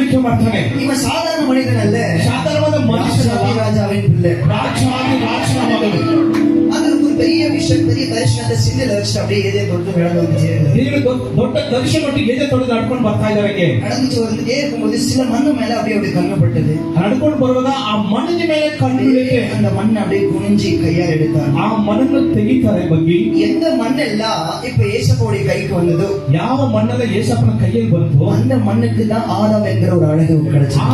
ಅಂಗೀಕರಿಸ ಮಾಡ್ತಾನೆ. இவன் சாதாரண மனிதன் அல்ல, ಸಾಧಾರಣವಾದ ಮನುಷ್ಯನಲ್ಲ, ராஜாவின் பிள்ளை. ರಾಜನ ಮಗನು. அதற்கு ஒரு பெரிய விஷயம், பெரிய தரிசனத்தை சிந்தையில வச்சு அப்படியே எதே தொட்டு நடந்து வந்துச்சு. ದೊಡ್ಡ ದರ್ಶನ ಒಟ್ಟಿಗೆ ಎದೆ ತೊಡೆದು ನಡ್ಕೊಂಡು ಬರ್ತಾ ಇದ್ದಾರೆ. நடந்துச்சு வந்துட்டே இருக்கும்போது சில மண்ணு மேல அப்படியே கண்ணப்பட்டது. ನಡ್ಕೊಂಡು ಬರುವಾಗ ಆ ಮಣ್ಣಿನ ಮೇಲೆ ಕಣ್ಣು ಬೀಳುತ್ತೆ. அந்த மண்ணை அப்படியே குனிஞ்சி கையால் எடுத்தார். ಆ ಮಣ್ಣನ್ನು ತೆಗಿತಾರೆ ಬಗ್ಗೆ. எந்த மண்ணெல்லாம் இப்ப ஏசப்பாவுடைய கைக்கு வந்ததோ, ಯಾವ ಮಣ್ಣೆಲ್ಲ ಏಸಪ್ಪನ ಕೈಯಲ್ಲಿ ಬಂತು, அந்த மண்ணுக்கு தான் ஆதாம் என்கிற ஒரு அழகு கிடைச்சது.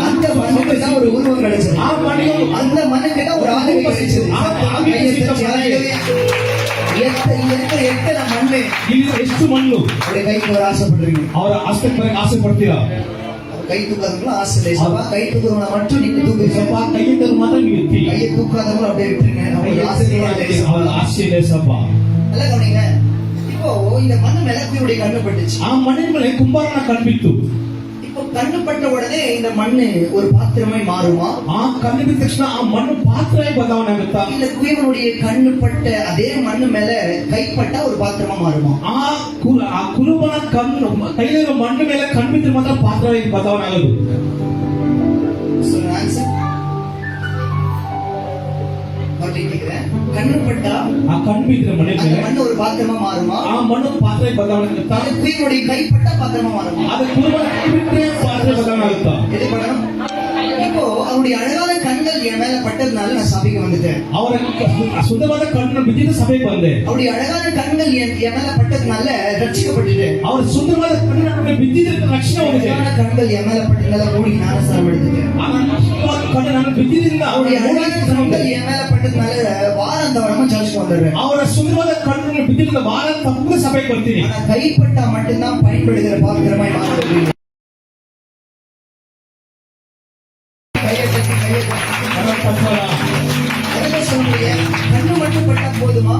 அந்த மண்ணுக்கு தான் ஒரு உருவம் கிடைச்சது. அந்த மண்ணுக்கு தான் ஒரு ஆளுமை கிடைச்சது. எத்தனை மண்ணு, ಎಷ್ಟು ಮಣ್ಣು அவருடைய கைக்கு வர ஆசைப்படுறீங்க? ಅವರ ಆಸೆ ಪಡ್ತೀರಾ? கை தூக்காதவங்களும் ஆசை இல்லை. கை தூக்குறவங்க மட்டும் நீங்க தூக்குறீங்க. கையை மாத்திரம் நீங்க எத்தி, கையை தூக்காதவங்களும் அப்படியே விட்டுருங்க. ஆசை இல்லை சப்பா. நல்லா கவனிங்க. இப்போ இந்த மண்ணு மேல குருவுடைய கண்ணு பட்டுச்சு. ಆ ಮಣ್ಣಿನ ಮೇಲೆ ಕುಂಬಾರನ ಕಣ್ಬಿತ್ತು. இப்போ கண்ணு பட்ட உடனே இந்த மண்ணு ஒரு பாத்திரமாய் மாறுமா? ಆ ಕಣ್ಣು ಬಿದ್ದ ತಕ್ಷಣ ಆ ಮಣ್ಣು ಪಾತ್ರೆಯಾಗಿ ಬದಲಾವಣೆ ಆಗುತ್ತಾ? இல்ல குயவனுடைய கண்ணு பட்ட அதே மண்ணு மேல கைப்பட்ட ஒரு பாத்திரமா மாறுமா? ಆ ಕುರುಬನ ಕಣ್ಣು ಕೈಲಿರೋ ಮಣ್ಣು ಮೇಲೆ ಕಣ್ಣು ಬಿದ್ದರೆ ಮಾತ್ರ ಪಾತ್ರೆಯಾಗಿ ಬದಲಾವಣೆ ಆಗೋದು. கண்ணு பட்டா ಆ ಕಣ್ಣು ಬಿದ್ದರೆ மண்ணு ஒரு பாத்திரமா மாறுமா? ಆ ಮಣ್ಣು ಪಾತ್ರೆಯಾಗಿ ಬದಲಾವಣೆ ಆಗುತ್ತಾ? குயவனுடைய கைப்பட்ட பாத்திரமா மாறுமா? ಅದು ಕುರುಬನ ಕೈ ಬಿಟ್ಟರೆ ಪಾತ್ರೆ ಬದಲಾವಣೆ ಆಗುತ್ತಾ? எது பண்ணணும்? இப்போ அவருடைய அழகான கண்கள் என் மேல பட்டதுனால நான் சபைக்கு வந்துட்டேன். ಅವರ ಸುಂದರವಾದ ಕಣ್ಣು ಬಿದ್ದಿದ್ದು ಸಭೆಗೆ ಬಂದೆ. அவருடைய அழகான கண்கள் என் மேல பட்டதுனால ரட்சிக்கப்பட்டுட்டேன். ಅವರ ಸುಂದರವಾದ ಕಣ್ಣು ಬಿದ್ದಿದ್ದು ರಕ್ಷಣೆ ಹೊಂದಿದೆ. அழகான கண்கள் என் மேல பட்டதுனால மூடி ஞானஸ்நானம் எடுத்துட்டேன். ಕಣ್ಣು ನಾನು ಬಿದ್ದಿದ್ದರಿಂದ அவருடைய அழகான கண்கள் என் மேல பட்டதுனால வாரம் தவறாம சர்ச்சுக்கு வந்துடுறேன். ಅವರ ಸುಂದರವಾದ ಕಣ್ಣು ಬಿದ್ದಿದ್ದರಿಂದ ವಾರ ತಪ್ಪು ಸಭೆಗೆ ಬರ್ತೀನಿ. கைப்பட்டா மட்டும்தான் பயன்படுகிற பாத்திரமாய் மாறுது. கண்ணு மட்டும் பட்டா போதுமா?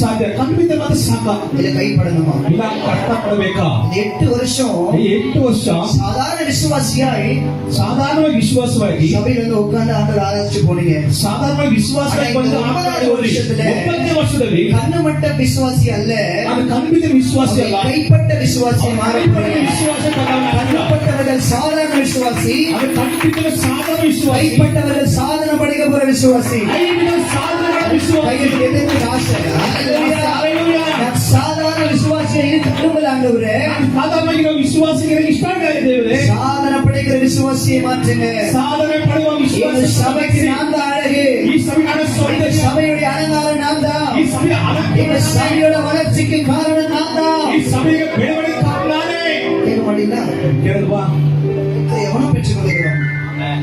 ಸಾಧ್ಯ. ಕಣ್ಣು ಬಿದ್ದ ಮಾತ್ರ ಸಾಕ, இல்ல கைப்படணுமா? ಇಲ್ಲ ಕಷ್ಟಪಡಬೇಕಾ? 8 வருஷம் 8 ವರ್ಷ சாதாரண விசுவாசியாய் ಸಾಧಾರಣವಾಗಿ ವಿಶ್ವಾಸವಾಗಿ சபையில வந்து உட்கார்ந்து ஆண்டவர் ஆராய்ச்சி போனீங்க. ಸಾಧಾರಣವಾಗಿ ವಿಶ್ವಾಸವಾಗಿ ಬಂದು 9ನೇ ವರ್ಷದಲ್ಲಿ கண்ணு மட்ட விசுவாசி அல்ல, ಅದು ಕಣ್ಣು ಬಿದ್ದ ವಿಶ್ವಾಸಿ ಅಲ್ಲ, கைப்பட்ட விசுவாசி மாறி ವಿಶ್ವಾಸ கண்ணப்பட்டவர்கள் சாதாரண விசுவாசி, அது கಣ್ಣு ಬಿದ್ದ ಸಾಧಾರಣ ವಿಶ್ವಾಸಿ, கைப்பட்டவர்கள் சாதனை படிக்க போற விசுவாசி. ಸಾಧಾರಣ ವಿಶ್ವಾಸಿ எதுக்கு ஆசை? சாதாரண விசுவாசியை கட்டுங்கள் ஆண்டவரே. ಸಾಧಾರಣವಾಗಿ ವಿಶ್ವಾಸಿಗಳಿಗೆ ಇಷ್ಟ ದೇವರೇ, சாதனை படிக்கிற விசுவாசியை மாற்றுங்க. சாதனை படுவ விசுவாசி சபைக்கு நான் தான் அழகு. ಈ ಸಭೆಯ சபையுடைய அலங்காரம் நான் தான். ಈ ಸಭೆಯ இந்த சபையோட வளர்ச்சிக்கு காரணம் நான் தான். ಈ ಸಭೆಯ ಬೆಳವಣಿಗೆ ಕಾರಣನೇ. கேட்க மாட்டீங்களா? ಕೇಳುವಾ? எவனும் பெற்றுக் கொள்கிறோம்.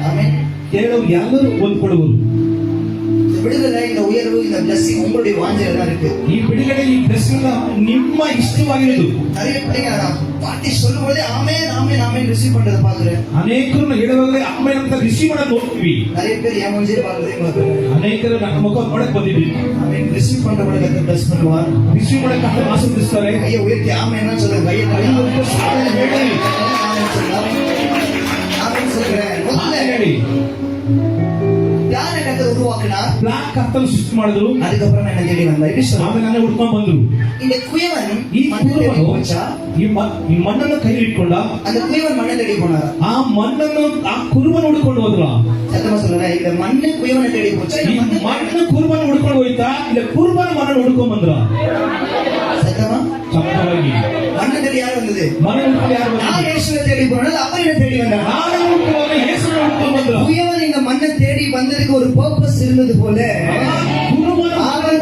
ஆமென். ಕೇಳೋರು ಎಲ್ಲರೂ ಹೊಂದ್ಕೊಳ್ಳುವರು. விடுதலை, இந்த உயர்வு, இந்த பிளஸிங் உங்களுடைய வாஞ்சையில தான் இருக்கு. ಈ ಬಿಡುಗಡೆ, ಈ ಬ್ಲೆಸ್ಸಿಂಗ್ ನಿಮ್ಮ ಇಷ್ಟವಾಗಿರೋದು. நிறைய பிள்ளைங்க பாட்டி சொல்லும்போது ஆமென் ஆமென் ஆமென் ரிசீவ் பண்றத பாக்குறேன். ಅನೇಕರು ಹೇಳುವಾಗಲೇ ಆಮೆನ್ ಅಂತ ರಿಸೀವ್ ಮಾಡೋದು ನೋಡ್ತೀವಿ. நிறைய பேர் ஏன் மூஞ்சியை பாக்குறீங்க? ಅನೇಕರು ನನ್ನ ಮುಖ ನೋಡಕ್ ಬಂದಿದ್ವಿ. ஆமென் ரிசீவ் பண்றவங்க பிளஸ் பண்ணுவார். ರಿಸೀವ್ ಮಾಡಕ್ಕೆ ಆಶೀರ್ವದಿಸ್ತಾರೆ. கையை உயர்த்தி ஆமென் சொல்லுங்க. கையை ಹೇಳಿ ஆமென் சொல்றேன். ಹೇಳಿ. யார் எனக்கு உருவாக்கினார்? ಬ್ಲಾಕ್ ಕರ್ತನು ಸೃಷ್ಟಿ ಮಾಡಿದ್ರು. அதுக்கப்புறம் என்ன தேடி வந்தார். ಆಮೇಲೆ ನಾನೇ ಹುಡ್ಕೊಂಡ್ ಬಂದ್ರು. இந்த குயவன் ಈ ಮಣ್ಣನ್ನು ಕೈ ಇಟ್ಕೊಂಡ. அந்த குயவன் மண்ணை தேடி போனார். ಆ ಮಣ್ಣನ್ನು ಆ ಕುರುಬನ ಹುಡ್ಕೊಂಡು ಹೋದ್ರ. சத்தமா சொல்லுங்க. இந்த மண்ணு குயவனை தேடி போச்சா? ಈ ಮಣ್ಣು ಕುರುಬನ ಹುಡ್ಕೊಂಡು ಹೋಯ್ತಾ ಇಲ್ಲ ಕುರುಬನ ಮಣ್ಣನ್ನು ಹುಡ್ಕೊಂಡ್ ಬಂದ್ರ? சத்தமா சத்தವಾಗಿ. மண்ணை தேடி யார் வந்தது? ಮಣ್ಣು ಹುಡ್ಕೊಂಡು யாರು ಬಂದ್ರು? நான் இயேசுவை தேடி போனால் அவர் என்ன தேடி வந்தார். ನಾನು ಹುಡ್ಕೊಂಡು ಯೇಸುವನ್ನು ಹುಡ್ಕೊಂಡು ಬಂದ್ರು. குயவன் இந்த மண்ணை தேடி வந்ததுக்கு ஒரு பர்பஸ் இருந்தது போல ಕುರುಬನ அவர்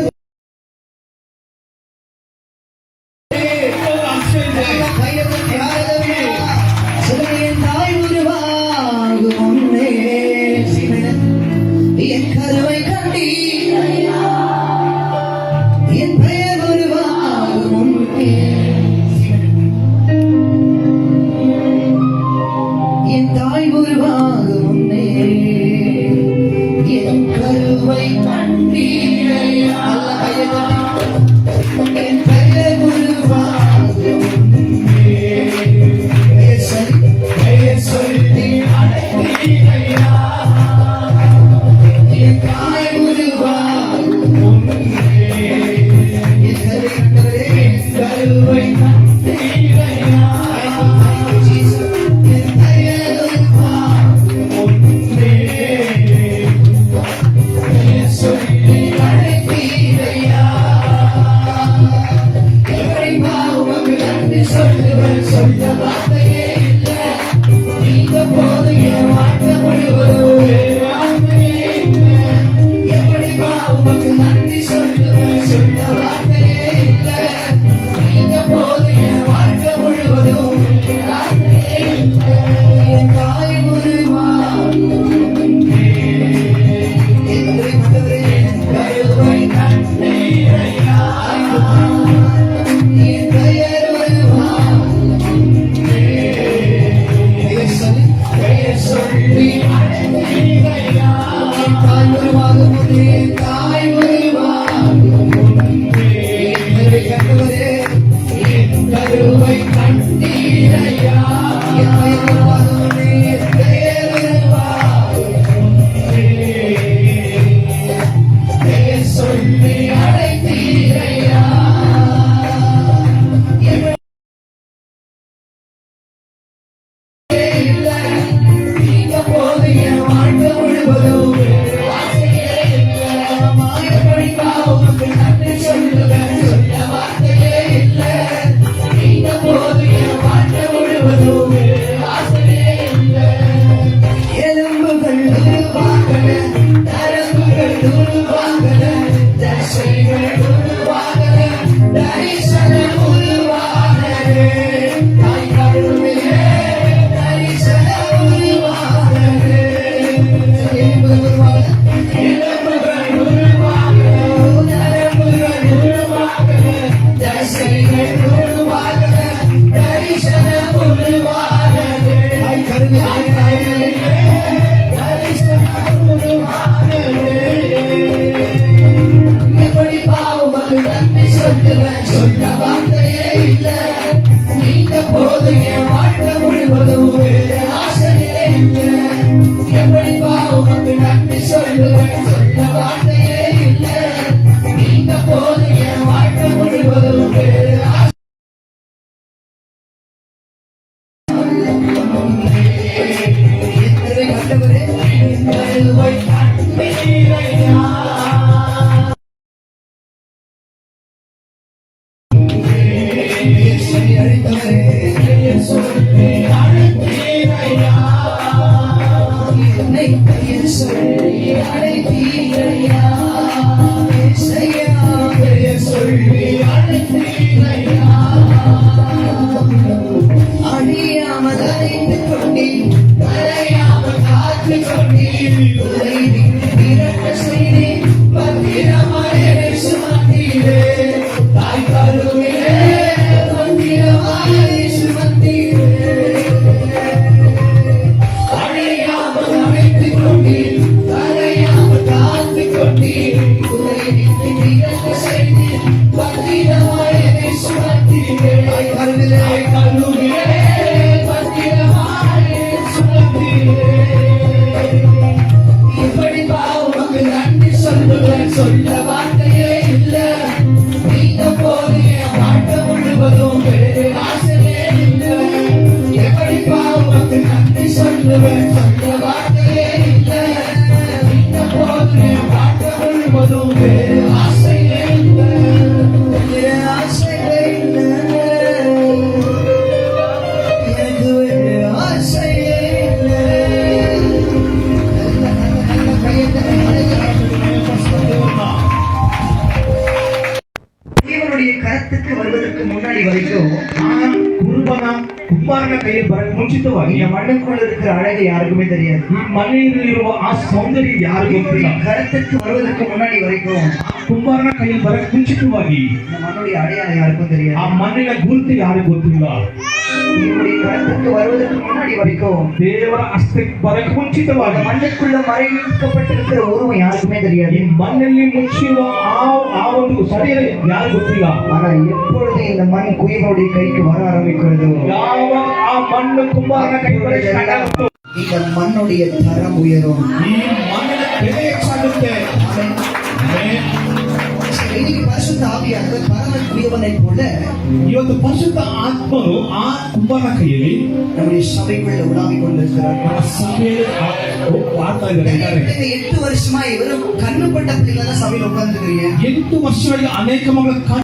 என் கருவை கண்டி என் பெயர் உருவாகும் என் தாய் உருவாகும் முன்னே என் கருவை கண்டி என் பெயர் உருவாகும் சொல்லி அழைத்தீரையா என் தாய் உருவாகும் என் கருவை கண்டீரையா வார்த்தையே இல்ல. நீங்க போதும் என் வாழ்க்கை முழுவதும். எப்படிப்பா உமக்கு நன்றி சொல்லுவேன், சொல்ல வார்த்தையே இல்ல. நீங்க போதும் என் வாழ்க்கை முழுவதும். என் தாய் முருகா என்று மகளே கருவை கண்டீரையா. என் பெயர் வருவா பெயர் சொல்லி அழைத்தீரையா. என் தாய் உருவாகும் முன்னே தாய் உருவாகும் முன்னே கருவை கண்டவரே என் கருவை கண்டீரையா. என் பெயர் உருவாகும் முன்னே பெயர் உருவாகும் முன்னே பெயர் சொல்லி அழைத்தீரையா. இல்ல நீங்க போது என் வாழ்க்கை முழுவதும். வார்த்தையே இல்ல மாயப்படிப்பா உமக்கு நன்றி சொல்லுவேன், சொல்ல வார்த்தையே இல்ல. நீங்க போது என் வாழ்க்கை முழுவதும். வார்த்தையே இல்ல. எலும்புகள் உருவாகல, நரம்புகள் உருவாகல, தசைகள் உருவாகல, தரிசனம் உருவாகல. தாய் கடவுளே தரிசனம் உருவாகல. எலும்புகள் உருவாகல, எலும்புகள் உருவாகல, நரம்புகள் உருவாகல, தசைகள் உருவாகல, தரிசனம் உருவாகல. தாய் கடவுளே தரிசனம் உருவாகல. எப்படி பாவமது நன்றி சொல்லுவேன், சொல்ல வார்த்தையே இல்ல. நீங்க போது என் வாழ்க்கை முழுவதும். வேறு ஆசையே இல்ல. எப்படி பாவமது நன்றி சொல்லுவேன், சொல்ல வார்த்தையே இல்ல. நீங்க போது என் வாழ்க்கை முழுவதும். வேறு ஆசை இத்தனை கண்டவரே கருவை கண்டீரையா. சொல்லி அழைத்தவரே சொல்லி அழைத்தீரையா. என்னை பெயர் சொல்லி அழைத்தீரையா. இசையா பெயர் சொல்லி அழைத்தீரையா. அழியாமல் அழைத்துக் கொண்டீர், கரையாமல் காத்துக் கொண்டீர். உரை விரட்ட செய்தீர், பத்திரமாய் என்னை சுமந்தீரே. தாய் கருவிலே பத்திரமாய் சுமந்தீரே. அழியாமல் அழைத்துக் கொண்டீர், கரையாமல் காத்துக் கொண்டீர். உரை விரட்ட செய்தீர், பத்திரமாய் என்னை சுமந்தீரே. தாய் கருவிலே பத்திரமாய் சுமந்தீரே. இப்படி பாவம் நன்றி சொல்லுவேன், சொல்ல வார்த்தையே இல்ல. நீங்க போது என் வாழ்க்கை முழுவதும். வேறு ஆசையே இல்ல. எப்படி பாவம் நன்றி சொல்லுவேன், சொல்ல வார்த்தையே இல்ல. நீங்க போது என் வாழ்க்கை முழுவதும். வேறு ஆசையே இல்ல. வேறு ஆசையே இல்ல. எனக்கு வேறு ஆசையே இல்ல. நல்ல கையெழுத்து தேவனுடைய கரத்துக்கு வருவதற்கு முன்னாடி வரைக்கும் நான் ಕುಂಬಾರನ ಕೈಯಲ್ಲಿ ಬರಕ್ಕೆ ಮುಂಚಿತವಾಗಿ இந்த மண்ணுக்குள்ள இருக்கிற அழகு யாருக்குமே தெரியாது. ಈ ಮನೆಯಲ್ಲಿರುವ ಆ ಸೌಂದರ್ಯ ಯಾರಿಗೂ ಗೊತ್ತಿಲ್ಲ. கரத்துக்கு வருவதற்கு முன்னாடி வரைக்கும் ಕುಂಬಾರನ ಕೈಯಲ್ಲಿ ಬರಕ್ಕೆ ಮುಂಚಿತವಾಗಿ இந்த மண்ணுடைய அடையாளம் யாருக்கும் ಆ தெரியாது. ಮಣ್ಣಿನ ಗುರುತು ಯಾರಿಗೂ ಗೊತ್ತಿಲ್ಲ. இவருடைய கரத்துக்கு வருவதற்கு முன்னாடி வரைக்கும் ದೇವರ ಹಸ್ತಕ್ಕೆ ಬರಕ್ಕೆ அந்த ಮುಂಚಿತವಾಗಿ மண்ணுக்குள்ள மறைக்கப்பட்டிருக்கிற உருவம் யாருக்குமே ಈ தெரியாது. ಮಣ್ಣಲ್ಲಿ ಮುಚ್ಚಿರುವ ಆ ಒಂದು ಶರೀರ ಯಾರು ಗೊತ್ತಿಲ್ಲ. ஆனா எப்பொழுது இந்த மண் குயவனுடைய கைக்கு வர ஆரம்பிக்கிறதோ ಯಾವ ಆ ಮಣ್ಣು ಕುಂಬಾರನ ಕೈ ಬರಕ್ಕೆ ಸ್ಟಾರ್ಟ್ ಆಗುತ್ತೋ இந்த மண்ணுடைய தரம் உயரும். ಈ ಮಣ್ಣಿನ ಬೆಲೆ ಹೆಚ್ಚಾಗುತ್ತೆ. இன்னைக்கு பரிசுத்த ஆவியானவர் பரமன் குயவனைப் போல ಇವತ್ತು ಪರಿಶುದ್ಧ ಆತ್ಮನು ಆ ಕುಂಬಾರನ ಕೈಯಲ್ಲಿ நம்முடைய சபைக்குள்ள உலாவிக் கொண்டிருக்கிறார். ನಮ್ಮ ಸಭೆಯಲ್ಲಿ ಆಡ್ತಾ ಇದ್ದಾರೆ. 8 வருஷமா இவரும் கண்ணுப்பட்ட பிள்ளைங்க தான் சபையில் உட்கார்ந்துருக்கீங்க. 8 ವರ್ಷಗಳಿಗೆ ಅನೇಕ ಮಕ್ಕಳ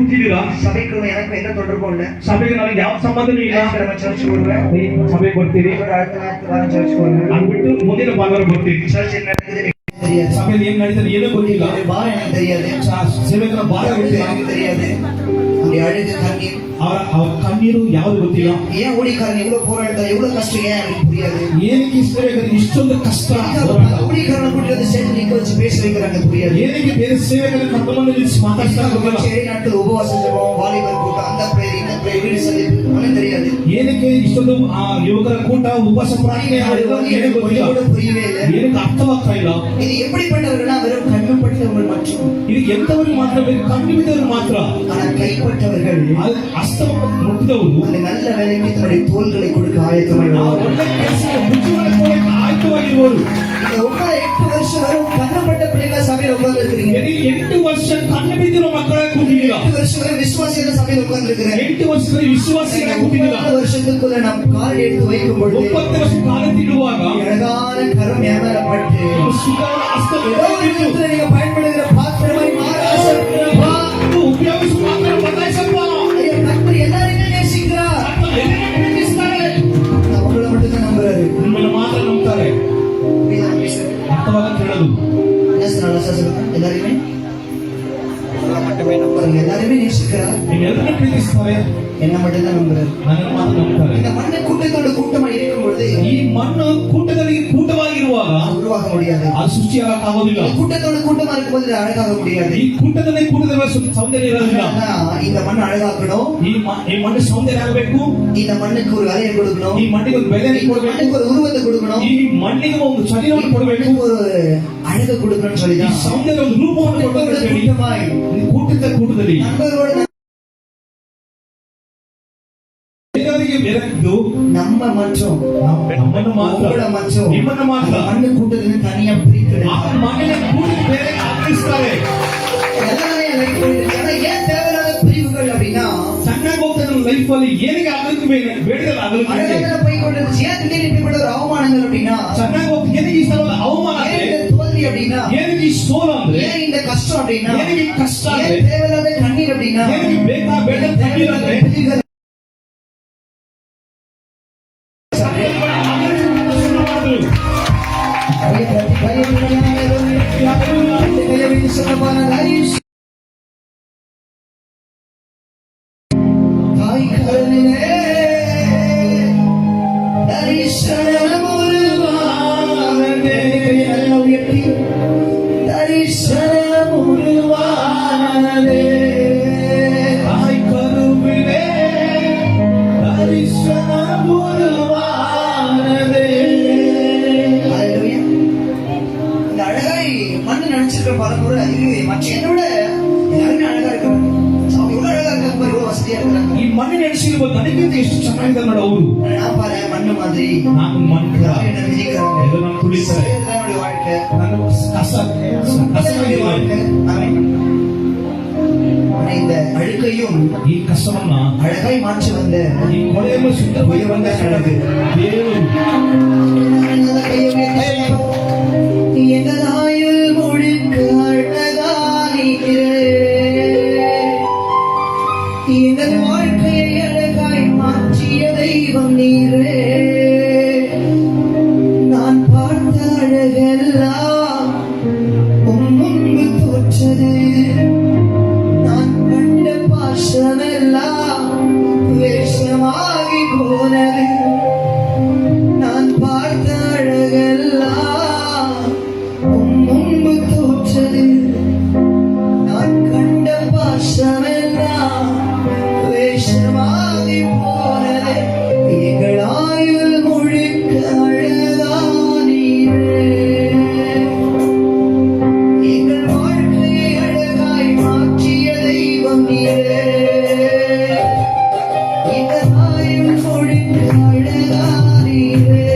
ಕೂತಿದ್ದೀರಾ ಸಭೆಗೂ எனக்கு எந்த தொடர்பும் இல்ல ಸಭೆಗೆ ನನಗೆ ಯಾವ ಸಂಬಂಧನೂ ಇಲ್ಲ நம்ம சர்ச் வருவேன் ಸಭೆಗೆ ಬರ್ತೀರಿ அடுத்த வாரம் சர்ச் வருவேன் ಅಂದ್ಬಿಟ್ಟು ಮುಂದಿನ ಭಾನುವಾರ ಬರ್ತೀರಿ சர்ச் என்ன நடக்குது தெரியாது ಸಭೆಯಲ್ಲಿ ಏನ್ ನಡೀತದೆ ಏನೂ ಗೊತ್ತಿಲ್ಲ பாரம் எனக்கு தெரியாது ಸೇವಕರ ಭಾರ ಗೊತ್ತಿಲ್ಲ எனக்கு தெரியாது அப்படி அழுது கண்ணீர் ಅವ್ರ ಕಣ್ಣೀರು ಯಾವ್ದು ಗೊತ್ತಿಲ್ಲ ஏன் ஊழியக்காரன் எவ்வளவு போராட்டம் எவ்வளவு கஷ்டம் ஏன் எனக்கு புரியாது ಏನಕ್ಕೆ ಸೇವಕರಿಗೆ ಇಷ್ಟೊಂದು ಕಷ್ಟ ஊழியக்காரன் கூட்டி வந்து சேர்த்து நிக்க வச்சு பேச வைக்கிறாங்க புரியாது ಏನಕ್ಕೆ ಬೇರೆ ಸೇವೆಗಳನ್ನು ಕರ್ಕೊಂಡು ನಿಲ್ಲಿಸಿ ಮಾತಾಡ್ತಾರೆ ಗೊತ್ತಿಲ್ಲ 7 நாட்கள் உபவாச ஜெபம் வாலிபர் கூட்டம் அந்த பிரேயர் இந்த பிரேயர் வீடு சந்திப்பு அவனுக்கு தெரியாது ಏನಕ್ಕೆ ಇಷ್ಟೊಂದು ಯುವಕರ ಕೂಟ ಉಪವಾಸ ಪ್ರಾರ್ಥನೆ ಏನಕ್ಕೆ ಗೊತ್ತಿಲ್ಲ கூட புரியவே இல்லை ಏನಕ್ಕೆ ಅರ್ಥವಾಗ್ತಾ ಇಲ್ಲ இது எப்படிப்பட்டவர்கள்னா வெறும் கண்ணுப்பட்டவர்கள் மட்டும் ಇದು ಎಂತವರು ಮಾತ್ರ ಬೇಕು ಕಣ್ಣು ಬಿದ್ದವರು ಮಾತ್ರ ஆனா கைப்பட்டவர்கள் ಅದು ಹಸ್ತ ಮುಟ್ಟಿದವರು அந்த நல்ல வேலைக்கு தன்னுடைய தோள்களை கொடுக்க ಆ ஆயத்தமாயிடுவார்கள் ಒಳ್ಳೆ ಕೆಲಸಕ್ಕೆ ಮುಚ್ಚುವಳಿಕೊಳ್ಳಕ್ಕೆ ಆಯ್ತವಾಗಿರುವರು இந்த ஒவ்வொரு 8 வருஷம் வரும் கண்ணப்பட்ட பிள்ளைங்க சபையில் உட்கார்ந்து இருக்கிறீங்க 8 ವರ್ಷ ಕಣ್ಣು ಬಿದ್ದಿರೋ ಮಕ್ಕಳ ಕೂತಿದ್ದೀರಾ 8 வருஷம் வரை விசுவாசியான சபையில் உட்கார்ந்து இருக்கிறேன் 8 ವರ್ಷದಲ್ಲಿ ವಿಶ್ವಾಸಿಗಳ ಕೂತಿದ್ದೀರಾ 30 வருஷத்துக்குள்ள நாம் கால் எடுத்து வைக்கும் பொழுது 30 ವರ್ಷ ಕಾಲತ್ತಿಡುವಾಗ அழகான கரம் ஏமாறப்பட்டு ಸುಧಾರ ಹಸ್ತ ஏதோ ஒரு விதத்துல நீங்க பயன்படுகிற பாத்திரமாய் மாற ஆசைப்படுறப்பா ಉಪಯೋಗಿಸುವ ಮಾತ್ರ ಬದಲಾಯಿಸಪ್ಪ கர்த்தர் எல்லாரையுமே நேசிக்கிறார் ಎಲ್ಲರನ್ನೂ ಪ್ರೀತಿಸ್ತಾರೆ நான் உங்களை மட்டும் தான் நம்புறாரு ನಿಮ್ಮನ್ನು ಮಾತ್ರ ನಂಬ್ತಾರೆ புரியுதா பேசுறது ಅರ್ಥವಾಗ ಹೇಳೋದು என்ன சொல்றாங்க சொல்லுங்க எல்லாரையுமே எல்லாரையுமே நேசிக்கிறார் ನೀವೆಲ್ಲರನ್ನೂ ಪ್ರೀತಿಸ್ತಾರೆ என்ன மட்டும் தான் நம்புறாரு ನನ್ನನ್ನು ಮಾತ್ರ ನಂಬ್ತಾರೆ இந்த மண்ணை கூட்டத்தோட கூட்டமா இருக்கும் பொழுது ಈ ಮಣ್ಣು ಕೂಟದಲ್ಲಿ ಕೂಟವಾಗಿರುವಾಗ உருவாக முடியாது ಅದು ಸೃಷ್ಟಿಯಾಗಕ್ಕಾಗೋದಿಲ್ಲ கூட்டத்தோட கூட்டமா இருக்கும்போது இது அழகாக முடியாது ಈ ಕೂಟದಲ್ಲಿ ಸೌಂದರ್ಯ ಇರೋದಿಲ್ಲ ஆனா, இந்த மண்ணை அழகாக்கணும் ಈ ಮಣ್ಣು ಸೌಂದರ್ಯ ಆಗಬೇಕು இந்த மண்ணுக்கு ஒரு விலையை கொடுக்கணும் ಈ ಮಣ್ಣಿಗೆ ಒಂದು ಬೆಲೆ இந்த ಕೊಡಬೇಕು மண்ணுக்கு ஒரு உருவத்தை கொடுக்கணும் ಈ ಮಣ್ಣಿಗೆ ಒಂದು ಶರೀರವನ್ನು ಕೊಡಬೇಕು மண்ணுக்கு ஒரு அழகு கொடுக்கணும்னு ಈ சொல்லிதான் ಸೌಂದರ್ಯ ಒಂದು ರೂಪವನ್ನು ಕೊಡಬೇಕು ಅಂತ ಹೇಳಿ கூட்டமாய் ಕೂಟದಲ್ಲಿ நண்பர்களோட ಎಲ್ಲರಿಗೆ ಬೆರಕಿದ್ದು நம்ம மற்றும் ನಮ್ಮನ್ನು ಮಾತ್ರ உங்களோட மற்றும் ನಿಮ್ಮನ್ನು ಮಾತ್ರ அந்த மண்ணு கூட்டத்துல தனியா பிரிக்கணும் ಆ ಮಣ್ಣಿನ ಕೂಟಕ್ಕೆ ಬೇರೆ ಹಾಕಿಸ್ತಾರೆ எல்லாமே என் life ல இருக்கு. ஆனா ஏன் தேவையில்லாத பிரிவுகள் அப்படின்னா ಚೆನ್ನಾಗಿ ಹೋಗ್ತಾರೆ ಲೈಫ್ ಅಲ್ಲಿ ಏನಕ್ಕೆ ಆಗಲಿಕ್ಕೆ ಬೇಡದಲ್ಲ ಆಗಲಿಕ್ಕೆ அழகாக போய் கொண்டிருந்துச்சு ஏன் திடீர்னு இப்படிப்பட்ட ஒரு அவமானங்கள் அப்படின்னா ಚೆನ್ನಾಗಿ ಹೋಗಿ ಏನಕ್ಕೆ ಈ ಸ್ಥಳದ ಅವಮಾನ ஏன் ಅಂದ್ರೆ இந்த தோல்வி அப்படின்னா ಏನಕ್ಕೆ ಈ ಸೋಲು ಅಂದ್ರೆ ஏன் இந்த கஷ்டம் அப்படின்னா ಏನಕ್ಕೆ ಈ ಕಷ್ಟ ಅಂದ್ರೆ ஏன் தேவையில்லாத கண்ணீர் அப்படின்னா ಏನಕ್ಕೆ ಬೇಕಾ ಬೇಡ ತಣ್ಣೀರು ಅಂದ್ರೆ பிரிவுகள் ತಾಯಿ ಕರುವಿಲೆ ದರ್ಶನ ಗುರುವಾರದೆ இந்த அழகாய் மண்ணு நினைச்சிருக்க பலமுறை இது மற்ற என்னோட எல்லாருமே அழகா இருக்காங்க அவங்க எவ்வளவு அழகா இருக்காங்க பாரு, எவ்வளவு வசதியா இருக்காங்க ಈ ಮಣ್ಣು ನೆನೆಸಿರುವ ನನಗಿಂತ ಎಷ್ಟು ಚೆನ್ನಾಗಿದೆ ನೋಡ ಅವರು நான் பாரு மண்ணு மாதிரி ನಾನು ಮಣ್ಣು என்ன மிதிக்கிறாங்க ಎಲ್ಲ ನಾನು ತುಳಿತಾರೆ இதுதான் என்னுடைய வாழ்க்கை ನಾನು ಕಸ என்னுடைய வாழ்க்கை ஆமென். ஆனா இந்த அழுக்கையும் ಈ ಕಸವನ್ನ அழகாய் மாற்ற வந்த ಈ ಕೊಳೆಯನ್ನು ಶುದ್ಧಗೊಳಿಸುವಂತ ಕಡೆಗೆ ದೇವರು எங்கள் ஆயுள் முழுக்க அழகானீரே எங்கள் வாழ்க்கையை அழகாய் மாற்றிய தெய்வம் நீரே நான் பார்த்த அழகெல்லாம் உம் முன்பு தோற்றது நான் கண்ட பாசமெல்லாம் வேஷமாகி போனது நான் பார்த்த அழகெல்லாம் உம் முன்பு தோற்றது நான் கண்ட பாசமெல்லாம் வேஷமாகி போனது எங்கள் ஆயுள் முழுக்க அழகானீரே எங்கள் வாழ்க்கையை அழகாய் மாற்றிய தெய்வம் நீரே எங்கள் ஆயுள் முழுக்க அழகானீரே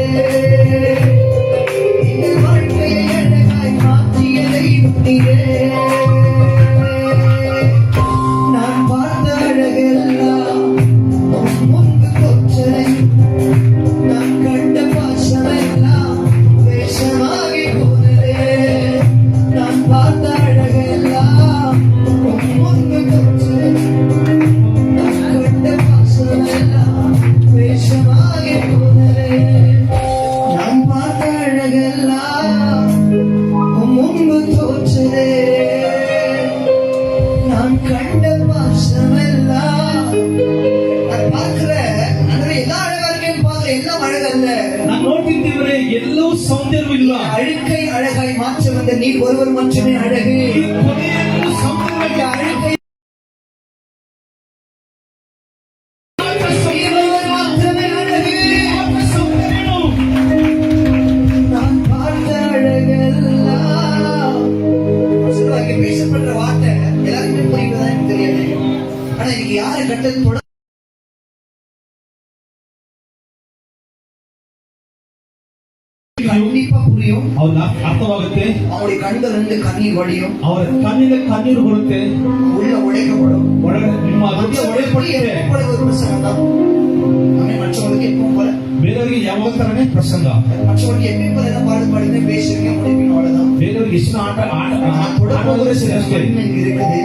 வேஷமாகி போனதே. நான் பார்த்த அழகெல்லாம் உன் முன்பு தோற்றதே. நான் கண்ட பாசமெல்லாம் நான் பார்க்கிற ಅಂದ್ರೆ எல்லா அழகா இருக்கேன்னு பார்க்கிற எல்லாம் அழகல்ல. ನಾನು ನೋಡ್ತಿದ್ದೇವೆ ಎಲ್ಲವೂ ಸೌಂದರ್ಯವಿಲ್ಲ. அழுக்கை அழகாய் மாற்ற வந்த நீ ஒருவர் மட்டுமே அழகு. ಈ ಕೊನೆಯನ್ನು ಸೌಂದರ್ಯಕ್ಕೆ அழுக்கை ಅழகு ஒருவர் மாத்திரமே அழகு. ಸೌಂದರ್ಯನು நான் பார்த்த அழகெல்லாம் சொல்லுவாங்க. பேசப்படுற வார்த்தை எல்லாருக்குமே புரியுதா எனக்கு தெரியாது. ஆனா இன்னைக்கு யாரு கண்டது தொட கண்டிப்பா புரியும். ಅವ್ರ ಅರ್ಥವಾಗುತ್ತೆ. அவங்களுடைய கண்கள் இருந்து கண்ணீர் வடியும். ಅವರ ಕಣ್ಣಿನ ಕಣ್ಣೀರು ಬರುತ್ತೆ. உள்ள உடைக்கப்படும். ಒಳಗಡೆ ನಿಮ್ಮ ಹೃದಯ ಒಡೆಯಲ್ಪಡುತ್ತೆ. எப்பொழுது ஒரு பிரசங்கம் தான் நம்ம மற்றவங்களுக்கு எப்பவும் போல ಬೇರೆಯವರಿಗೆ ಯಾವಾಗ ತರನೇ ಪ್ರಸಂಗ, மற்றவங்களுக்கு எப்பயும் போல என்ன பாடு பாடுங்க பேசுறீங்க முடிப்பீங்க அவ்வளவுதான். ಬೇರೆಯವರಿಗೆ ಇಷ್ಟ ಆಟ ಆಟ நான் ಆಟ ವಯಸ್ಸಿದೆ ಅಷ್ಟೇ. இங்க இருக்குது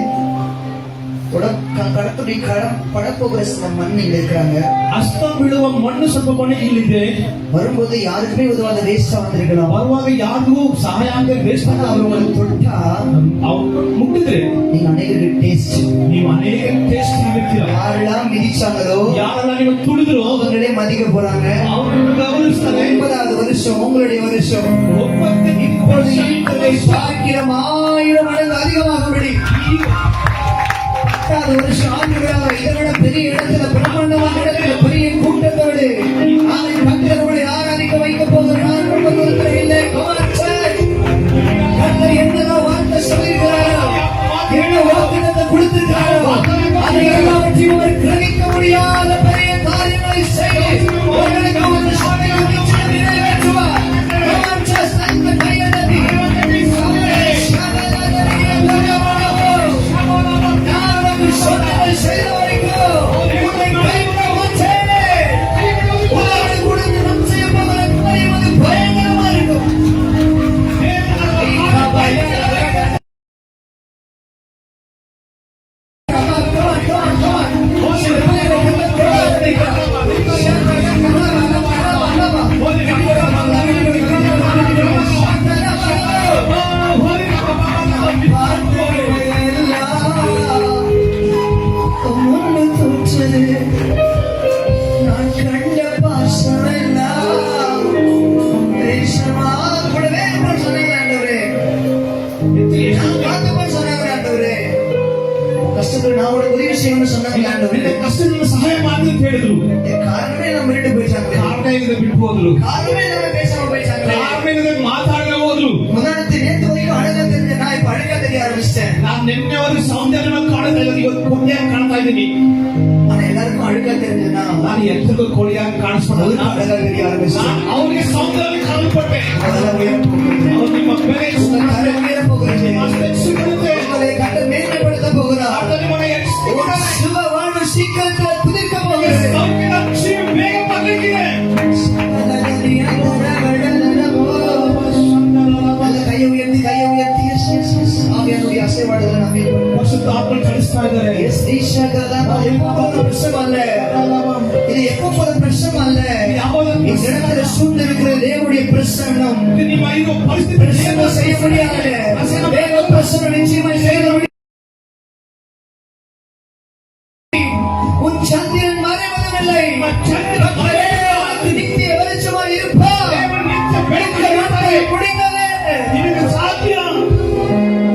கடத்துடைய கடம் படப்போகிற சில மண் இங்க இருக்கிறாங்க. ಅಸ್ತ ಬೀಳುವ ಮಣ್ಣು ಸ್ವಲ್ಪ ಮಣ್ಣು ಇಲ್ಲಿದೆ. வரும்போது யாருக்குமே உதவாத வேஸ்டா வந்திருக்கலாம். ಬರುವಾಗ ಯಾರಿಗೂ ಸಹಾಯ ಆಗದೆ ವೇಸ್ಟ್ ஆனா அவங்களை தொட்டா ಅವ್ರು ಮುಟ್ಟಿದ್ರೆ நீங்க அநேகருக்கு டேஸ்ட். ನೀವು ಅನೇಕ ಟೇಸ್ಟ್ ನೀಡುತ್ತೀರ. யாரெல்லாம் மிதிச்சாங்களோ ಯಾರೆಲ್ಲ ನೀವು ತುಳಿದ್ರು அவங்களே மதிக்க போறாங்க. ಅವ್ರನ್ನು ಗೌರವಿಸ್ತಾರೆ. 80வது வருஷம் உங்களுடைய வருஷம். ಒಪ್ಪಂದ இப்பொழுது இருக்கிறதை பார்க்கிற 1000 மடங்கு அதிகமாகும்படி 10வது வருஷம் ஆண்டுகளாக இதனோட பெரிய இடத்துல பிரம்மாண்டமான இடத்துல பெரிய கூட்டத்தோடு அதை பக்தர்களை ஆராதிக்க வைக்க போகிறார். இல்லை கர்த்தர் என்னதான் வார்த்தை சொல்லியிருக்கிறாரோ, என்ன வாக்குத்தத்தை கொடுத்திருக்கிறாரோ, அதை எல்லாவற்றையும் அவர் கிரகிக்க முடியாத பெரிய காரியங்களை செய்து உங்களுக்கு ஒரு சபையில் நிச்சயம் நிறைவேற்றுவார். Come on, just like the கையெழுத்தி. நான் உனக்கு சொன்னதை செய்த வரைக்கும் உன்னை கைவிட மாட்டேன். உன்னோடு கூட நான் செய்ய போகிற காரியம் அது பயங்கரமா இருக்கும். நான் கண்ட பாசமெல்லாம் வேஷமா கூடவே இருப்பான்னு சொன்னாங்க ஆண்டவரே. நான் பார்த்துப்பேன்னு சொன்னாங்க ஆண்டவரே. கஷ்டத்துல நான் உனக்கு உதவி செய்யணும்னு சொன்னாங்க ஆண்டவரே. ಕಷ್ಟದಿಂದ ಸಹಾಯ ಮಾಡಿ ಅಂತ ಹೇಳಿದ್ರು. காரணமே நம்ம விட்டு போயிட்டாங்க. ಕಾರಣ ಇಲ್ಲದೆ ಬಿಟ್ಟು ಹೋದ್ರು. காரணமே நம்ம பேசாம போயிட்டாங்க. ಕಾರಣ ಇಲ್ಲದೆ ಮಾತಾಡದೆ ಹೋದ್ರು. முன்னாடி நேற்று வரைக்கும் அழகா தெரிஞ்ச நான் இப்ப அழகா தெரிய ஆரம்பிச்சிட்டேன். ನಾನು ನಿನ್ನೆವರೆಗೂ ಸೌಂದರ್ಯವಾಗಿ ಕಾಣ್ತಾ ಇದ್ದೀನಿ, ಇವತ್ತು ಕೊನೆಯಾಗಿ ಕಾಣ್ತಾ ಇದ್ದೀನಿ. ஆனா எல்லாருக்கும் அழுக்கா தெரிஞ்சதுன்னா ನಾನು ಎಲ್ರಿಗೂ ಕೊನೆಯಾಗಿ ಕಾಣಿಸ್ಕೊಂಡು அதுக்கு அழகா தெரிய ஆரம்பிச்சேன். ಅವರಿಗೆ ಸೌಂದರ್ಯ ಕಾಣಲ್ಪಟ್ಟೆ. அதெல்லாம் உயர போகிறது. ಅವ್ರು ನಿಮ್ಮ ಬೆಲೆ உங்க கரை உயர போகிறது. ಸಿಗುತ್ತೆ. உங்களை கட்ட மேன்மைப்படுத்த போகிறார். ಅದು ನಿಮ್ಮನ್ನ உங்க சுக வாழ்வு சீக்கிரத்தில் புதுக்க போகிறது. ಸೌಖ್ಯದ ಜೀವ ಬೇಗ ಬರ್ಲಿಕ್ಕಿದೆ. நல்ல கையை உயர்த்தி yes, yes, yes. ஆவியானுடைய அசைவாடுதலை நாம் feel பண்ணுவோம். ಪರಿಶುದ್ಧ ಆತ್ಮ ಕಳಿಸ್ತಾ ಇದ್ದಾರೆ. Yes, ஈஷகலா எப்போது பிரசவம் அல்ல. இது எப்போது பிரசவம் அல்ல. இந்த இடத்துல சூழ்ந்திருக்கிற தேவனுடைய பிரசன்னம் ಇದು ನಿಮ್ಮ ಇದು ಪರಿಸ್ಥಿತಿ பிரசன்னம் செய்ய முடியாது. தேவ பிரசன்னம் நிச்சயமாய் செய்ய முடியும். உன் சந்திரன் மறைவதில்லை. உனக்கு நித்திய வெளிச்சமாய் இருப்பார். இந்த நாட்களை முடிந்தது. ನಿನಗೆ ಸಾಧ್ಯ.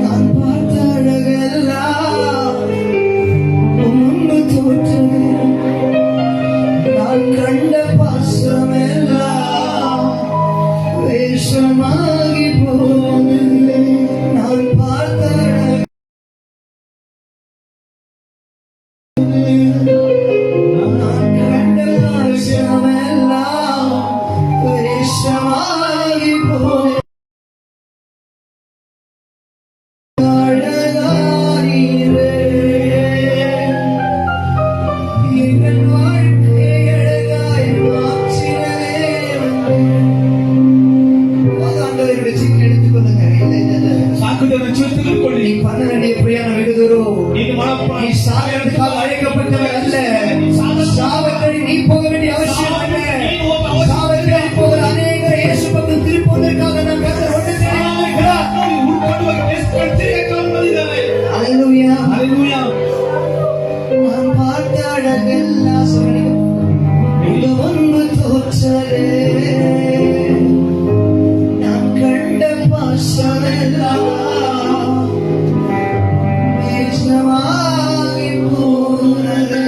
நான் பார்த்த அழகெல்லாம் உன் முன்பு தோற்றது. நான் கண்ட பாசமெல்லாம் வேஷமாகி போனது. நான் பார்த்த தோற்றலே நான் கண்ட பாசமெல்லாம் வேஷமாகி போனதே.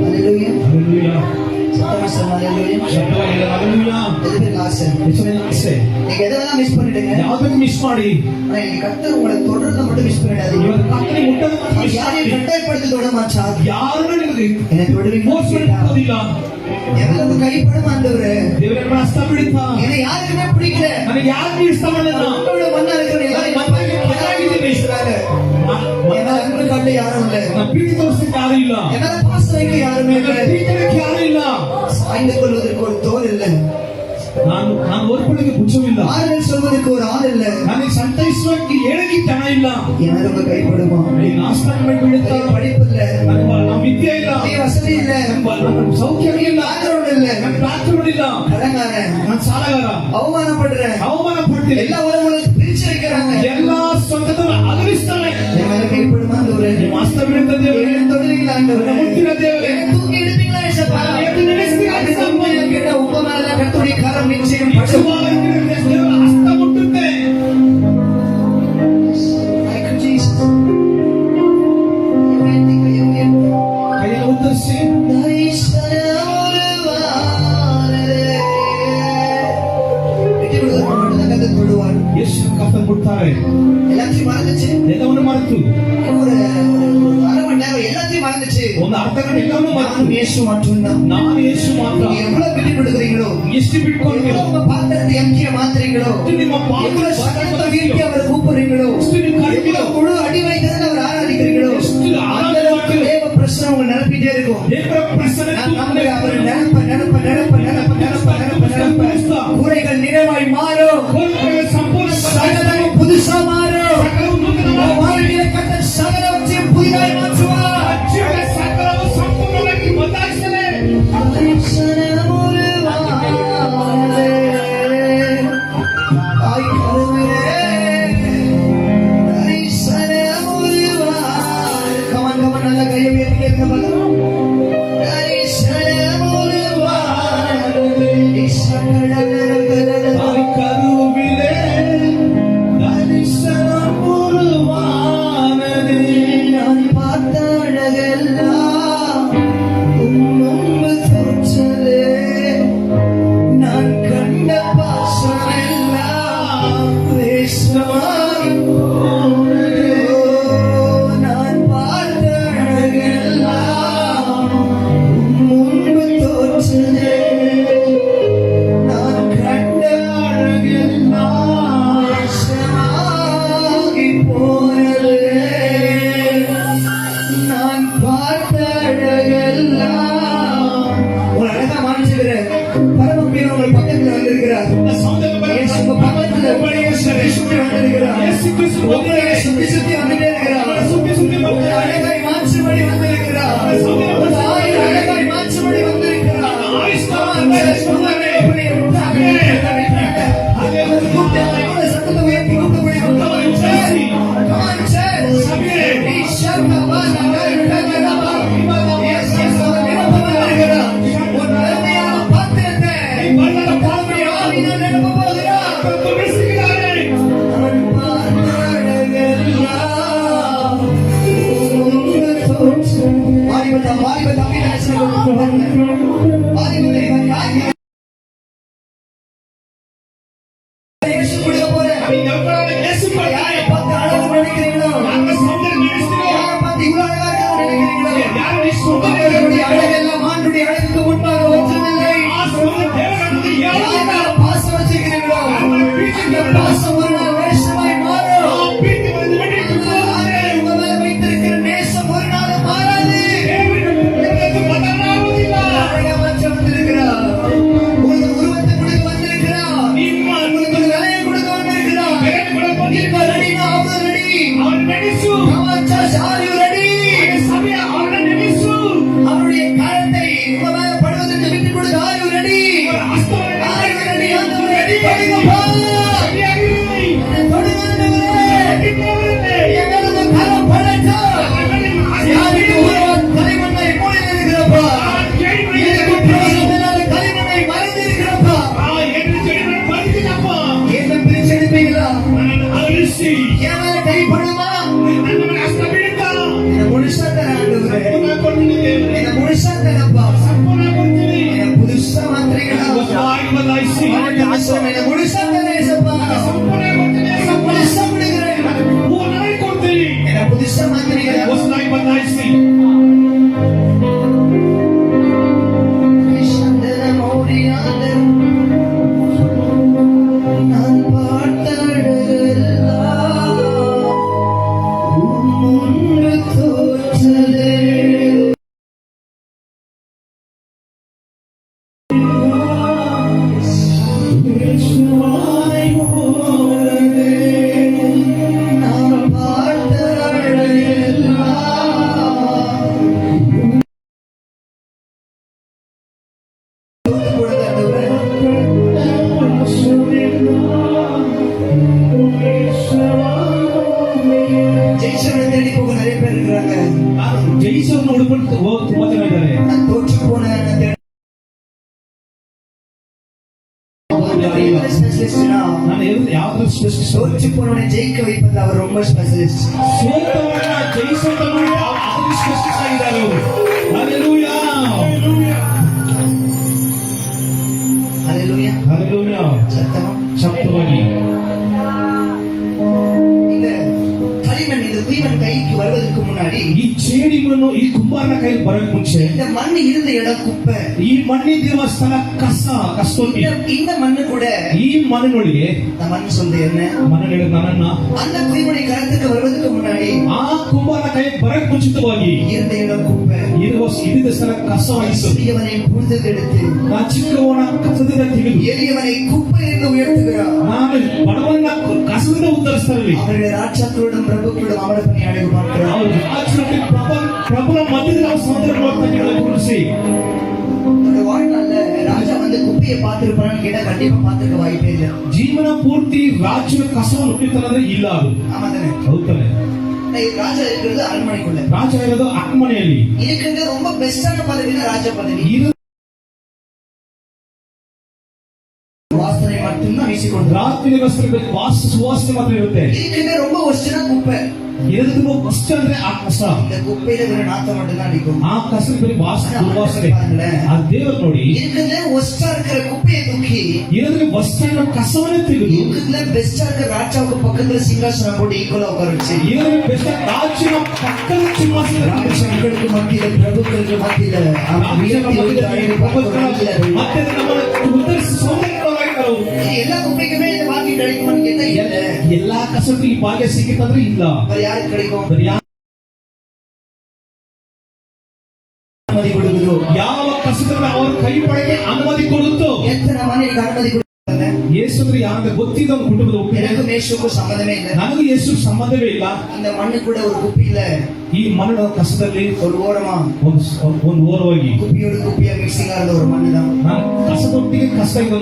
ஹல்லேலூயா. ஹalleluya. சத்தமா சொல்லுங்க ஹல்லேலூயா. ಶಬ್ದವಾಗಿ ಹೇಳು ಹalleluya. எது பேர் ஆசை? ಯೇಸುವಿನ ಆಸೆ. நீங்க எதெல்லாம் மிஸ் பண்ணிட்டீங்க? ಯಾವುದನ್ನು ಮಿಸ್ ಮಾಡಿ ஆனா இன்னைக்கு கர்த்தர் உங்களை தொடர்ந்து மட்டும் மிஸ் பண்ணிடாதீங்க. ಇವತ್ತು ಕತ್ತಲೆ ಮುಟ್ಟದ ಮಿಸ್ யாரையும் ಮಾಡಿ கட்டாயப்படுத்தி தொட மாட்டார். ಯಾರನ್ನೂ ನಿಮಗೆ என்னை தொடுவீங்க ಫೋರ್ಸ್ ಮಾಡೋದಿಲ್ಲ. எவ்வளவு கைப்படும் ஆண்டவரே. ದೇವರ ಕಡೆ ಹಸ್ತ ಬಿಡುತ್ತಾ என்னை யாருக்குமே பிடிக்கல. ನನಗೆ ಯಾರು ಇಷ್ಟ ಮಾಡಲ್ಲ. உங்களோட மண்ணா இருக்கிற எல்லாரும் ಮನೆಯಾಗಿದ್ದೀನಿ பேசுறாங்க. என்னால அன்பு காட்ட யாரும் இல்ல. நான் ಪ್ರೀತಿ ತೋರಿಸಕ್ಕೆ ಯಾರು ಇಲ್ಲ. என்னால பாசம் வைக்க யாருமே இல்ல. ಪ್ರೀತಿಗೆ ಯಾರು ಇಲ್ಲ. சாய்ந்து கொள்வதற்கு ஒரு தோல் இல்ல. ನಾನು ಓರ್ಕೊಳ್ಳೋಕೆ ಭುಜವಿಲ್ಲ. ஆறுதல் சொல்வதற்கு ஒரு ஆள் இல்ல. ನನಗೆ ಸಂತೈಸುವಕ್ಕೆ ಹೇಳಕ್ಕೆ ಜನ ಇಲ್ಲ. என்னால உங்க கைப்படுமா? ನೀನು ಆಸ್ಪತ್ರೆ ಬಿಡುತ್ತಾ படிப்பு இல்ல. ನಮ್ಮ ವಿದ್ಯೆ ಇಲ್ಲ. வசதி இல்ல. ನಮ್ಮ ಸೌಖ್ಯ ಇಲ್ಲ. ஆதரவு இல்ல. ನನ್ನ ಪ್ರಾರ್ಥನೆ ಇಲ್ಲ. கடங்காரன். ನಾನು ಸಾಲಗಾರ. அவமானப்படுறேன். ಅವಮಾನ ಪಡ್ತೀನಿ. எல்லா உறவுகளும் பிரிச்சு வைக்கிறாங்க. ಎಲ್ಲಾ ಸ್ವಂತದವರು ಅಗಲಿಸ್ತಾರೆ. என்னால கைப்படுமா ஆண்டவரே? ನಿಮ್ಮ ಹಸ್ತ ಬಿಡುತ್ತ ದೇವರೇ. என்னை தொடுவீங்களா ஆண்டவரே? ಮುಟ್ಟಿನ ದೇವರೇ. என்னை தூக்கி எடுப்பீங்களா ஏசப்பா? ಎದ್ದು ನಡೆಸ್ತೀರಾ அது சம்பளம் கேட்ட உங்க மேல கர்த்தருடைய கரம் நிச்சயம் படும். ಪಕ್ಷವಾಗಿ ದೇವರ ಹಸ್ತ ಮುಟ್ಟುತ್ತೆ. Thank you, Jesus. ಕೈಯಲ್ಲಿ ಉತ್ತರಿಸಿ ಯೇಸು ಕಫನ್ ಬಿಡ್ತಾರೆ. எல்லாத்தையும் மறந்துச்சு. ಎಲ್ಲವನ್ನು ಮರೆತು ஒரு அரை மணி நேரம் எல்லாத்தையும் மறந்துச்சு. ಒಂದು ಅರ್ಧ ಗಂಟೆ ಎಲ್ಲವನ್ನು ಮರೆತು நானும் இயேசு மட்டும்தான். ನಾನು ಯೇಸು ಮಾತ್ರ. நீங்க எவ்வளவு விட்டு விடுகிறீங்களோ, ಎಷ್ಟು ಬಿಟ್ಕೊಂಡಿರೋ எவ்வளவு உங்க பாத்திரத்தை எம்டியா மாத்துறீங்களோ, ನಿಮ್ಮ எவ்வளவு சத்தத்தை வீழ்த்தி அவரை கூப்பிடுறீங்களோ, எவ்வளவு முழு அடி வைத்ததில் அவர் ஆராதிக்கிறீங்களோ, அந்த அளவுக்கு தேவ பிரச்சனை உங்களை நிரப்பிட்டே இருக்கும். ದೇವರ ಪ್ರಸನ್ನ நான் நம்புகிறேன், அவர் நிரப்ப நிரப்ப நிரப்ப நிரப்ப நிரப்ப நிரப்ப நிரப்ப குறைகள் நிறைவாய் மாறும். ಸಂಪೂರ್ಣ சகலமும் புதுசா மாறும். உங்க வாழ்க்கையில கத்த சகலவற்றையும் புதிதாய் மாற்றுவார். ಸಕಲವು ಸಂಪೂರ್ಣವಾಗಿ ಬದಲಾಯಿಸಲೇ. கருவிலே தரிசனம் உருவானதே. நான் பார்த்த அழகெல்லாம் உம் முன்பு தோற்றலே. நான் கண்ட பாசமெல்லாம் வேஷமாய் போனதே. நான் பார்த்த அழகெல்லாம் உம் முன்பு தோற்றலே. நான் கண்ட அழகெல்லாம் வேஷமாகி போனதே. நான் பார்த்த அழகெல்லாம் ஒரு அழகா மாற்றிக்கிறேன். பரமபிதா உங்கள் பக்கத்துல வந்திருக்கிறார். இயேசு உங்க பக்கத்துல சுற்றி வந்திருக்கிறார். உங்களை சுத்தி சுத்தி வந்துட்டே இருக்கிறார். உங்களை அழகாய் மாற்றும்படி வந்திருக்கிறார். உங்கள் ஆயுள் அழகாய் மாற்றும்படி வந்திருக்கிறார். சத்தத்தை உயர்த்தி கூப்பிட்டு யாரை பார்த்து அழகு நினைக்கிறீங்களோ, யாரை பார்த்து இவ்வளவு அழகா இருக்கான்னு நினைக்கிறீங்களோ, உங்களுடைய அழகெல்லாம் ஆண்டுடைய அழகுக்கு முன்பாக ஒன்றுமில்லை. யாரால பாசம் வச்சிருக்கிறீங்களோ, அந்த பாசம் ஒரு நாள் வேஷமாய் மாறும். உங்க மேல வைத்திருக்கிற நேசம் ஒரு நாள் மாறாது. அழகா மாற்ற வந்திருக்கிறார். பதாய்சி நான் பார்த்த அழகெல்லாம் உன் முன்பு தோற்றதே. நான் பார்த்த அழகெல்லாம் ஜெயிச்சவனை தேடி போக நிறைய பேர் இருக்கிறாங்க. ಜಯಿಸೋನು ಹುಡುಕೊಂಡು ತುಂಬಾ ಜನ ಇದ್ದಾರೆ. நான் தோற்று போன ஸ்பெஷலிஸ்ட்னா ನಾನು ಯಾವ್ದು ಸ್ಪೆಷಲಿಸ್ಟ್ தோற்று போனவனை ஜெயிக்க வைப்பது அவர் ரொம்ப ஸ்பெஷலிಸ್ಟ್. ಸೋತವರನ್ನ ಜಯಿಸೋದನ್ನು ಅವರು ಸ್ಪೆಷಲಿಸ್ಟ್ ಆಗಿದ್ದಾರೆ ಅವರು. ಹಲ್ಲೆಲೂಯಾ ஹalleluya. ಹಲ್ಲೆಲೂಯಾ சத்தமா ಶಬ್ದವಾಗಿ இந்த களிமண் இந்த குயவன் கைக்கு வருவதற்கு முன்னாடி ಈ ಚೇಡಿ ಮಣ್ಣು ಈ ಕುಂಬಾರನ ಕೈಲಿ ಬರೋಕ್ ಮುಂಚೆ இந்த மண் இருந்த இடம் குப்பை. ಈ ಮಣ್ಣಿನ ಸ್ಥಳ ಕಸ್ತೋಟಿ. இந்த மண்ணு கூட ಈ ಮಣ್ಣಿನೊಳಗೆ இந்த மண் சொல்றது என்ன? ಮಣ್ಣಿನ ನನ್ನನ್ನ அந்த குயவனை கரத்துக்கு வருவதற்கு முன்னாடி ಆ ಕುಂಬಾರನ ಕೈ ಬರಕ್ ಮುಂಚಿತವಾಗಿ இருந்த இடம் குப்பை. ಇದ್ದ ಸ್ಥಳ ಕಸವಾಗಿತ್ತು. சிறியவனை புழுதெடுத்து ಆ ಚಿಕ್ಕವನ ಕಸದಿಂದ ತೆಗೆದು எளியவனை குப்பை என்று உயர்த்துகிறார். ನಾನು ಬಡವನ್ನ ಕಸದಿಂದ ಉತ್ತರಿಸ್ತಾರೆ. அவருடைய ராஜாக்களோடும் பிரபுக்களோடும் அமர பண்ணி அழகு பார்க்கிறார். ಅವರು ರಾಜರುடைய ಪ್ರಬಲ ಮಧ್ಯದಲ್ಲಿ ಅವರು ಸಮುದ್ರ ನೋಡ್ತಾರೆ ಕುರಿಸಿ. அவருடைய வாழ்நாள்ல ராஜா வந்து குப்பையை பார்த்திருப்பான்னு கேட்டா கண்டிப்பா பார்த்திருக்க வாய்ப்பே இல்லை. ಜೀವನ ಪೂರ್ತಿ ರಾಜ್ಯದ ಕಸವನ್ನು ಹುಟ್ಟಿರ್ತಾರಂದ್ರೆ ಇಲ್ಲ ಅದು. ஆமா தானே? ಹೌದಾನೆ. ராஜா இருக்கிறது அரண்மனைக்குள்ள. ರಾಜ ಇರೋದು ಅರಮನೆಯಲ್ಲಿ. இருக்கிறது ரொம்ப பெஸ்டான பதவினா ராஜா பதவி. ಇದು வாசனை மட்டும்தான் வீசிக்கொண்டு ರಾತ್ರಿ ಸುವಾಸನೆ ಮಾತ್ರ ಇರುತ್ತೆ. இருக்கிறது ரொம்ப ஒஸ்டனா குப்பை. ಇರೋದು ಫಸ್ಟ್ ಅಂದ್ರೆ ಆ ಕಸ. இந்த குப்பையில வெறும் நாத்தம் மட்டும் தான் அடிக்கும். ಆ ಕಸ ಬರೀ ವಾಸನೆ ದುರ್ವಾಸನೆ. ಆ ದೇವರು ನೋಡಿ இருக்கிறதுல ஒஸ்டா இருக்கிற குப்பையை தூக்கி ಇರೋದ್ರಲ್ಲಿ ಬಸ್ ಸ್ಟ್ಯಾಂಡ್ ಕಸವನ್ನೇ ತೆಗೆದು இருக்கிறதுல பெஸ்டா இருக்கிற ராஜாவுக்கு பக்கத்துல சிங்காசனம் போட்டு ஈக்குவலா உட்கார வச்சு ಇರೋದ್ರಲ್ಲಿ ಬೆಸ್ಟ್ ರಾಜ್ಯದ ಪಕ್ಕದ ಸಿಂಹಾಸನ ராஜாக்களுக்கு மத்தியில பிரபுக்களுக்கு மத்தியில அவர் உயர்த்தி வைத்த அழகு பார்க்கிறார். ಮತ್ತೆ ನಮ್ಮ ಉತ್ತರಿಸಿ ಸೋದರರಾಗಿದ್ದಾರೆ. இது எல்லா குப்பைக்குமே இந்த பாக்கி கிடைக்குமான்னு கேட்டா இல்ல. ಎಲ್ಲಾ ಕಸಕ್ಕೆ ಈ ಭಾಗ್ಯ ಸಿಕ್ಕಿತ್ತಂದ್ರೆ ಇಲ್ಲ. வேற யாருக்கு கிடைக்கும்? ಬರೀ அனுமதி கொடுக்குதோ? ಯಾವ ಕಸದಲ್ಲಿ ಅವ್ರ ಕೈ ಪಡೆಗೆ ಅನುಮತಿ ಕೊಡುತ್ತೋ எத்தனை மனைவிக்கு அனுமதி கொடுத்தாங்க? ಯೇಸು ಅಂದ್ರೆ ಯಾರಂದ್ರೆ ಗೊತ್ತಿದ್ದ ಒಂದು ಕುಟುಂಬದ ಒಪ್ಪಿಗೆ. எனக்கும் இயேசுக்கும் சம்மதமே இல்லை. ನನಗೂ ಯೇಸು ಸಂಬಂಧವೇ ಇಲ್ಲ. இந்த மண்ணு கூட ஒரு குப்பியில ಈ ಮಣ್ಣಿನ ಕಸದಲ್ಲಿ ஒரு ஓரமா ಒಂದು ಓರವಾಗಿ குப்பியோடு குப்பியா மிக்சிங்கா இருந்த ஒரு மண்ணு தான். ನಾನು ಕಸದೊಟ್ಟಿಗೆ ಕಸ ಇದು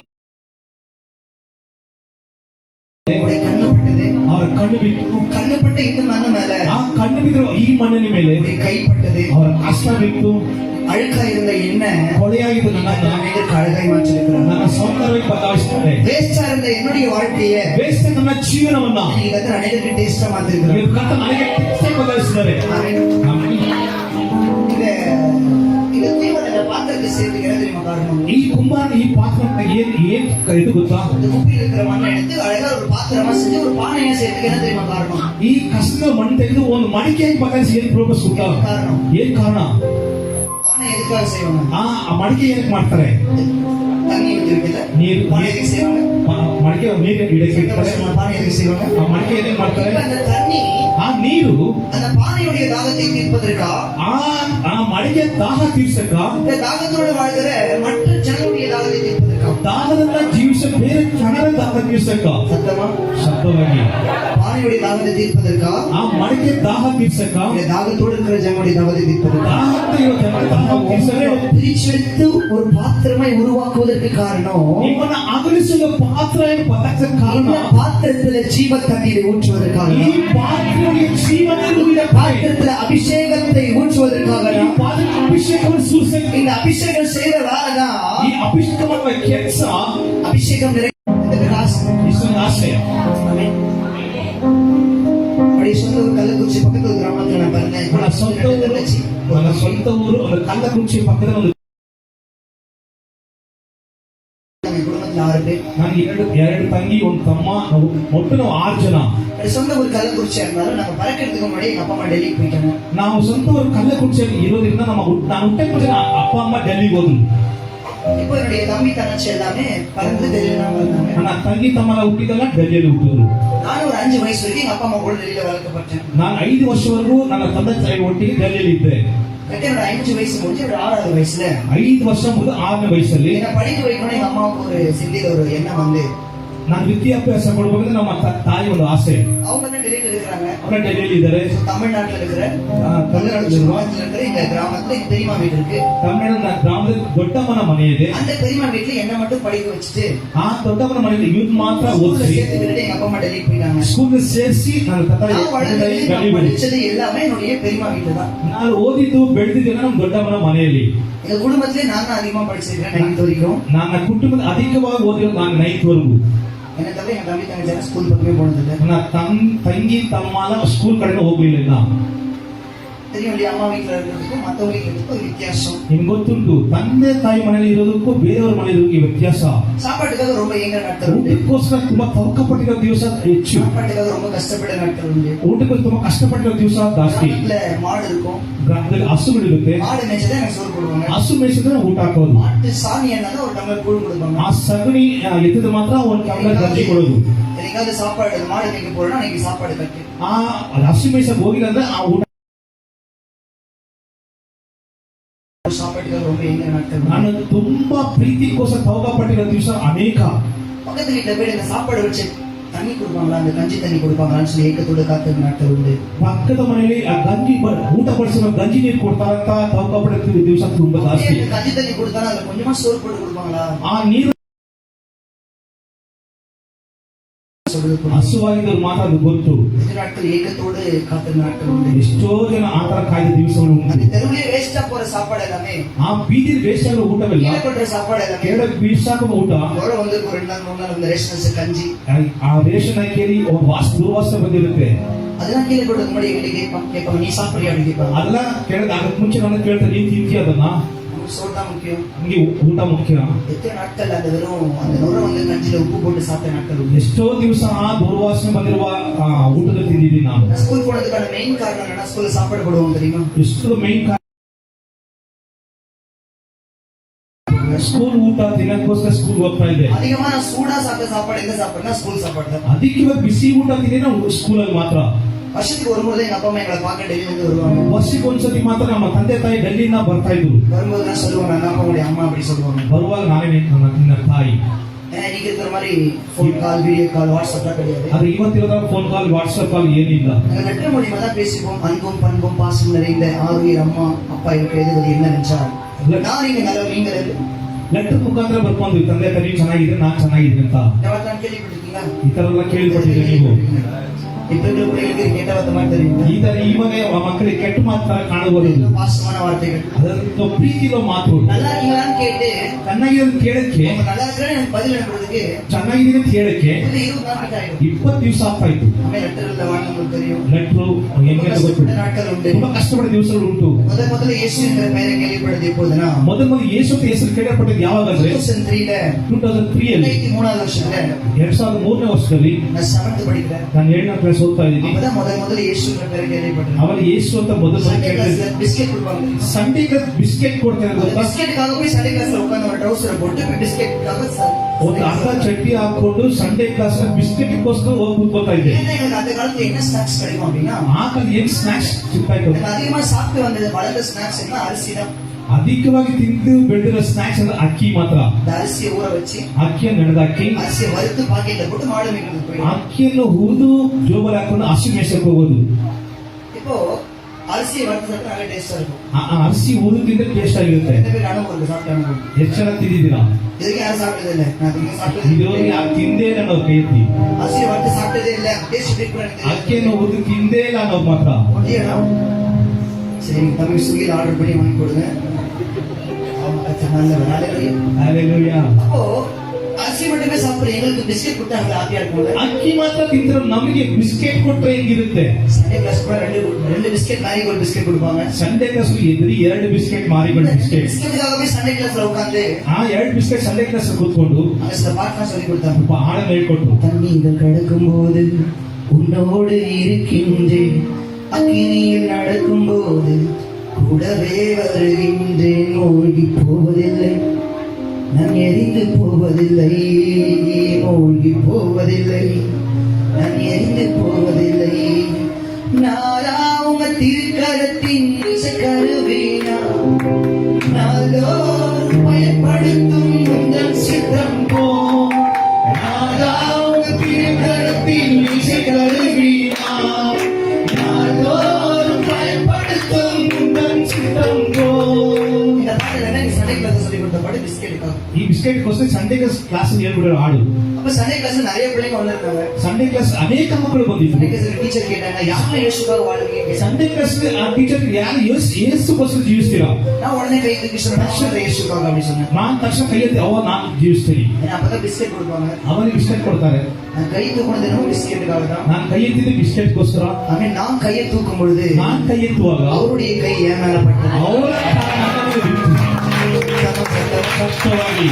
அவருடைய கண்ணு பட்டது. ಅವರ ಕಣ್ಣು ಬಿತ್ತು. கண்ணு பட்ட இந்த மண்ணு மேல ಆ ಕಣ್ಣು ಬಿದ್ರು ಈ ಮಣ್ಣಿನ ಮೇಲೆ அவருடைய கை பட்டது. ಅವರ ಕಷ್ಟ ಬಿತ್ತು. அழுக்கா இருந்த எண்ணெய் ಕೊಳೆಯಾಗಿದ್ದು ನನ್ನ அநேகருக்கு அழகாய் மாற்றிருக்கிறார். ನನ್ನ ಸೌಂದರ್ಯಕ್ಕೆ ಬದಲಾಯಿಸುತ್ತಾರೆ. வேஸ்டா இருந்த என்னுடைய வாழ்க்கைய ಬೇಸಿಗೆ ನನ್ನ ಜೀವನವನ್ನ இன்னைக்கு வந்து அநேகருக்கு டேஸ்டா மாத்திருக்கிறார். ನೀವು ಕರ್ತ ನನಗೆ ಟೇಸ್ಟ್ ಬದಲಾಯಿಸಿದ್ದಾರೆ. இந்த குயவன் இந்த பாத்திரத்தை சேர்த்துக்கு என்ன தெரியுமா காரணம்? ಈ ಕುಂಬಾರ ಈ ಪಾತ್ರ ಏನ್ ಇದು ಗೊತ್ತಾ? இந்த குப்பியில் இருக்கிற மண்ணை எடுத்து அழகா ஒரு பாத்திரமா செஞ்சு ஒரு பானையா சேர்த்துக்கு என்ன தெரியுமா காரணம்? ಈ ಕಸದ ಮಣ್ಣು ತೆಗೆದು ಒಂದು ಮಡಿಕೆಯಾಗಿ ಬದಲಾಯಿಸಿ ಏನ್ ಪ್ರೋಗ್ರೆಸ್ ಗೊತ್ತಾ? காரணம் ಏನ್ ಕಾರಣ? பானை எதுக்காக செய்வாங்க? ಆ ಮಡಿಕೆ ಏನಕ್ಕೆ ಮಾಡ್ತಾರೆ? தண்ணி ஊற்றிருக்கல ನೀರು பானை எதுக்கு செய்வாங்க? ಮಡಿಕೆ ನೀರು ಇಡಕ್ಕೆ ಇಡ್ತಾರೆ. பானை எதுக்கு செய்வாங்க? ಆ ಮಡಿಕೆ ಏನಕ್ಕೆ ಮಾಡ್ತಾರೆ? அந்த தண்ணி ಆ ನೀರು அந்த பானையுடைய தாகத்தை தீர்ப்பதற்கா ಆ ಮಡಿಕೆ ದಾಹ ತೀರ್ಸಕ್ಕ, இந்த தாகத்தோடு வாழ்கிற மற்ற ஜனங்களுடைய தாகத்தை தீர்ப்பதற்கா ದಾಹದಿಂದ ಜೀವಿಸ ಬೇರೆ ಜನರ ದಾಹ ತೀರ್ಸಕ್ಕ சத்தமா ಶಬ್ದವಾಗಿ பானையுடைய தாகத்தை தீர்ப்பதற்கா ಆ ಮಡಿಕೆ ದಾಹ ತೀರ್ಸಕ್ಕ, இந்த தாகத்தோடு இருக்கிற ஜனங்களுடைய தாகத்தை தீர்ப்பதற்கா ದಾಹದಿಂದ ಇರೋ ಜನರ ದಾಹ ತೀರ್ಸಕ್ಕ பிரிச்செடுத்து ஒரு பாத்திரமாய் உருவாக்குவதற்கு காரணம் ನಿಮ್ಮನ್ನ ಅಗಲಿಸುವ ಪಾತ್ರ ಪದಕ್ಕೆ ಕಾರಣ இந்த பாத்திரத்துல ஜீவ தண்ணீரை ஊற்றுவதற்காக ಈ ಪಾತ್ರೆಯ ಜೀವನದ பாத்திரத்துல அபிஷேகத்தை ஊற்றுவதற்காக ಈ ಪಾತ್ರೆ ಅಭಿಷೇಕವನ್ನು ಸೂಚಿಸುತ್ತೆ. இந்த அபிஷேகம் செய்யற வேலைதான் ಈ ಅಭಿಷೇಕ ಮಾಡುವ ಕೆಲಸ அபிஷேகம் நிறைய காசு ಇಷ್ಟೊಂದು ಆಸೆ. ஆமென். அப்படி சொந்த ஒரு கள்ளக்குறிச்சி பக்கத்து ஒரு கிராமத்துல நான் பிறந்தேன். ನನ್ನ ಸ್ವಂತ ಊರು ಒಂದು ಕಲ್ಲಕುಂಚಿ ಪಕ್ಕದ ಒಂದು என் குடும்பத்துல 6 பேர். ನನಗೆ ಎರಡು ತಂಗಿ ಒಂದು ತಮ್ಮ, ನಾವು ಒಟ್ಟು ನಾವು 6 ಜನ. சொந்த ஒரு கள்ளக்குறிச்சியா இருந்தாலும் நாங்க பறக்கிறதுக்கு முன்னாடி எங்க அப்பா அம்மா டெல்லிக்கு போயிட்டாங்க. ನಾವು ಸ್ವಂತ ಒಂದು ಕಲ್ಲಕುರ್ಚಿಯಲ್ಲಿ ಇರೋದ್ರಿಂದ ನಾನು ಹುಟ್ಟೆ ಮುಂಚೆ ಅಪ್ಪ ಅಮ್ಮ ಡೆಲ್ಲಿಗೆ ಹೋದ್ರು. இப்போ என்னுடைய தம்பி தங்கச்சி எல்லாமே பறந்து டெல்லியில வந்தாங்க. ನನ್ನ ತಂಗಿ ತಮ್ಮನ ಹುಟ್ಟಿದೆಲ್ಲ ಡೆಲ್ಲಿಯಲ್ಲಿ ಹುಟ್ಟಿದ್ರು. நானும் ஒரு 5 வயசு வரைக்கும் எங்க அப்பா அம்மா கூட டெல்லியில வளர்க்கப்பட்டேன். ನಾನು 5 ವರ್ಷವರೆಗೂ ನನ್ನ ತಂದೆ ತಾಯಿ ಒಟ್ಟಿಗೆ ಡೆಲ್ಲಿಯಲ್ಲಿ ಇದ್ದೆ. என்னோட 5 வயசு முடிஞ்சு ஒரு 6வது வயசுல 5 ವರ್ಷ ಮುಗಿದ 6ನೇ ವಯಸ್ಸಲ್ಲಿ என்ன படிக்க வைக்கணும் எங்க அம்மாவுக்கு ஒரு சிந்தியில ஒரு எண்ணம் வந்து ನಾನು ವಿದ್ಯಾಭ್ಯಾಸ ಕೊಡಬೇಕು ನಮ್ಮ ತಾಯಿ ಒಂದು ಆಸೆ. அவங்க தான் டெல்லியில இருக்கிறாங்க. ಅವರ ಡೆಲ್ಲಿಯಲ್ಲಿ ಇದ್ದಾರೆ. தமிழ்நாட்டுல இருக்கிற எங்க கிராமத்துல எங்க பெரியம்மா வீடு இருக்கு. ತಮಿಳುನಾಡಿನ ಗ್ರಾಮದಲ್ಲಿ ದೊಡ್ಡಮ್ಮನ ಮನೆ ಇದೆ. அந்த பெரியம்மா வீட்டுல என்ன மட்டும் படிக்க வச்சுட்டு ಆ ದೊಡ್ಡಮ್ಮನ ಮನೆಯಲ್ಲಿ ಇವ್ರು ಮಾತ್ರ ಓದಿಸಿ சேர்த்து விட்டுட்டு எங்க அப்பா அம்மா டெல்லிக்கு போயிட்டாங்க. ಸ್ಕೂಲ್ ಸೇರಿಸಿ ನನ್ನ படிச்சது எல்லாமே என்னுடைய பெரியம்மா வீட்டுல தான். ನಾನು ಓದಿದ್ದು ಬೆಳೆದಿದ್ದೆಲ್ಲ ನಮ್ಮ ದೊಡ್ಡಮ್ಮನ ಮನೆಯಲ್ಲಿ. எங்க குடும்பத்திலே நான் தான் அதிகமா படிச்சிருக்கேன் 9th வரைக்கும். ನನ್ನ ಕುಟುಂಬದ ಅಧಿಕವಾಗಿ ಓದಿರೋದು ನಾನು 9th ವರೆಗೂ. என்ன தவிர எங்க தம்பி தங்கச்சி ஸ்கூல் பக்கமே போனதில்லை. ನನ್ನ ತಂಗಿ ತಮ್ಮನ ಸ್ಕೂಲ್ ಕಡೆ ಹೋಗ್ಲಿಲ್ಲ ಇನ್ನ. தெரியும் இல்லையா, அம்மா வீட்டுல இருக்கிறதுக்கும் மத்தவங்க வீட்டுல இருக்கிறதுக்கும் ஒரு வித்தியாசம். ನಿಮ್ಗೆ ಗೊತ್ತುಂಟು, ತಂದೆ ತಾಯಿ ಮನೆಯಲ್ಲಿ ಇರೋದಕ್ಕೂ ಬೇರೆಯವ್ರ ಮನೆಯಲ್ಲಿ ಇರೋದಕ್ಕೆ ವ್ಯತ್ಯಾಸ. சாப்பாட்டுக்காக ரொம்ப ஏங்குற நாட்கள் உண்டு. ಊಟಕ್ಕೋಸ್ಕರ ತುಂಬಾ ತವಕಪಟ್ಟಿರೋ ದಿವಸ ಹೆಚ್ಚು. சாப்பாட்டுக்காக ரொம்ப கஷ்டப்பட்ட நாட்கள் உண்டு. ಊಟಕ್ಕೆ ತುಂಬಾ ಕಷ್ಟಪಟ್ಟಿರೋ ದಿವಸ ಜಾಸ್ತಿ. வீட்டுல மாடு இருக்கும், ಗ್ರಾಮದಲ್ಲಿ ಹಸುಗಳಿರುತ್ತೆ. மாடு மேய்ச்சதான் எனக்கு சோறு போடுவாங்க. ಹಸು ಮೇಯಿಸಿದ್ರೆ ಊಟ ಹಾಕೋದು. மாட்டு சாணி என்னன்னா ஒரு டம்ளர் கூழ் கொடுப்பாங்க. ಆ ಸಗಣಿ ಎತ್ತಿದ ಮಾತ್ರ ಒಂದು ಟಮ್ಲರ್ ಗಂಜಿ ಕೊಡೋದು. எனக்காவது சாப்பாடு மாடு மேய்க்க போறோம்னா எனக்கு சாப்பாடு கட்டு. ಆ ಹಸು ಮೇಯಿಸಕ್ ಹೋಗಿಲ್ಲ ಅಂದ್ರೆ ಆ ಊಟ. சாப்பாட்டுக்காக ரொம்ப ஏங்குற நாட்கள் ನಾನು ತುಂಬಾ ಪ್ರೀತಿಗೋಸ್ಕರ ತವಕಪಟ್ಟಿರೋ ದಿವಸ ಅನೇಕ. பக்கத்து வீட்டுல போய் எனக்கு சாப்பாடு வச்சு தண்ணி கொடுப்பாங்களா, அந்த கஞ்சி தண்ணி கொடுப்பாங்களான்னு சொல்லி ஏக்கத்தோட காத்த நாட்கள் உண்டு. ಪಕ್ಕದ ಮನೆಯಲ್ಲಿ ಆ ಗಂಜಿ ಊಟ ಬಡಿಸಿರೋ ಗಂಜಿ ನೀರು ಕೊಡ್ತಾರಂತ ತವಕಪಟ್ಟಿರೋ ದಿವಸ ತುಂಬಾ ಜಾಸ್ತಿ. கஞ்சி தண்ணி கொடுத்தாலும் அதுல கொஞ்சமா சோறு போட்டு கொடுப்பாங்களா, ಆ ನೀರು ಹಸುವಾಗಿದ್ದವ್ರು ಮಾತ್ರ ಅದು ಗೊತ್ತು. நாட்கள் ஏக்கத்தோடு காத்த நாட்கள் உண்டு. ಎಷ್ಟೋ ಜನ ಆತರ ಕಾಯ್ದ ದಿವಸಗಳು அந்த ಉಂಟು. தெருவிலே வேஸ்டா போற சாப்பாடு எல்லாமே, ಆ ಬೀದಿ ವೇಸ್ಟ್ ಆಗೋ ಊಟವಿಲ್ಲ, கீழே கொட்டுற சாப்பாடு எல்லாமே ಕೇಳಕ್ ಬೀಸಾಕೋ ಊಟ. எவ்வளவு வந்து ஒரு 2 நாள் 3 நாள் அந்த ரேஷன் கஞ்சி ಆ ರೇಷನ್ ಹಾಕಿ ದುರ್ವಾಸನೆ ಬಂದಿರುತ್ತೆ. அதெல்லாம் கீழே கொட்டுறதுக்கு முன்னாடி எங்கிட்ட கேட்பாங்க, நீ சாப்பிடுறியா அப்படின்னு கேட்பாங்க. ಅದೆಲ್ಲ ಕೇಳಿದ ಅದಕ್ಕೆ ಮುಂಚೆ ನಾನು ಕೇಳ್ತಾರೆ, ನೀನ್ ತಿಂತೀಯ ಅದನ್ನ? நமக்கு சோறு தான் முக்கியம். ನಿಮ್ಗೆ ಊಟ ಮುಖ್ಯ. எத்தனை நாட்கள் அந்த வெறும் அந்த நுர வந்து கஞ்சில உப்பு போட்டு சாப்பிட்ட நாட்கள் உண்டு. ಎಷ್ಟೋ ದಿವಸ ಆ ದುರ್ವಾಸನೆ ಬಂದಿರುವ ಊಟದ ತಿಂದಿದ್ದೀನಿ ನಾನು. நான் ஸ்கூல் போனதுக்கான மெயின் காரணம் என்னன்னா, ஸ்கூல்ல சாப்பாடு போடுவோம் தெரியுமா, ಎಷ್ಟು ಮೇನ್ ಸ್ಕೂಲ್ ಊಟ ತಿನ್ನಕ್ಕೋಸ್ಕರ ಸ್ಕೂಲ್ ಹೋಗ್ತಾ ಇದೆ. அதிகமா நான் சூடா சாப்பிட்ட சாப்பாடு எங்க சாப்பிடுறேன்னா ಸ್ಕೂಲ್ சாப்பாடு தான். ಅದಕ್ಕೆ ಇವಾಗ ಬಿಸಿ ಊಟ ತಿಂದಿನ ಸ್ಕೂಲಲ್ಲಿ ಮಾತ್ರ. வருஷத்துக்கு ஒரு முறை எங்க அப்பா அம்மா எங்களை பார்க்க டெல்லியில இருந்து வருவாங்க. ವರ್ಷಕ್ಕೆ ಒಂದ್ಸತಿ ಮಾತ್ರ ನಮ್ಮ ತಂದೆ ತಾಯಿ ಡೆಲ್ಲಿಯಿಂದ ಬರ್ತಾ ಇದ್ರು. வரும்போது தான் சொல்லுவாங்க, நான் உங்களுடைய அம்மா அப்படி சொல்லுவாங்க. ಬರುವಾಗ ನಾನೇ ನನ್ನ ತಾಯಿ. ஏன்னா இன்னைக்கு இருக்கிற மாதிரி போன் கால், வீடியோ கால், வாட்ஸ்அப்லாம் கிடையாது. அது ಇವತ್ತಿರೋ ಫೋನ್ ಕಾಲ್, ವಾಟ್ಸ್ಆಪ್ ಕಾಲ್ ಏನಿಲ್ಲ. நாங்க லெட்டர் மூலியமா தான் பேசிப்போம். அன்பும் பண்பும் பாசம் நிறைந்த ஆறுயிர் அம்மா அப்பா எனக்கு எழுதுவது என்ன நினைச்சால், நான் நீங்க நல்ல நீங்க ಲೆಟರ್ ಮುಖಾಂತರ ಬರ್ಕೊಂಡು ತಂದೆ ತಾಯಿ ಚೆನ್ನಾಗಿದೆ, ನಾನ್ ಚೆನ್ನಾಗಿದ್ದೀನಿ ಅಂತ. ಯಾವತ್ತಾನು ಕೇಳಿಬಿಟ್ಟಿದ್ದೀರಾ? ಈ ತರ ಎಲ್ಲ ಕೇಳಿಬಿಟ್ಟಿದ್ದೀರಿ ನೀವು. இப்ப இருக்கிற பிள்ளைகளுக்கு கெட்ட வார்த்தை மாதிரி தெரியும். ಈ ತರ ಇವಾಗ ಮಕ್ಕಳಿಗೆ ಕೆಟ್ಟ ಮಾತು ತರ ಕಾಣಬಹುದು. பாசமான வார்த்தைகள், ಅದರ ಪ್ರೀತಿలో ಮಾತು. நல்லா இருக்கீங்களான்னு கேட்டு ಚೆನ್ನಾಗಿರೋದು ಕೇಳಕ್ಕೆ, அவங்க நல்லா இருக்கிறேன்னு எனக்கு பதில் அனுப்புறதுக்கு ಚೆನ್ನಾಗಿದೆ ಅಂತ ಹೇಳಕ್ಕೆ 20 நாட்கள் ஆயிடும். 20 ದಿವಸ ಆಗ್ತಾಯಿತು. ஆமே லெட்டர்ல வாங்க தெரியும். ಲೆಟ್ರು ಹೆಂಗೆ ಗೊತ್ತು, நாட்கள் உண்டு. ತುಂಬಾ ಕಷ್ಟಪಟ್ಟ ದಿವಸಗಳು ಉಂಟು. முதல்ல இயேசு என்ற பெயரை கேள்விப்பட்டது எப்போதுனா, ಮೊದಲು ಯೇಸು ಅಂತ ಹೆಸರು ಕೇಳಲ್ಪಟ್ಟದ್ದು ಯಾವಾಗಂದ್ರೆ 2003ல 2003 2003வது வருஷத்துல 2003ನೇ ವರ್ಷದಲ್ಲಿ நான் 7th படிக்கிறேன். ನಾನು 7ನೇ ಕ್ಲಾಸ್ ಓದ್ತಾ ಇದ್ದೀನಿ. அப்பதான் முதல்ல இயேசு என்ற பெயரை கேள்விப்பட்டேன். ಅವನು ಯೇಸು ಅಂತ ಮೊದಲು ಕೇಳಿದ್ರೆ பிஸ்கெட் கொடுப்பாங்க. ಸಂಡೇ ಬಿಸ್ಕೆಟ್ ಕೊಡ್ತಾರೆ ಗೊತ್ತಾ? பிஸ்கெட்டுக்காக போய் சண்டே கிளாஸ்ல உட்கார்ந்து ஒரு ட்ரவுசர் போட்டு பிஸ்கெட்டுக்காக ಒಂದು ಅರ್ಧ ಚಟ್ನಿ ಹಾಕೊಂಡು ಸಂಡೇ ಕ್ಲಾಸ್ ಬಿಸ್ಕೆಟ್ಗೋಸ್ಕರ ಹೋಗಿ ಕೂತ್ಕೊಳ್ತಾ ಇದ್ದೆ. ஏன்னா எனக்கு அந்த காலத்துல என்ன ஸ்நாக்ஸ் கிடைக்கும் அப்படின்னா, ಆಗ ಏನ್ ಸ್ನಾಕ್ಸ್ ಸಿಗ್ತಾ ಇತ್ತು? எனக்கு அதிகமா சாப்பிட்டு வந்தது வளர்ந்த ஸ்நாக்ஸ் என்ன, அரிசி தான். ಅಧಿಕವಾಗಿ ತಿಂದು ಬೆಳೆದಿರೋ ಸ್ನಾಕ್ಸ್ ಅಂದ್ರೆ ಅಕ್ಕಿ ಮಾತ್ರ. இந்த அரிசியை ஊற வச்சு, ಅಕ್ಕಿಯನ್ನು ನೆನೆದಾಕಿ, அரிசியை வறுத்து பாக்கெட்ல போட்டு மாடு மேய்க்கிறதுக்கு போயிடும். ಅಕ್ಕಿಯನ್ನು ಹುರಿದು ಜೋಬಲ್ ಹಾಕೊಂಡು ಹಸಿ ಮೇಸಕ್ಕೆ ಹೋಗೋದು. இப்போ அரிசியை வறுத்து சாப்பிட்டா நல்ல டேஸ்டா இருக்கும். ಆ ಅರಿಸಿ ಹುರಿದು ತಿಂದ್ರೆ ಟೇಸ್ಟ್ ಆಗಿರುತ್ತೆ. எத்தனை பேர் அனுபவம் சாப்பிட்ட அனுபவம்? ಎಷ್ಟು ಜನ ತಿಂದಿದ್ದೀರಾ? இதுக்கு யாரும் சாப்பிட்டது இல்லை. நான் இதுக்கு சாப்பிட்டது ಇದುವರೆಗೆ ಯಾರು ತಿಂದೇ ಇಲ್ಲ ನಾವು ಕೈ ಎತ್ತಿ. அரிசியை வறுத்து சாப்பிட்டதே இல்லை. Taste different. ಅಕ್ಕಿಯನ್ನು ಹುರಿದು ತಿಂದೇ ಇಲ್ಲ ನಾವು ಮಾತ್ರ. சரி, தமிழ் ஸ்விக்கியில் ஆர்டர் பண்ணி வாங்கி கொடுங்க. நல்ல வேலையா. Hallelujah. அப்போ அரிசி மட்டுமே சாப்பிடுற எங்களுக்கு பிஸ்கெட் கொடுத்தாங்க ஹாப்பியா இருக்கும்ல. ಅಕ್ಕಿ ಮಾತ್ರ ತಿಂದ್ರೆ ನಮಗೆ ಬಿಸ್ಕೆಟ್ ಕೊಟ್ರೆ ಹೆಂಗಿರುತ್ತೆ? சண்டே கிளாஸ் கூட ரெண்டு பிஸ்கெட் மேரிகோல்ட் பிஸ்கெட் கொடுப்பாங்க. ಸಂಡೇ ಕ್ಲಾಸ್ ಎದುರಿ 2 ಬಿಸ್ಕೆಟ್ ಮಾರಿಗಳು ಬಿಸ್ಕೆಟ್. பிஸ்கெட்டுக்காகவே சண்டே கிளாஸ்ல உட்கார்ந்து ಆ 2 ಬಿಸ್ಕೆಟ್ ಸಂಡೇ ಕ್ಲಾಸ್ ಕೂತ್ಕೊಂಡು அங்க சில பாட்டெல்லாம் சொல்லி கொடுத்தாங்க. ಹಾಡನ್ನ ಹೇಳ್ಕೊಟ್ರು. தண்ணீர்கள் கடக்கும்போது உன்னோடு இருக்கின்றேன், அக்கினியில் நடக்கும்போது கூடவே வருகின்றேன், மூழ்கி போவதில்லை நான் எரிந்து போவதில்லை, மூழ்கி போவதில்லை நான் எரிந்து போவதில்லை. நானா உங்க திருக்கரத்தின் கருவினா நாளோர் பயன்படுத்தும் உங்கள் சித்தம் போ. நானா உங்க திருக்கரத்தின் கருவினா நாளோர் பயன்படுத்தும் உங்கள் சித்தம் போ. இந்த பாடல் என்ன சண்டே கிளாஸ் சொல்லி கொடுத்த பாடு பிஸ்கெட்டுக்கா. ಈ ಬಿಸ್ಕೆಟ್ ಕೋಸ್ಕರ ಸಂಡೇ ಕ್ಲಾಸ್ ಹೇಳ್ಬಿಡೋ ಹಾಡು. அப்ப சண்டே கிளாஸ் நிறைய பிள்ளைங்க வந்திருக்காங்க. ಸಂಡೇ ಕ್ಲಾಸ್ ಅನೇಕ ಮಕ್ಕಳು ಬಂದಿದ್ರು. சண்டே கிளாஸ் டீச்சர் கேட்டாங்க யாரும் இயேசுக்காக வாழ்வீங்க. ಸಂಡೇ ಕ್ಲಾಸ್ ಆ ಟೀಚರ್ ಯಾರು ಯೇಸುಗೋಸ್ಕರ ಜೀವಿಸ್ತೀರಾ? நான் உடனே கை தூக்கி சொன்னேன் இயேசுக்காக அப்படி சொன்னேன். ನಾನು ತಕ್ಷಣ ಕೈ ಎತ್ತಿ ಅವ ನಾನು ಜೀವಿಸ್ತೀನಿ. ஏன்னா அப்பதான் பிஸ்கெட் கொடுப்பாங்க. ಅವನಿಗೆ ಬಿಸ್ಕೆಟ್ ಕೊಡ್ತಾರೆ. நான் கை தூக்குனதும் பிஸ்கெட்டுக்காக தான். ನಾನು ಕೈ ಎತ್ತಿದ್ದು ಬಿಸ್ಕೆಟ್ಗೋಸ್ಕರ. ஆமே நான் கையை தூக்கும் பொழுது ನಾನು ಕೈ ಎತ್ತುವಾಗ அவருடைய கை என் மேல பட்டது. ಅವರ ಕಾಲ ಸತ್ಯವಾಗಿ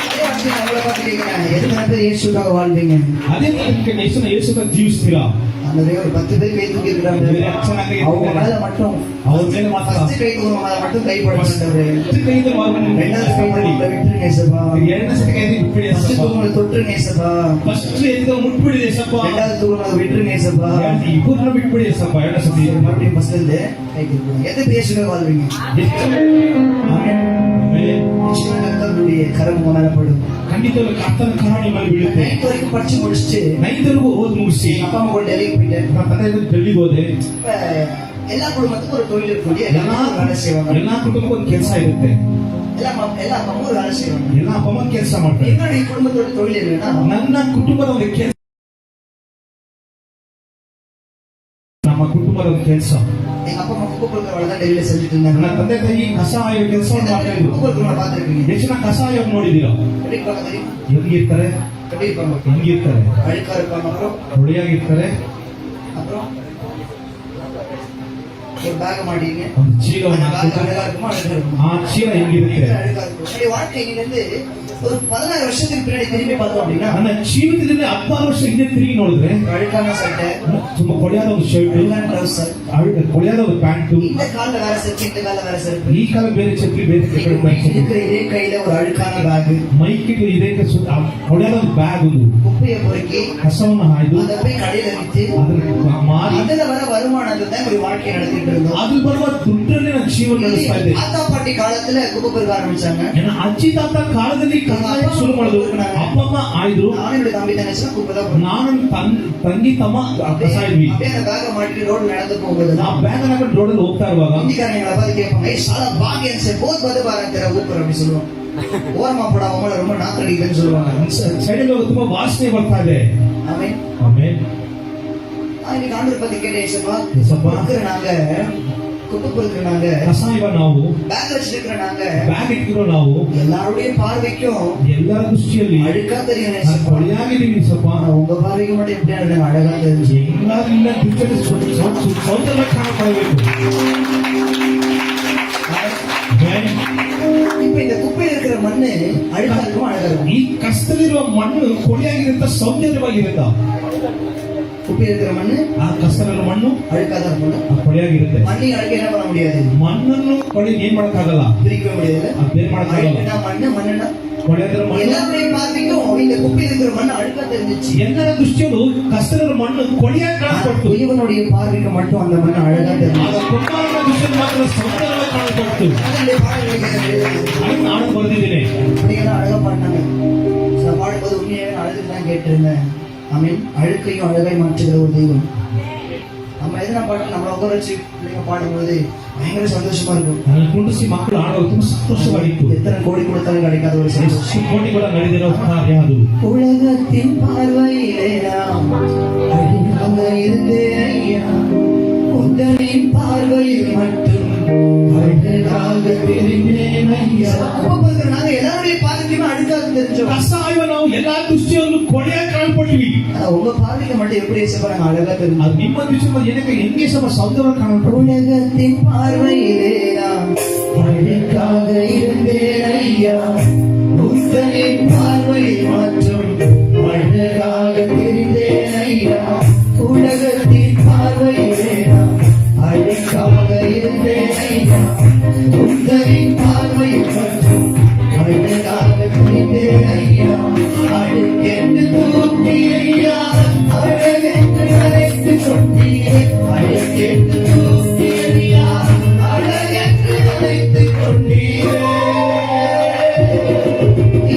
அதே வார்த்தையை நான் உங்களை பார்த்து கேட்கிறேன், எத்தனை பேர் இயேசுக்காக வாழ்வீங்க? ಅದೇ ಯೇಸುನ ಜೀವಿಸ್ತೀರಾ? அந்த ஒரு 10 பேர் கை தூக்கி இருக்காங்க. அவங்க மேல மட்டும் ಅವ್ರ ಮೇಲೆ ಮಾತ್ರ ஃபர்ஸ்ட் கை தூக்குற மேல மட்டும் கை போடுறாங்க. ಕೈಯಿಂದ ரெண்டாவது கை விட்டுருங்க ஏசப்பா. ಎರಡನೇ ಸತಿ ಕೈ ಬಿಟ್ಬಿಡಿ ஃபர்ஸ்ட் ಏಸಪ್ಪ. தூக்குற தொட்டுருங்க ஏசப்பா. ಫಸ್ಟ್ ಎದ್ದು ಮುಟ್ಬಿಡಿ ಏಸಪ್ಪ. ரெண்டாவது தூக்குற விட்டுருங்க ஏசப்பா. ಇಬ್ಬರನ್ನ ಬಿಟ್ಬಿಡಿ ಏಸಪ್ಪ. ಎರಡನೇ ಸತಿ மறுபடியும் ஃபர்ஸ்ட்ல இருந்து கை தூக்குங்க. எத்தனை பேர் இயேசுக்காக வாழ்வீங்க? ஆமென். நிச்சயமா கர்த்தருடைய கரம் உங்க மேல படும். ಖಂಡಿತವಾಗಿ ಕರ್ತನ ಕರ ನಿಮ್ಮ ಮೇಲೆ ಬೀಳುತ್ತೆ. 9th வரைக்கும் படிச்சு முடிச்சுட்டு 9th ಓದ್ ಮುಗಿಸಿ அப்பா அம்மா கூட டெல்லிக்கு போயிட்டேன். ನನ್ನ ತಂದೆ ಡೆಲ್ಲಿಗೆ ಹೋದೆ. இப்ப எல்லா குடும்பத்துக்கும் ஒரு தொழில் இருக்கக்கூடிய எல்லா வேலை செய்வாங்க. ಎಲ್ಲಾ ಕುಟುಂಬಕ್ಕೂ ಒಂದು ಕೆಲಸ ಇರುತ್ತೆ. எல்லா அம்மாவும் ஒரு வேலை செய்வாங்க. ಎಲ್ಲ ಅಪ್ಪ ಅಮ್ಮ ಕೆಲಸ ಮಾಡ್ತಾರೆ. என்னுடைய குடும்பத்தோட தொழில் என்னன்னா ನನ್ನ ಕುಟುಂಬದ ಒಂದು ಕೆಲಸ, ನಮ್ಮ ಕುಟುಂಬದ ಒಂದು ಕೆಲಸ. எங்க அப்பா அம்மா குப்பை கொடுக்குற வேலை தான் டெல்லியில செஞ்சுட்டு இருந்தாங்க. ನನ್ನ ತಂದೆ ತಾಯಿ ಕಸ ಆಯುವ ಕೆಲಸವನ್ನು ಮಾಡ್ತಾ ಇದ್ರು. குப்பை கொடுக்குறவங்க பார்த்துருக்கீங்க. ಎಷ್ಟು ಜನ ಕಸ ಆಯೋಗ ನೋಡಿದೀರಾ? எப்படி இருப்பாங்க தெரியும்? ಹೆಂಗಿರ್ತಾರೆ? எப்படி இருப்பாங்க? ಹೆಂಗಿರ್ತಾರೆ? அழுக்கா இருப்பாங்க. ಹೊಡೆಯಾಗಿರ್ತಾರೆ. அப்புறம் ஒரு பேக் மாட்டீங்க. ಒಂದು ಚೀಲವನ್ನು அந்த பேக் ಹಾಕ್ಬಿಟ್ಟು அழகா இருக்குமா அழகா இருக்குமா? ಆ ಚೀಲ ಹೆಂಗಿರುತ್ತೆ? அழகா இருக்கும். என்னுடைய வாழ்க்கையில இருந்து ஒரு 16 வருஷத்துக்கு பின்னாடி திரும்பி பார்த்தோம் அப்படின்னா ನನ್ನ ಜೀವಿತದಲ್ಲಿ 16 ವರ್ಷ ಹಿಂದೆ ತಿರುಗಿ ನೋಡಿದ್ರೆ அழுக்கான சட்டை, ತುಂಬಾ ಕೊಳೆಯಾದ ಒಂದು ಶರ್ಟ್, அழுக்கான ட்ரೌசர், ಕೊಳೆಯಾದ ಒಂದು ಪ್ಯಾಂಟು, இந்த கால்ல வேற செருப்பு, இந்த கால்ல வேற செருப்பு, ಈ ಕಾಲ ಬೇರೆ ಛತ್ರಿ ಬೇರೆ இருக்கிற இதே கையில ஒரு அழுக்கான பேக், ಮೈಕಿಗೆ ಇದಕ್ಕೆ ಕೊಳೆಯಾದ ಒಂದು ಬ್ಯಾಗ್, ಒಂದು குப்பையை பொறுக்கி ಕಸವನ್ನು ಹಾಯ್ದು அதை போய் கடையில வித்து ಅದನ್ನ ಮಾರಿ அதுல வர வருமானத்தை தான் ஒரு வாழ்க்கை நடத்திட்டு இருந்தோம். ಅದು ಬರುವ ದುಡ್ಡಲ್ಲಿ ನನ್ನ ಜೀವನ ನಡೆಸ್ತಾ ಇದ್ದೆ. தாத்தா பாட்டி காலத்துல குப்பை பொறுக்க ஆரம்பிச்சாங்க. ನನ್ನ ಅಜ್ಜಿ ತಾತ ಕಾಲದಲ್ಲಿ ಕಸ ಶುರು ಮಾಡಿದ್ರು. ಅಪ್ಪ ಅಮ್ಮ ಆಯ್ದ್ರು. நானும் என்னுடைய தம்பி தங்கச்சி குப்பை தான் போடுவோம். ನಾನು ತಂಗಿ ತಮ್ಮ ಕಸ ಇದ್ವಿ. அப்படியே அந்த பேக மாட்டிட்டு ரோடு நடந்து போகும்போது ಆ ಬ್ಯಾಗ್ ಹಾಕೊಂಡು ರೋಡಲ್ಲಿ ಹೋಗ್ತಾ ಇರುವಾಗ ஹிந்திக்காரங்க எங்களை பார்த்து கேட்பாங்க, ஏய் சாலா பாகியன் சே போத் பது பாரன் தெர ஊப்பர் அப்படி சொல்லுவாங்க. ஓரமா போடா அவங்கள ரொம்ப நாத்தடிக்குதுன்னு சொல்லுவாங்க. ಸೈಡಲ್ಲಿ ಹೋಗಿ ತುಂಬಾ ವಾಸನೆ ಬರ್ತಾ ಇದೆ. ஆமென். ಆಮೇಲೆ இன்னைக்கு ஆண்டவர் பத்தி கேட்டேன், ஏசப்பா ஏசப்பா. பொறுக்கிற நாங்க, குப்பை பொறுக்கிற நாங்க, ಕಸ ಇವ ನಾವು, பேக் வச்சிருக்கிற நாங்க, ಬ್ಯಾಗ್ ಇಟ್ಟಿರೋ ನಾವು எல்லாருடைய பார்வைக்கும் ಎಲ್ಲರ ದೃಷ್ಟಿಯಲ್ಲಿ அழுக்கா தெரியும் ನಾನು ஏசப்பா. ಕೊಳೆಯಾಗಿದ್ದೀವಿ ಸ್ವಲ್ಪ. ஆனா உங்க பார்வைக்கு மட்டும் எப்படி எனக்கு அழகா தெரிஞ்சு. ಎಲ್ಲರಿಲ್ಲ ಸೌಂದರ್ಯ ಕಾಣಪಡಬೇಕು. இப்ப இந்த குப்பையில் இருக்கிற மண்ணு அழுக்கா இருக்கும், அழகா இருக்கும். ಈ ಕಸದಲ್ಲಿರುವ ಮಣ್ಣು ಕೊಳೆಯಾಗಿರುತ್ತ ಸೌಂದರ್ಯವಾಗಿರುತ್ತ. குப்பையில் இருக்கிற மண்ணு ಆ ಕಸದಲ್ಲಿರುವ ಮಣ್ಣು அழுக்கா தான் இருக்கும். ಕೊಳೆಯಾಗಿರುತ್ತೆ. மண்ணையும் அழுக்க என்ன பண்ண முடியாது, ಮಣ್ಣನ್ನು ಕೊಳೆ ಏನ್ ಮಾಡಕ್ಕಾಗಲ್ಲ, பிரிக்கவே முடியாது. ಅದು ಬೇರೆ ಮಾಡಕ್ಕಾಗಲ್ಲ. அழுக்குனா மண்ணு, மண்ணுனா ಕೊಳೆಯಾಗಿರೋ ಮಣ್ಣು. எல்லாருடைய பார்வைக்கும் இந்த குப்பையில் இருக்கிற மண்ணு அழுக்கா தெரிஞ்சிச்சு. ಎಲ್ಲರ ದೃಷ್ಟಿಯಲ್ಲೂ ಕಸದಲ್ಲಿರುವ ಮಣ್ಣು ಕೊಳೆಯಾಗಿ ಕಾಣಪಡ್ತು. இவனுடைய பார்வைக்கு மட்டும் அந்த மண்ணு அழகா தெரிஞ்சு. ಆಗ ಕುಮಾರನ ದೃಷ್ಟಿಯಲ್ಲಿ ಮಾತ್ರ ಸೌಂದರ್ಯವಾಗಿ ಕಾಣಪಡ್ತು. அதனுடைய பார்வைக்கு ಅದನ್ನು ನಾನು ಬರೆದಿದ್ದೇನೆ. அப்படியெல்லாம் அழகா பாடினாங்க. நான் பாடும்போது உண்மையாவே அழகு தான் கேட்டிருந்தேன். ஆமென். அழுக்கையும் அழகாய் மாற்றுகிற ஒரு தெய்வம். நம்ம எதனா பாட்டு நம்மள உட்கார வச்சு பிள்ளைங்க பாடும்போது பயங்கர சந்தோஷமா இருக்கும். ನನ್ನ ಕುಂಡಿಸಿ ಮಕ್ಕಳು ಆಡೋದು ತುಂಬಾ ಸಂತೋಷವಾಗಿತ್ತು. எத்தனை கோடி கொடுத்தாலும் கிடைக்காத ஒரு சந்தோஷம். ಎಷ್ಟು ಕೋಟಿಗಳ ನಡೆದಿರೋ ಕಾರ್ಯ ಅದು. உலகத்தின் பார்வையிலே நாம் அழகாக இருந்தேன் ஐயா, உந்தனின் பார்வையில் மட்டும் அழகாக தெரிந்தேன் ஐயா. நாங்க எல்லாருடைய ಕಸಾಯ ನಾವು ಎಲ್ಲಾ ದೃಷ್ಟಿಯಲ್ಲೂ ಕೊನೆಯಾಗಿ ಕಾಣ್ಪಟ್ವಿ. ஆனா உங்க பார்வைக்கு மட்டும் எப்படி ஏசப்பா நாங்க அழகா தெரியும். ಅದು ನಿಮ್ಮ ದೃಷ್ಟಿಯಲ್ಲಿ எனக்கு ಹೆಂಗೆ ಸ್ವಲ್ಪ ಸೌಂದರ್ಯ ಕಾಣ್ಪಟ್ವಿ. உலகத்தின் பார்வையிலே நான் அழகாக இருந்தேன் ஐயா, உத்தனின் பார்வை மற்றும் அழகாக தெரிந்தேன் ஐயா. உலகத்தின் பார்வையிலே நான் அழகாக இருந்தேன் ஐயா, உத்தனின் பார்வை மற்றும் அழகாக தெரிந்தேன் ஐயா. அழகென்று தூக்கி ஐயா, அழகென்று அழைத்து கொண்டீரே, அழகென்று தூக்கி ஐயா, அழகென்று அழைத்து கொண்டீரே.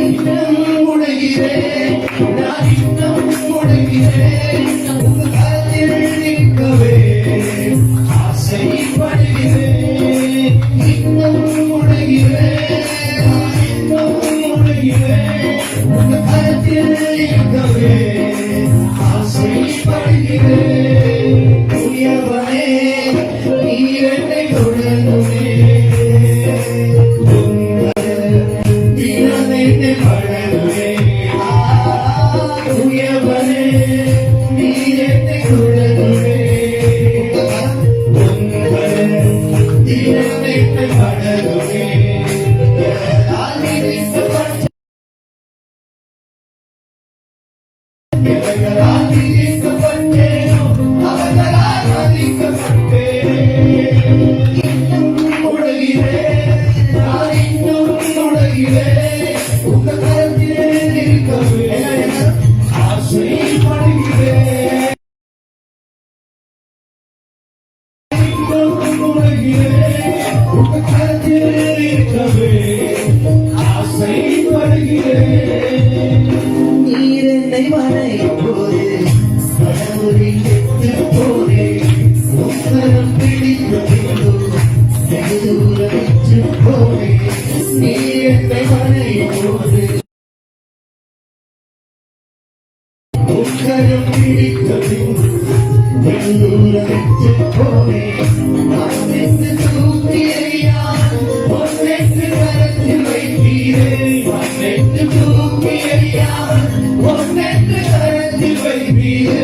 இன்னும் உடைகிறேன், நான் இன்னும் உடைகிறேன், உங்க கரத்தில் நிற்கவே ஆசைப்படுகிறேன். இன்னும் உடைகிறேன், நான் இன்னும் உடைகிறேன், உங்க கரத்தில் நிற்கவே ஆசைப்படுகிறேன். உயர்வனே நீர் என்னை தொடருமே, தினம் என்னை பழகுவே. உயர்வனே நீர் என்னை தொடருமே, தினம் என்னை பழகுவே. எவர்களால் நினைக்கப்பட்டேனோ அவர்களால் மதிக்கப்பட்டேன். இன்னும் உடைகிறேன், நான் இன்னும் உடைகிறேன், உங்க கரத்திலே இருக்கவே ஆசைப்படுகிறேன். இன்னும் உடைகிறேன், உங்க கரத்திலே இருக்கவே ஆசைப்படுகிறேன். நீர் என்னை மறையும் போது கடவுளில் கெட்டு போனேன், உத்தரம் பிடித்து வெகு தூரம் விட்டு போனேன். நீர் என்னை மறையும் போது உத்தரம் பிடித்து வெகு தூரம் விட்டு போனேன். நான் என்று தூக்கி ஐயா, ஒன்றென்று கரத்தில் வைத்தீரே, ஒன்றென்று தூக்கி ஐயா, ஒன்றென்று கரத்தில் வைத்தீரே.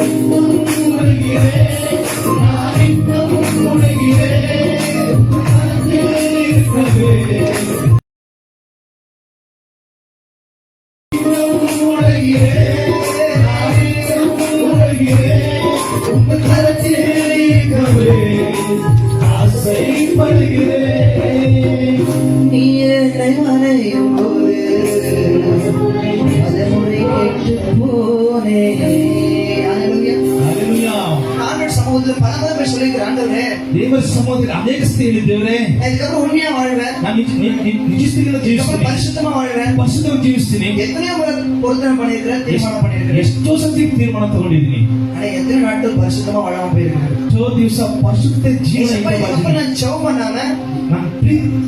இன்னும் உடைகிறேன், நான் இன்னும் உடைகிறேன், கரத்தில் இருக்கவே. இன்னும் உடைகிறேன், நான் இன்னும் உடைகிறேன், உங்க கரத்தில் இருக்கவே ஆசைப்படுகிறேன். நீ என்னை மறையும் போது அதனுடைய கேட்டு போனேன். Hallelujah. ஆண்டவர் சமூகத்தில் பல முறை போய் சொல்லியிருக்கிறேன், ஆண்டவரே ದೇವರ ಸಮ್ಮುಖದಲ್ಲಿ ಅನೇಕ ಸ್ಥಿತಿಯಲ್ಲಿ ದೇವರೇ நான் இதுக்கப்புறம் உண்மையா வாழ்வேன், ನಾನು ನಿಜ ಸ್ಥಿತಿಯಲ್ಲಿ இதுக்கப்புறம் ಜೀವಿಸ್ತೀನಿ, பரிசுத்தமா வாழ்வேன். ಪರಿಶುದ್ಧವಾಗಿ ಜೀವಿಸ್ತೀನಿ. எத்தனையோ முறை பொருத்தனை பண்ணியிருக்கிறேன், தீர்மானம் பண்ணியிருக்கிறேன். ಎಷ್ಟೋ ಸತಿ ತೀರ್ಮಾನ ತಗೊಂಡಿದ್ದೀನಿ. ஆனா எத்தனை நாட்கள் பரிசுத்தமா வாழாம போயிருக்கிறேன். ಎಷ್ಟೋ ದಿವಸ ಪರಿಶುದ್ಧ ಜೀವನ ஏசப்பா, இதுக்கப்புறம் நான் ஜெபம் பண்ணாம ನಾನು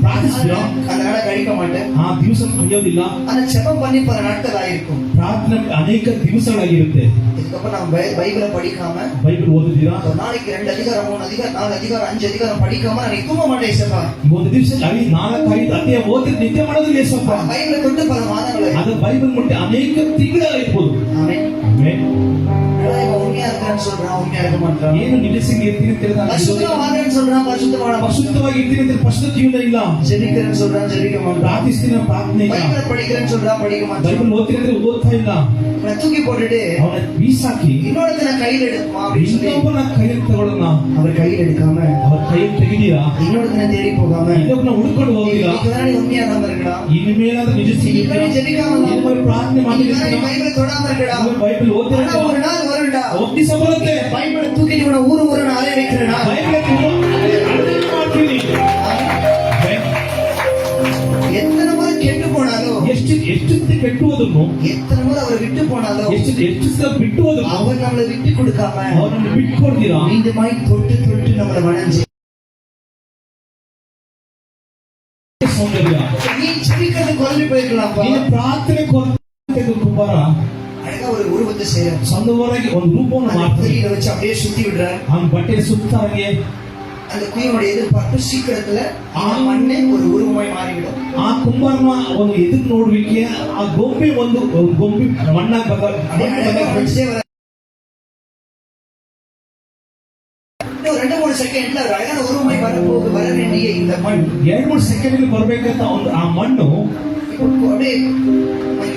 ಪ್ರಾರ್ಥಿಸಿದ அந்த நாளை கழிக்க மாட்டேன். ಆ ದಿವಸ ಮುಗಿಯೋದಿಲ್ಲ. ஆனா ஜெபம் பண்ணி பல நாட்கள் ஆயிருக்கும். ಪ್ರಾರ್ಥನೆ ಅನೇಕ ದಿವಸಗಳಾಗಿರುತ್ತೆ. இதுக்கப்புறம் நான் பைபிளை படிக்காம ಬೈಬಲ್ ಓದಿದ್ದೀರಾ? ஒரு நாளைக்கு 2 அதிகாரம் 3 அதிகாரம் 4 அதிகாரம் 5 அதிகாரம் படிக்காம நான் தூங்க மாட்டேன். ஏசப்பா, ಒಂದು ದಿವಸ 4-5 ಅಧ್ಯಾಯ ಓದಿ ನಿದ್ದೆ ಮಾಡೋದಿಲ್ಲ ಏಸಪ್ಪ. பைபிளை கொண்டு பல மாதங்கள் ಅದು ಬೈಬಲ್ ಮುಟ್ಟಿ ಅನೇಕ ತಿಂಗಳಾಗಿರ್ಬೋದು. ஆமென். ಆಮೆನ್. இவன் உண்மையா இருக்கிறான்னு சொல்றான், உண்மையா இருக்க மாட்டான். ಏನು ನಿಲ್ಲಿಸಿ ಇರ್ತೀನಿ ಅಂತ ಹೇಳಿದ பரிசுத்தமா வாழ்றேன்னு சொல்றான், பரிசுத்தமா வாழ மாட்டான். ಪರಿಶುದ್ಧವಾಗಿ ಇರ್ತೀನಿ ಅಂತ ಪರಿಶುದ್ಧ ಜೀವನ ಇಲ್ಲ. ஜெபிக்கிறேன்னு சொல்றான், ஜெபிக்க மாட்டான். ಪ್ರಾರ್ಥಿಸ್ತೀನಿ ಪ್ರಾರ್ಥನೆ ಇಲ್ಲ. பைபிளை படிக்கிறேன்னு சொல்றான், படிக்க மாட்டான். ಬೈಬಲ್ ಓದ್ತೀನಿ ಅಂದ್ರೆ ಓದ್ತಾ ಇಲ್ಲ. இவனை தூக்கி போட்டுட்டு ಅವನ ಬೀಸಾಕಿ இன்னொருத்தனை கையில் எடுக்குமா அப்படின்னு சொல்லி ಇನ್ನೊಬ್ಬನ ಕೈಯಲ್ಲಿ ತಗೊಳ್ಳೋಣ. அவர் கையில் எடுக்காம ಅವ್ರ ಕೈಯಲ್ಲಿ ತೆಗಿದೀರಾ? இன்னொருத்தனை தேடி போகாம ಇನ್ನೊಬ್ಬನ ಹುಡ್ಕೊಂಡು ಹೋಗಿಲ್ಲ. இதுதான் உண்மையா நாம இருக்கலாம். ಇನ್ಮೇಲಾದ್ರೂ ನಿಜ இதுவரை ஜெபிக்காம ಇನ್ಮೇಲೆ ಪ್ರಾರ್ಥನೆ இதுவரை ಮಾಡಿದ್ರೆ பைபிளை தொடாம இருக்கடா. ಬೈಬಲ್ ಓದ್ತಾ ஆனா ஒரு நாள் வரும்டா, ಒಬ್ಬ ಬರುತ್ತೆ. பைபிளை தூக்கிட்டு இவனை ஊரு ஊருன்னு அலைய வைக்கிறேனா. ಬೈಬಲ್ ಮಾಡ್ತೀನಿ. எத்தனை முறை கெட்டு போனாலும், ಎಷ್ಟು ಕೆಟ್ಟು ಹೋದನು, எத்தனை முறை அவரை விட்டு போனாலும், ಎಷ್ಟು ಸಲ ಬಿಟ್ಟು ಹೋದನು, அவர் நம்மளை விட்டு கொடுக்காம ಅವನನ್ನು ಬಿಟ್ಕೊಡ್ತೀರಾ? மீண்டுமாய் தொட்டு தொட்டு நம்மளை வணஞ்சு ಸೌಂದರ್ಯ நீ ஜெபிக்கிறது குறைஞ்சு போயிருக்கலாம்ப்பா. ನೀನು ಪ್ರಾರ್ಥನೆ ಕೊರತೆ ಕುಂಬಾರ அழகா ஒரு உருவத்தை செய்யற, ಸಂದವರಾಗಿ ಒಂದು ರೂಪವನ್ನು ಮಾಡ್ತಾರೆ. கையில வச்சு அப்படியே சுத்தி விடுற. ಅವನ ಬಟ್ಟೆ ಸುತ್ತಾಗೆ அந்த குயினுடைய எதிர்பார்ப்பு சீக்கிரத்துல மண்ணே ஒரு உருவமாய் மாறிவிடும். ಆ ಕುಂಬಾರನ ಒಂದು ಎದುರು ನೋಡ್ಲಿಕ್ಕೆ ಆ ಗೊಂಬೆ ಒಂದು ಗೊಂಬೆ ಮಣ್ಣಾಗಿ இன்னும் 2-3 செகண்ட்ல ஒரு அழகான உருவமாய் வர வேண்டிய இந்த மண் 2-3 ಸೆಕೆಂಡ್ ಬರ್ಬೇಕಂತ ಒಂದು ಆ ಮಣ್ಣು அப்படியே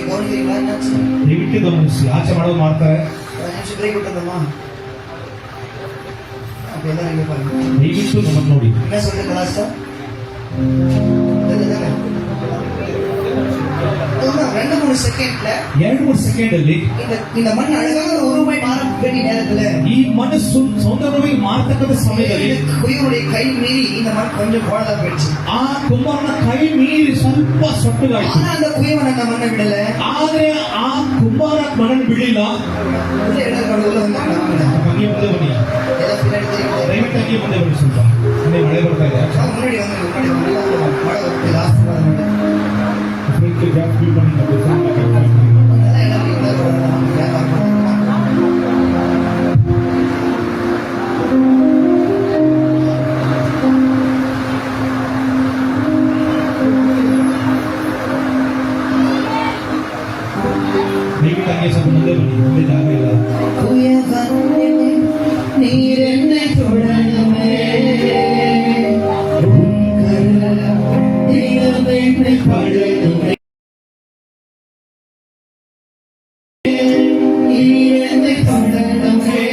கவனிக்கிறீங்களா? ದಯವಿಟ್ಟು ಗಮನಿಸಿ. ಆಚೆ ಮಾಡೋದು ಮಾಡ್ತಾರೆ. நிமிஷம் பிரேக் விட்டுருந்தோமா? அப்படியெல்லாம் நீங்க பாருங்க. ದಯವಿಟ್ಟು ನಮ್ಮನ್ನು ನೋಡಿ. என்ன சொல்றது லாஸ்டா? 2-3 செகண்ட்ல 2-3 ಸೆಕೆಂಡ್ ಅಲ್ಲಿ இந்த மண் அழகான ஒரு உருவமாய் மாற வேண்டிய நேரத்துல ಈ ಮಣ್ಣು ಸೌಂದರ್ಯವಾಗಿ ಮಾರ್ತಕ್ಕಂಥ ಸಮಯದಲ್ಲಿ குயினுடைய கை மீறி இந்த மண் கொஞ்சம் கோணலா போயிடுச்சு. ಆ ಕುಂಬಾರನ ಕೈ ಮೀರಿ ಸ್ವಲ್ಪ ಸೊಟ್ಟಗಾಯ್ತು. ஆனா அந்த குயவன் அந்த மண்ணை விடல. ಆದ್ರೆ ಆ ಕುಂಬಾರ ಮಣ್ಣನ್ನು ಬಿಡಲಿಲ್ಲ. உள்ள இடத்துல உள்ள வந்து ಹಂಗೆ ಮುಂದೆ ಬನ್ನಿ. ದಯವಿಟ್ಟು ಹಂಗೆ ಮುಂದೆ ಬನ್ನಿ. ಸ್ವಲ್ಪ ಮುಂದೆ ಮಳೆ ಬರ್ತಾ ಇದೆ. முன்னாடி வந்து மழை லாஸ்ட் வந்து ಗ್ಯಾಪ್ ಫೀಲ್ பண்ணி ಮುಂದೆ ಬನ್ನಿ. ಮುಂದೆ ಜಾಗ ಇಲ್ಲ. நீரென்னை தொடருமே நீரமை படுமே நீரென்னை தொடருமே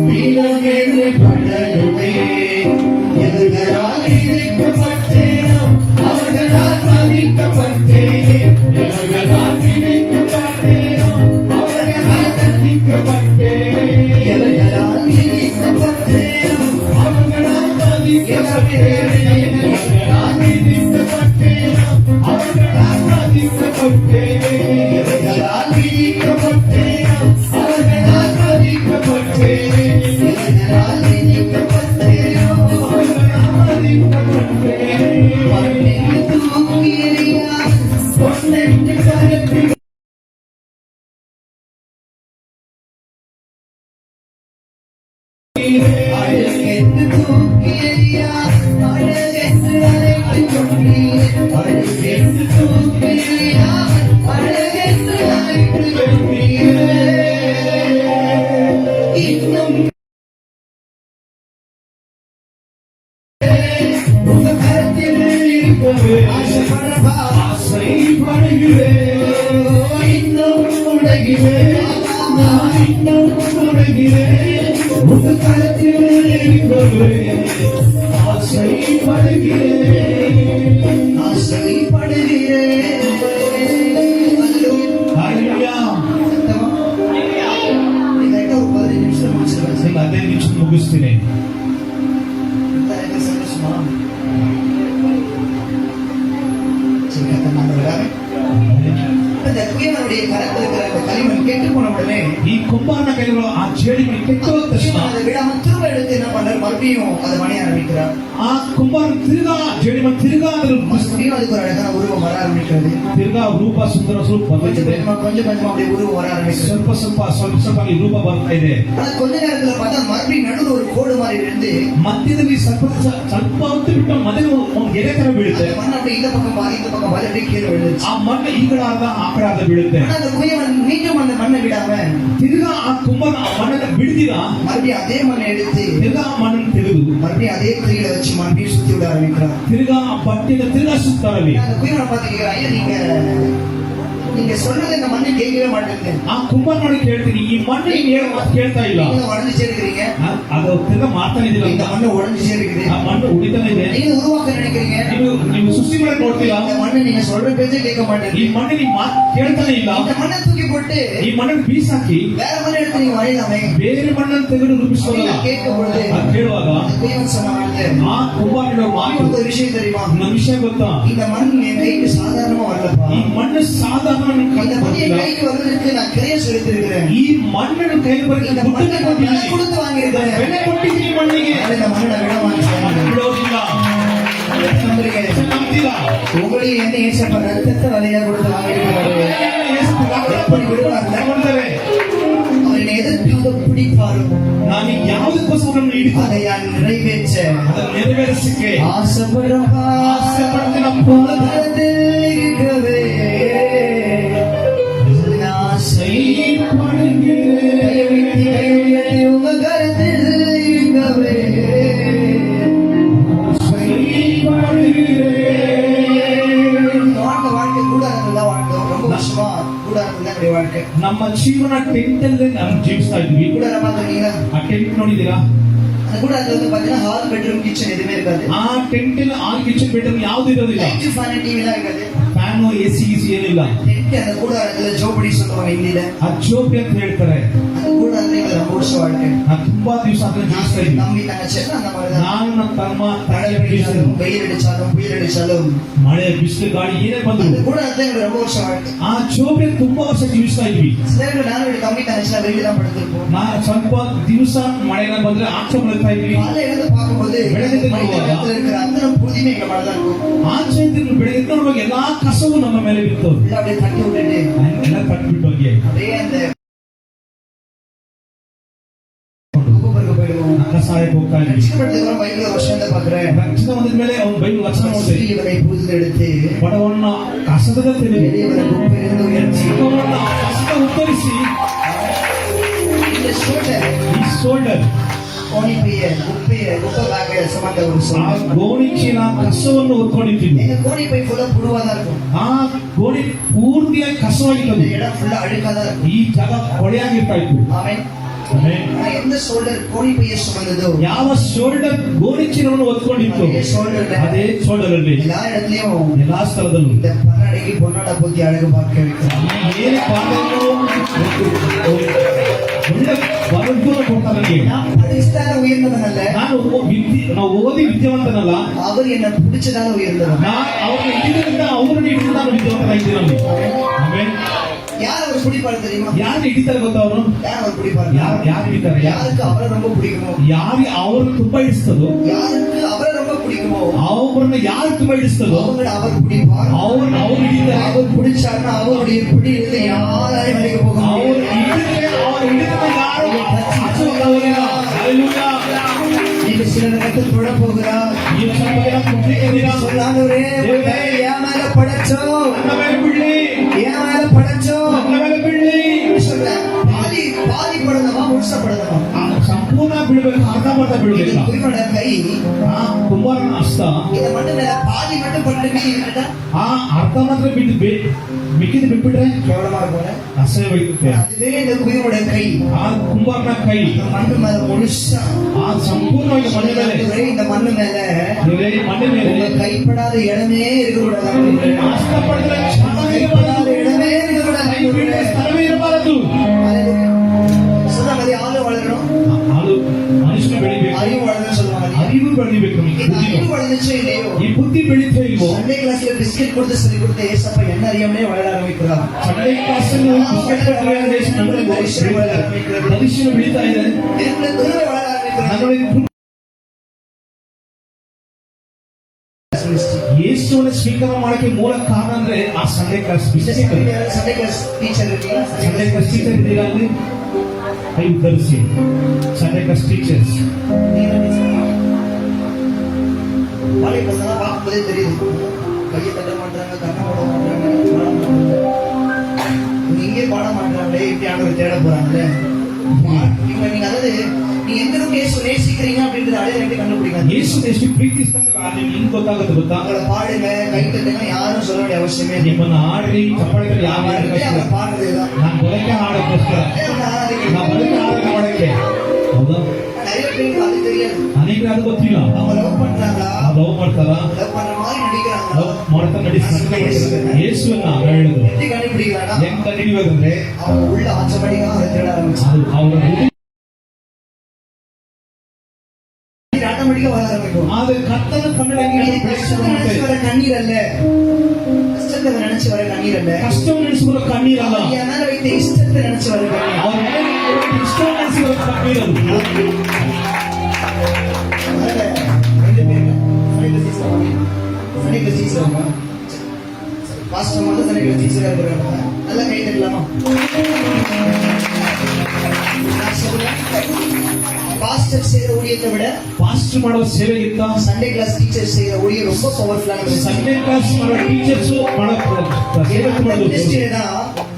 நீரமை படுமே எதுகளால் இணைக்கப்பட்டேனோ அவர்களால் மதிக்கப்பட்டேன். எவர்களால் இணைக்கப்பட்டேனோ அவர்களால் தண்டிக்கப்பட்டேன். எவர்களால் இணைக்கப்பட்டேனோ அவர்களால் மதிக்கப்பட்டேன். எவர்களால் இணைக்கப்பட்டேனோ அவர்களால் மதிக்கப்பட்டேன். எவர்களால் இணைக்கப்பட்டேனோ அவர்களால் மதிக்கப்பட்டேன். எவர்களால் இணைக்கப்பட்டேனோ அவர்களால் மதிக்கப்பட்டேன். பொன்னென்று தூக்கியறியா பொன்னென்று கரத்தில் அழகென்று தூக்கியறியா அழகென்று அழைத்துக் கொண்டீர். அழகென்று தூக்கியறியா அழகென்று அழைத்துக் கொண்டீர். இன்னும் உங்க கருத்தில் இருக்கவே ஆசைப்படவா ஆசைப்படுகிறேன். இன்னும் உடைகிறேன் நான் இன்னும் உடைகிறேன். உங்க கருத்தில் இருக்கவே ஆசைப்படுகிறேன் ஆசைப்படுகிறேன். ஹalleluya. நீங்க ஒரு 15 நிமிஷம் முடிச்சிருக்கேன். ಈಗ 15 ನಿಮಿಷ ಮುಗಿಸ್ತೀನಿ. சந்தோஷமா? சரி, கர்த்தர் நல்லவராக. இந்த குயவனுடைய கரத்தில் இருக்கிற அந்த களிமண் கெட்டு போன உடனே ಈ ಕುಂಬಾರನ ಕೈಗಳು ಆ ಜೇಡಿಮಣಿ ಕೆಟ್ಟು ಹೋದ ತಕ್ಷಣ அதை விடாம திரும்ப எடுத்து என்ன பண்றாரு? மறுபடியும் அதை பணிய ஆரம்பிக்கிறார். ಆ ಕುಂಬಾರ ತಿರ್ಗಾ ಜೇಡಿಮಣಿ ತಿರ್ಗಾ ಅದ್ರ மறுபடியும் அதுக்கு ஒரு அழகான உருவம் வர ஆரம்பிக்கிறது. ತಿರ್ಗಾ ರೂಪ ಸುಂದರ ಸ್ವರೂಪ ಬಂದಿದೆ. கொஞ்சம் கொஞ்சமா அப்படியே உருவம் வர ஆரம்பிக்கிறது. ಸ್ವಲ್ಪ ಈ ರೂಪ ಬರ್ತಾ ಇದೆ. ஆனா கொஞ்ச நேரத்துல பார்த்தா மறுபடியும் நடுவுல ஒரு கோடு மாதிரி விழுந்து ಮಧ್ಯದಲ್ಲಿ ಸ್ವಲ್ಪ ಹೊತ್ತು ಬಿಟ್ಟು ಮೊದಲು ಒಂದು ಗೆರೆ ತರ ಬೀಳುತ್ತೆ. அந்த மண் அப்படியே இந்த பக்கம் பாதி இந்த பக்கம் பாதி அப்படியே கீழே விழுந்துச்சு. ಆ ಮಣ್ಣು ಈ ಕಡೆ ಅರ್ಧ ಆ ಕಡೆ ಅರ್ಧ ಬೀಳುತ್ತೆ. ஆனா அந்த குயவன் மீண்டும் அந்த மண்ணை விடாம ತಿರ್ಗಾ ಆ ಕುಂಬಾರ ಆ ಮಣ್ಣನ್ನು ಬಿಡ್ದಿರಾ மறுபடியும் அதே மண்ணை எடுத்து ತಿರ್ಗಾ ಆ ಮಣ್ಣನ್ನು ತೆಗೆದು மறுபடியும் அதே குழியில வச்சு மறுபடியும் சுத்தி விட ஆரம்பிக்கிறார். ತಿರ್ಗಾ ಆ ಬಟ್ಟೆನ ತಿರ್ಗಾ ಸುತ್ತಾರಲ್ಲಿ அந்த குயவனை பார்த்து கேட்கிறார், ஐயா நீங்க சொல்றது இந்த மண்ணை கேட்கவே மாட்டேங்குது. ಆ ಕುಂಬಾರ ನೋಡಿ ಕೇಳ್ತೀನಿ, ಈ ಮಣ್ಣು ನೀನ್ ಹೇಳೋ ಮಾತು ಕೇಳ್ತಾ ಇಲ್ಲ. நீங்க உடஞ்சு சேர்க்கிறீங்க. ಅದು ತಿರ್ಗಾ ಮಾಡ್ತಾನೆ ಇದೀರ. இந்த மண்ணை உடஞ்சு சேர்க்குது. ಆ ಮಣ್ಣು ಉಳಿತಾನೆ ಇದೆ. நீங்க உருவாக்க நினைக்கிறீங்க. ನೀವು ಸೃಷ್ಟಿ ಮಾಡಕ್ ನೋಡ್ತೀರಾ. இந்த மண்ணை நீங்க சொல்ற பேச்சே கேட்க ಈ மாட்டேங்குது. ಮಣ್ಣು ನೀವ್ ಮಾತು ಕೇಳ್ತಾನೆ ಇಲ್ಲ. இந்த மண்ணை தூக்கி போட்டு ಈ ಮಣ್ಣನ್ನು ಬೀಸಾಕಿ வேற மண்ணை எடுத்து நீங்க வரையலாமே. ಬೇರೆ ಮಣ್ಣನ್ನು ತೆಗೆದು ರೂಪಿಸೋದಲ್ಲ. கேட்க பொழுது ಅದು ಕೇಳುವಾಗ அந்த குயவன் சொன்ன வார்த்தை, ಆ ಕುಂಬಾರನ ಮಾತು ஒரு விஷயம் தெரியுமா? ನಮ್ಮ ವಿಷಯ ಗೊತ್ತಾ? இந்த மண் என் கைக்கு சாதாரணமா வரலப்பா. ಈ ಮಣ್ಣು ಸಾಧಾರಣ இந்த மண் என் கைக்கு வருவதற்கு நான் கிரைய செலுத்திருக்கிறேன். ಈ ಮಣ್ಣನ್ನು ಕೈಗೆ ಬರಲಿಕ್ಕೆ இந்த மண்ணை நான் விலை கொடுத்து வாங்கியிருக்கிறேன். ಬೆಲೆ ಕೊಟ್ಟಿದ್ದೀನಿ ಮಣ್ಣಿಗೆ. இந்த மண்ணை விட மாட்டேன். ಬಿಡೋದಿಲ್ಲ. நம்புறீங்க? ನಂಬ್ತೀರಾ? உங்களையும் என்ன ஏசப்ப ரத்தத்தை விலையா கொடுத்து வாங்கியிருக்கிறாரு. எப்படி விடுவார்? ತಗೊಂಡರೆ அவர் என்னை எதற்காக பிடிப்பாரோ ನಾನು ಯಾವುದಕ್ಕೋಸ್ಕರ ಹಿಡಿದು அதை நான் நிறைவேற்ற ಅದನ್ನು ನೆರವೇರಿಸಕ್ಕೆ ஆசைப்படுறப்பா ஆசைப்படுறேனப்பா. உலகத்தில் இருக்கவே கையை உங்க கருத்தில் இருக்கவே வாழ்க்கை கூடாரம் தான் வாழ்க்கை ரொம்ப வருஷமா கூடாரம் தான் வாழ்க்கை ನಮ್ಮ ಜೀವನ ಟೆಂಟ್ ಅಲ್ಲಿ ನಾವು ಜೀವಿಸ್ತಾ ಇದ್ವಿ. கூடாரமா தெரியுங்களா ಆ ಟೆಂಟ್ ನೋಡಿದೀರಾ? அந்த கூடாரத்துல வந்து பாத்தீங்கன்னா ஹால் பெட்ரூம் கிச்சன் எதுவுமே இருக்காது ಆ ಟೆಂಟ್ ಅಲ್ಲಿ ಆ ಕಿಚನ್ ಬೆಡ್ರೂಮ್ ಯಾವ್ದು ಇರೋದಿಲ್ಲ. லைட் ஃபேன் டிவி எல்லாம் இருக்காது. ಫ್ಯಾನು ಎಸಿ ಗಿಸಿ ಏನಿಲ್ಲ. டென்ட் அந்த கூடாரத்துல ஜோபடி சொல்லுவாங்க ಹಿಂದಿல. ಆ ಜೋಪಿ ಅಂತ ಹೇಳ್ತಾರೆ. அந்த கூடாரத்துல எங்க ரொம்ப வருஷம் வாழ்க்கை ನಾನು ತುಂಬಾ ದಿವಸ ಅದನ್ನ ಜೀವಿಸ್ತಾ ಇದ್ವಿ. தம்பி தங்கச்சி அந்த மாதிரி தான். ನಾನು ನಮ್ಮ ತಮ್ಮ மழை அடிச்சாலும் வெயில் அடிச்சாலும் புயல் அடிச்சாலும் ಮಳೆ ಬಿಸಿಲು ಗಾಳಿ ಏನೇ அந்த ಬಂದ್ರು கூடாரத்துல எங்க ரொம்ப வருஷம் வாழ்க்கை. ಆ ಜೋಪಿ ತುಂಬಾ ವರ್ಷ ಜೀವಿಸ್ತಾ ಇದ್ವಿ. சிலருக்கு நானும் தம்பி தங்கச்சி வெளியில தான் படுத்திருப்போம். ನಾನು ಸ್ವಲ್ಪ ದಿವಸ ಮಳೆಗಾಲ ಬಂದ್ರೆ ಆಚೆ ಮಲಗ್ತಾ ಇದ್ವಿ. காலையில இருந்து பார்க்கும்போது மைதானத்துல இருக்கிற அத்தனை புழுதியுமே எங்க மேல தான் இருக்கும். ಆಚೆ ಇದ್ದು ಬೆಳಗ್ಗೆ ನೋಡುವಾಗ ಎಲ್ಲಾ ಕಸವು ನಮ್ಮ ಮೇಲೆ ಬಿತ್ತು. எல்லாம் அப்படியே தட்டி விட்டுட்டு ಎಲ್ಲ ಕಟ್ಬಿಟ್ಟು ಹೋಗಿ அப்படியே அந்த குப்பைக்கு போயிடுவோம். ಕಸಾಯಕ್ಕೆ ಹೋಗ್ತಾ ಇದ್ವಿ. ரட்சிக்கப்பட்டதுக்கு பைபிள் வருஷத்தை பாக்குறேன். ರಕ್ಷಣೆ ಬಂದ ಮೇಲೆ ಅವನು ಬೈಬಲ್ ವಚನ ನೋಡಿದೆ. இவரை புழுதெடுத்து ಬಡವನ್ನ ಕಸದ ತಿಳಿದು பெரியவரை குப்பையிலிருந்து உயர்த்தி ಚಿಕ್ಕವನ್ನ ಕಸದ ಉತ್ತರಿಸಿ இந்த ಶೋಲ್ಡರ್ கோணி பைய குப்பை பேக்கை சுமந்த ஒரு ಆ சோல்டர். ಗೋಣಿ ಚೀಲ ಕಸವನ್ನು ಹೊತ್ಕೊಂಡಿದ್ದೀನಿ. எங்க கோணி பை ஃபுல்லா புழுவா தான் இருக்கும். ಆ ಗೋಣಿ ಪೂರ್ತಿಯಾಗಿ இந்த ಕಸವಾಗಿರ್ತದೆ. இடம் ஃபுல்லா அழுக்கா தான் இருக்கும். ಈ ಜಾಗ ಕೊಳೆಯಾಗಿರ್ತಾ ಇತ್ತು. ஆமென். ஆனா எந்த சோல்டர் கோணி பைய சுமந்ததோ ಯಾವ ಶೋಲ್ಡರ್ ಗೋಣಿ ಚೀಲವನ್ನು ಹೊತ್ಕೊಂಡಿತ್ತು அதே சோல்டர் ಅದೇ ಶೋಲ್ಡರ್ ಅಲ್ಲಿ எல்லா இடத்துலயும் ಎಲ್ಲಾ ಸ್ಥಳದಲ್ಲೂ இந்த பன்னாடைக்கு பொன்னாட போத்தி அழகு பார்க்க வைக்கிறார். ಏನೇ ಪಾದವನ್ನು ಒಳ್ಳೆ ಬರದ್ದನ್ನು ಕೊಡ್ತಾರೆ ನನಗೆ. நான் படிச்சதால உயர்ந்தவன் அல்ல, ನಾವು ಓದಿ ವಿದ್ಯಾವಂತನಲ್ಲ. அவர் என்ன பிடிச்சதால உயர்ந்தவன். ಅವ್ರನ್ನ ಹಿಡಿದ್ರಿಂದ ಅವ್ರನ್ನ ಹಿಡಿದು ನಾನು ವಿದ್ಯಾವಂತನಾಗಿದ್ದೀನಿ ನಾನು. ಆಮೆನ್. யார் அவர் பிடிப்பாரு தெரியுமா? ಯಾರು ಹಿಡಿತಾರೆ ಗೊತ್ತಾ ಅವರು? யார் அவர் பிடிப்பாரு? ಯಾರು ಹಿಡಿತಾರೆ? யாருக்கு அவரை ரொம்ப பிடிக்குமோ, ಯಾರು ಅವ್ರನ್ನ ತುಂಬಾ ಹಿಡಿಸ್ತದೋ, யாருக்கு அவரை ரொம்ப பிடிக்குமோ ಅವ್ರನ್ನ ಯಾರು ತುಂಬಾ ಹಿಡಿಸ್ತದೋ அவங்களை அவர் பிடிப்பார். ಅವ್ರು ಹಿಡಿತಾರೆ. அவர் பிடிச்சாருன்னா அவருடைய பிடியிலிருந்து யாராலையும் வெளியே போக ಅವ್ರು முடியாது. ಹಿಡಿದ್ರೆ ಯಾರು ಆಚೆ ಹೋಗೋದಿಲ್ಲ. ಹಲ್ಲೆಲೂಯಾ. நீங்க சில நேரத்தில் தொட போகிறார். ಈ ಸ್ವಲ್ಪ ದಿನ ಕುಟ್ಲಿಕ್ಕಿದ್ದೀರಾ? சொல்லாதவரே என் மேல படைச்சோம், ನನ್ನ ಮೇಲೆ ಬಿಡ್ಲಿ, என் மேல படைச்சோம் ನನ್ನ ಮೇಲೆ ಬಿಡ್ಲಿ. சொல்றேன். பாதி படுதமா முழுசா படுதமா ಸಂಪೂರ್ಣ ಬಿಡ್ಬೇಕು, ಅರ್ಧ ಬಿಡ್ಬೇಕು. குருவோட கை ಕುಮಾರನ ಹಸ್ತ இந்த மண்ணு மேல பாதி மட்டும் பட்டு மீதிட்டா ಆ ಅರ್ಧ ಮಾತ್ರ ಬಿದ್ದು ಮಿಕ್ಕಿದ್ದು ಬಿಟ್ಬಿಟ್ರೆ கேவலமா இருக்கும். ಅಸಹ್ಯವಾಗುತ್ತೆ. அதுவே இந்த குருவோட கை ಆ ಕುಂಬಾರನ ಕೈ இந்த மண்ணு மேல முழுசா ಆ ಸಂಪೂರ್ಣವಾಗಿ ಮಣ್ಣು ಮೇಲೆ இந்த மண்ணு மேல ಮಣ್ಣು ಮೇಲೆ உங்க கைப்படாத இடமே இருக்கக்கூடாது. ಕಷ್ಟಪಡಿದ್ರೆ கைப்படாத இடமே இருக்கக்கூடாது. ಸ್ಥಳವೇ ಇರಬಾರದು. சொன்ன மாதிரி ஆளு வளரணும், ಅದು ಮನುಷ್ಯನ ಬೆಳಿಬೇಕು, அறிவு வளரணும் சொல்லுவாங்க. ಅರಿವು ಬೆಳಿಬೇಕು. இந்த அறிவு வளர்ந்துச்சோ இல்லையோ, ಈ ಬುದ್ಧಿ ಬೆಳೀತಾ ಇಲ್ವೋ? சண்டே கிளாஸ்ல பிஸ்கெட் கொடுத்து சொல்லி கொடுத்த ஏசப்பா என்ன அறியாமலே வளர ஆரம்பிக்கிறார். ಸಂಡೇ ಕ್ಲಾಸಲ್ಲಿ ಮನುಷ್ಯನ ಬೆಳೀತಾ ಇದೆ. எனக்குள்ள குருவை வளர ஆரம்பிக்கிறார். ನನ್ನೊಳಗೆ ಯೇಸುವನ್ನು ಸ್ವೀಕಾರ ಮಾಡಕ್ಕೆ ಮೂಲ ಕಾರಣ ಅಂದ್ರೆ ಆ Sunday class. Sunday class teacher இருக்கீங்களா? ಸಂಡೇ ಕ್ಲಾಸ್ ಟೀಚರ್ ಇದ್ದೀರಾ ಅಲ್ಲಿ? ಐ ಉತ್ತರಿಸಿ. ಸಂಡೇ ಕ್ಲಾಸ್ ಟೀಚರ್ಸ್ வாழை பசங்க பார்க்கும்போதே தெரியுது, கையை தட்ட மாட்டாங்க, கண்ணை போட மாட்டாங்க, பாட மாட்டாங்க. இங்கே பாட மாட்டாங்களே, இப்படி ஆண்டவர் தேட போறாங்களே. இப்ப நீங்க அதாவது நீ எந்த அளவுக்கு இயேசு நேசிக்கிறீங்க அப்படின்றது அடையாளத்தை கண்டுபிடிக்காது. ಯೇಸು ಎಷ್ಟು ಪ್ರೀತಿಸ್ತಾನೆ ನಿಮ್ಗೆ ಹಿಂಗ್ ಗೊತ್ತಾಗುತ್ತೆ ಗೊತ್ತಾ? அவங்கள பாடுங்க, கை தட்டுங்க, யாரும் சொல்ல வேண்டிய அவசியமே இல்லை. ನಿಮ್ಮನ್ನ ಆಡ್ರಿ ಚಪ್ಪಾಳೆಗಳು ಯಾವ அவங்க பாடுறதுதான். ನಾನು ಬಲಕ್ಕೆ ಹಾಡೋಕ್ಕೋಸ್ಕರ, ನಾವು ಬಲಕ್ಕೆ ಆರಾಧನೆ ಮಾಡಕ್ಕೆ. ಹೌದಾ? நிறைய பேருக்கு அது தெரியாது. ಅನೇಕ ಅದು ಗೊತ್ತಿಲ್ಲ. அவங்க லவ் பண்றாங்களா, ಲವ್ ಮಾಡ್ತಾರಾ, லவ் பண்ற மாதிரி நடிக்கிறாங்களா, ಲವ್ ಮಾಡ್ತಾ ನಡಿಸ್ತಾರೆ. ಯೇಸುವನ್ನ ಹೇಳಿದ್ರು எப்படி கண்டுபிடிக்கிறானா, ಹೆಂಗ್ ಕಂಡುಹಿಡಿಯೋದಂದ್ರೆ அவங்க உள்ள ஆச்சரியமா அதை தேட ஆரம்பிச்சாங்க. ಅದು ಅವರ ஆட்டோமேட்டிக்கா வர ஆரம்பிக்கும். ಆದ್ರೆ ಕರ್ತನ ಕನ್ನಡ கஷ்டத்தை நினைச்சு வர கண்ணீர் அல்ல, கஷ்டத்தை நினைச்சு வர கண்ணீர் அல்ல, ಕಷ್ಟವನ್ನು ನೆನೆಸಿಕೊಳ್ಳೋ ಕಣ್ಣೀರಲ್ಲ, என் மேல வைத்த இஷ்டத்தை நினைச்சு வர கண்ணீர். ಅವ್ರ ಇಷ್ಟವನ್ನು ನೆನೆಸಿಕೊಳ್ಳೋ ಕಣ್ಣೀರಲ್ಲ. அதனால ரெண்டு பேருங்க சனிக்கு சீசர் பாஸ்டர் வந்து சனிக்கு சீசரா இருக்கிறாங்க. நல்லா கை தட்டலாமா? பாஸ்டர் செய்யற ஊழியத்தை விட ಪಾಸ್ಟ್ ಮಾಡುವ ಸೇವೆಗಿಂತ சண்டே கிளாஸ் டீச்சர் செய்யற ஊழியம் ரொம்ப பவர்ஃபுல்லான ಸಂಡೇ ಕ್ಲಾಸ್ ಮಾಡೋ ಟೀಚರ್ಸ್ ಮಾಡೋ ಸೇವೆ ಮಾಡೋದು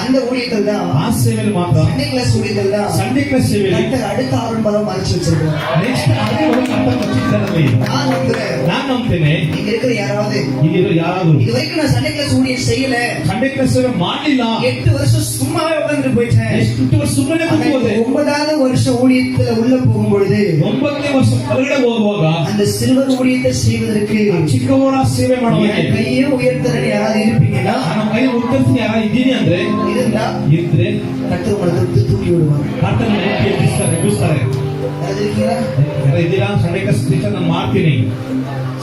அந்த ஊழியத்தில் தான் ಆ ಸೇವೆಯಲ್ಲಿ ಮಾತ್ರ சண்டே கிளாஸ் ஊழியத்தில் தான் ಸಂಡೇ ಕ್ಲಾಸ್ ಸೇವೆಯಲ್ಲಿ கர்த்தர் அடுத்த ஆரம்பம் மறைச்சு வச்சிருக்காரு. ನೆಕ್ಸ್ಟ್ ಅದೇ ಒಂದು ಅರ್ಥ ಮುಚ್ಚಿದ್ದಾರಲ್ಲಿ நான் நம்புறேன். ನಾನು ನಂಬ್ತೇನೆ இங்க இருக்கிற யாராவது ಈಗಿರೋ ಯಾರಾದ್ರು இது வரைக்கும் நான் சண்டே கிளாஸ் ஊழியம் செய்யல, ಸಂಡೇ ಕ್ಲಾಸ್ ಸೇವೆ ಮಾಡಲಿಲ್ಲ 8 வருஷம் சும்மாவே உட்கார்ந்து போயிட்டேன். ಎಷ್ಟು ವರ್ಷ ಸುಮ್ಮನೆ ಕೂತ್ಕೋದೆ 9வது வருஷம் ஊழியத்துல உள்ள போகும்பொழுது 9ನೇ ವರ್ಷ ಹೊರಗಡೆ ಹೋಗುವಾಗ அந்த சில்வர் ஊழியத்தை செய்வதற்கு ಚಿಕ್ಕವರ ಸೇವೆ என் ಮಾಡುವಾಗ கையே உயர்த்தரடி யாராவது இருப்பீங்கன்னா ನಾನು ಕೈ ಉತ್ತರಿಸಿ ಯಾರ ಇದ್ದೀನಿ ಅಂದ್ರೆ இருந்தா ಇದ್ರೆ கர்த்தர் உங்களை தொட்டு தூக்கி விடுவாங்க. ಕರ್ತನ ಎಬ್ಬಿಸ್ತಾರೆ யாராவது இருக்கீங்களா? ಯಾರು ಇದ್ದೀರಾ? ಸಂಡೇ ಕ್ಲಾಸ್ ಟೀಚರ್ ನಾನು ಮಾಡ್ತೀನಿ,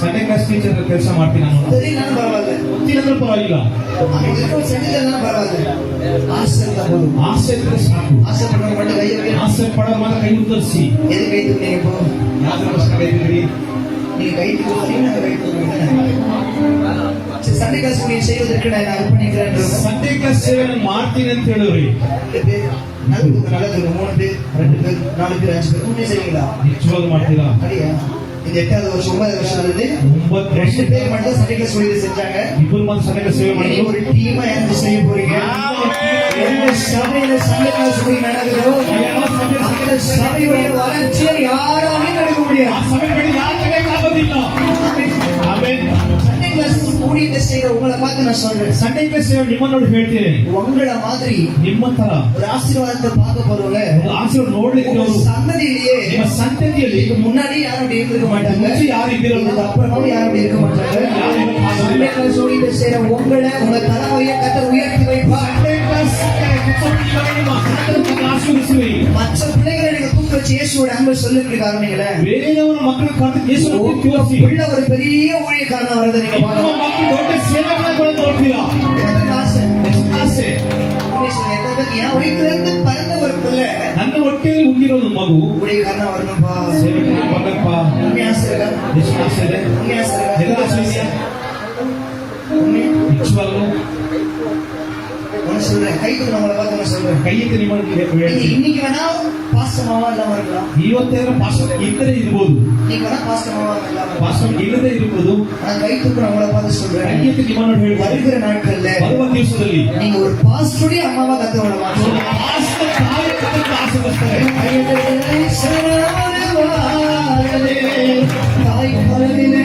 ಸಂಡೇ ಕ್ಲಾಸ್ ಟೀಚರ್ ಕೆಲಸ ಮಾಡ್ತೀನಿ ನಾನು. தெரியலனாலும் பரவாயில்ல, ಗೊತ್ತಿಲ್ಲಂದ್ರೂ ಪರವಾಗಿಲ್ಲ, செஞ்சதுனாலும் பரவாயில்ல, ஆசை இருந்தா போதும். ಆಸೆ ಇದ್ರೆ ಸಾಕು. ஆசைப்படுறவங்க மட்டும் கையை வைங்க. ಆಸೆ ಪಡೋರು ಮಾತ್ರ ಕೈ ಉತ್ತರಿಸಿ. எது கை தூக்குனீங்க இப்போ? ಯಾವ್ದಕ್ಕೋಸ್ಕರ ಕೈ ಇದ್ದೀರಿ? நீங்க கை தூக்குறீங்க, நாங்க கை தூக்குறோம். சண்டே கிளாஸ் ஊழியம் செய்வதற்கு நான் அர்ப்பணிக்கிறேன். ಸಂಡೇ ಕ್ಲಾಸ್ ಸೇವೆ ನಾನು ಮಾಡ್ತೀನಿ ಅಂತ ಹೇಳಿದ್ರಿ. நல்லது 3 பேர், 2 பேர், 4 பேர், 5 பேர் உண்மை செய்வீங்களா? ನಿಜವಾಗ್ಲೂ ಮಾಡ್ತೀರಾ? அப்படியா? இந்த 8வது வருஷம் 9வது வருஷம் ஆகுது. 9 ವರ್ಷ 2 பேர் மட்டும் சண்டே கிளாஸ் ஊழியம் செஞ்சாங்க. ಇಬ್ಬರು ಮಾತ್ರ ಸಂಡೇ ಕ್ಲಾಸ್ ಸೇವೆ நீங்க ಮಾಡಿದ್ರು. ஒரு டீமா இருந்து செய்ய போறீங்க. எந்த சபையில சண்டே கிளாஸ் ஊழியம் நடக்குதோ அந்த சபையுடைய வளர்ச்சியை யாராலையும் நடக்க ಆ முடியாது. ಸಭೆಗಳು ಯಾರ ಕೈಗೆ ಆಗೋದಿಲ್ಲ. ಆಮೆನ್. சண்டே கிளாஸ் ஊழியத்தை செய்யற உங்களை பார்த்து நான் சொல்றேன், ಸಂಡೇ ಕ್ಲಾಸ್ ಸೇವೆ ನಿಮ್ಮನ್ನ ನೋಡಿ ಹೇಳ್ತೀನಿ, உங்களை மாதிரி ನಿಮ್ಮ ತರ ஒரு ஆசீர்வாதத்தை பார்க்க போறவங்க ಒಂದು ಆಶೀರ್ವಾದ ನೋಡ್ಲಿಕ್ಕೆ உங்க ಅವರು சந்ததியிலேயே ನಿಮ್ಮ ಸಂತತಿಯಲ್ಲಿ இதுக்கு முன்னாடி யாரும் அப்படி இருந்திருக்க மாட்டாங்க, ಮುಂಚೆ ಯಾರು ಇದ್ದಿರಲ್ಲ, இதுக்கு அப்புறமாவும் யாரும் அப்படி இருக்க மாட்டாங்க. சண்டே கிளாஸ் ஊழியத்தை செய்யற உங்களை உங்க தலைமையை கர்த்தர் உயர்த்தி வைப்பார். ಸಂಡೇ ಕ್ಲಾಸ್ ಆಶೀರ್ವದಿಸುವಿ. மற்ற பிள்ளைகளை நீங்க தூக்க வச்சு இயேசுவோட அன்பை சொல்லிட்டு ஆரம்பிங்களேன். ಬೇರೆಯವರ ಮಕ್ಕಳು ಕರೆದು ಯೇಸುವನ್ನು ತೋರಿಸಿ பிள்ளை ஒரு பெரிய ஊழியக்காரனா வரதை நீங்க ನಿಮ್ಮ பார்க்கலாம். ಮಕ್ಕಳು ದೊಡ್ಡ ಸೇವೆಗಳನ್ನು ನೋಡ್ತೀರಾ. எனக்கு ஆசை. ಆಸೆ உண்மையை சொல்றேன், எல்லாத்துக்கும் என் வயிற்றுல இருந்து பிறந்த ஒரு பிள்ளை ನನ್ನ ಹೊಟ್ಟೆಯಲ್ಲಿ ಹುಟ್ಟಿರೋದು ಮಗು ஊழியக்காரனா வரணும்பா. ಸೇವೆಗೆ ಬಂದಪ್ಪ. உண்மை ஆசை இருக்கா? ಎಷ್ಟು ಆಸೆ ಇದೆ? உண்மை ஆசை ಎಲ್ಲ இருக்கா? ಆಸೆ ಇದೆಯಾ? உண்மை. ನಿಜವಾಗ್ಲೂ ஒண்ணு சொல்றேன், கை தூக்கு நம்மளை பார்த்து ஒண்ணு சொல்றேன். ಕೈ ಎತ್ತಿ ನಿಮಗೆ நீங்க ಹೇಳ್ತೀನಿ. இன்னைக்கு வேணா பாஸ்டமாவா இல்லாம இருக்கலாம், ಇವತ್ತೇನೋ ಪಾಸ್ಟರ್ ಇಲ್ಲದೆ ಇರ್ಬೋದು, நீங்க வேணா பாஸ்டமாவா இல்லாம இருக்கலாம். ಪಾಸ್ಟರ್ ಇಲ್ಲದೆ ಇರ್ಬೋದು. ஆனா கை தூக்கு நம்மளை பார்த்து ಕೈ சொல்றேன், ಎತ್ತಿ ನಿಮ್ಮನ್ನು ಹೇಳ್ತಾರೆ, வருகிற நாட்கள்ல ಬರುವ ದಿವಸದಲ್ಲಿ நீங்க ஒரு பாஸ்டருடைய அம்மாவா கத்தவள மாட்டோம். ಪಾಸ್ಟರ್ ತಾಯಿ ಕರ್ತನ ಆಶೀರ್ವದಿಸ್ತಾರೆ. தாய் பலவிலே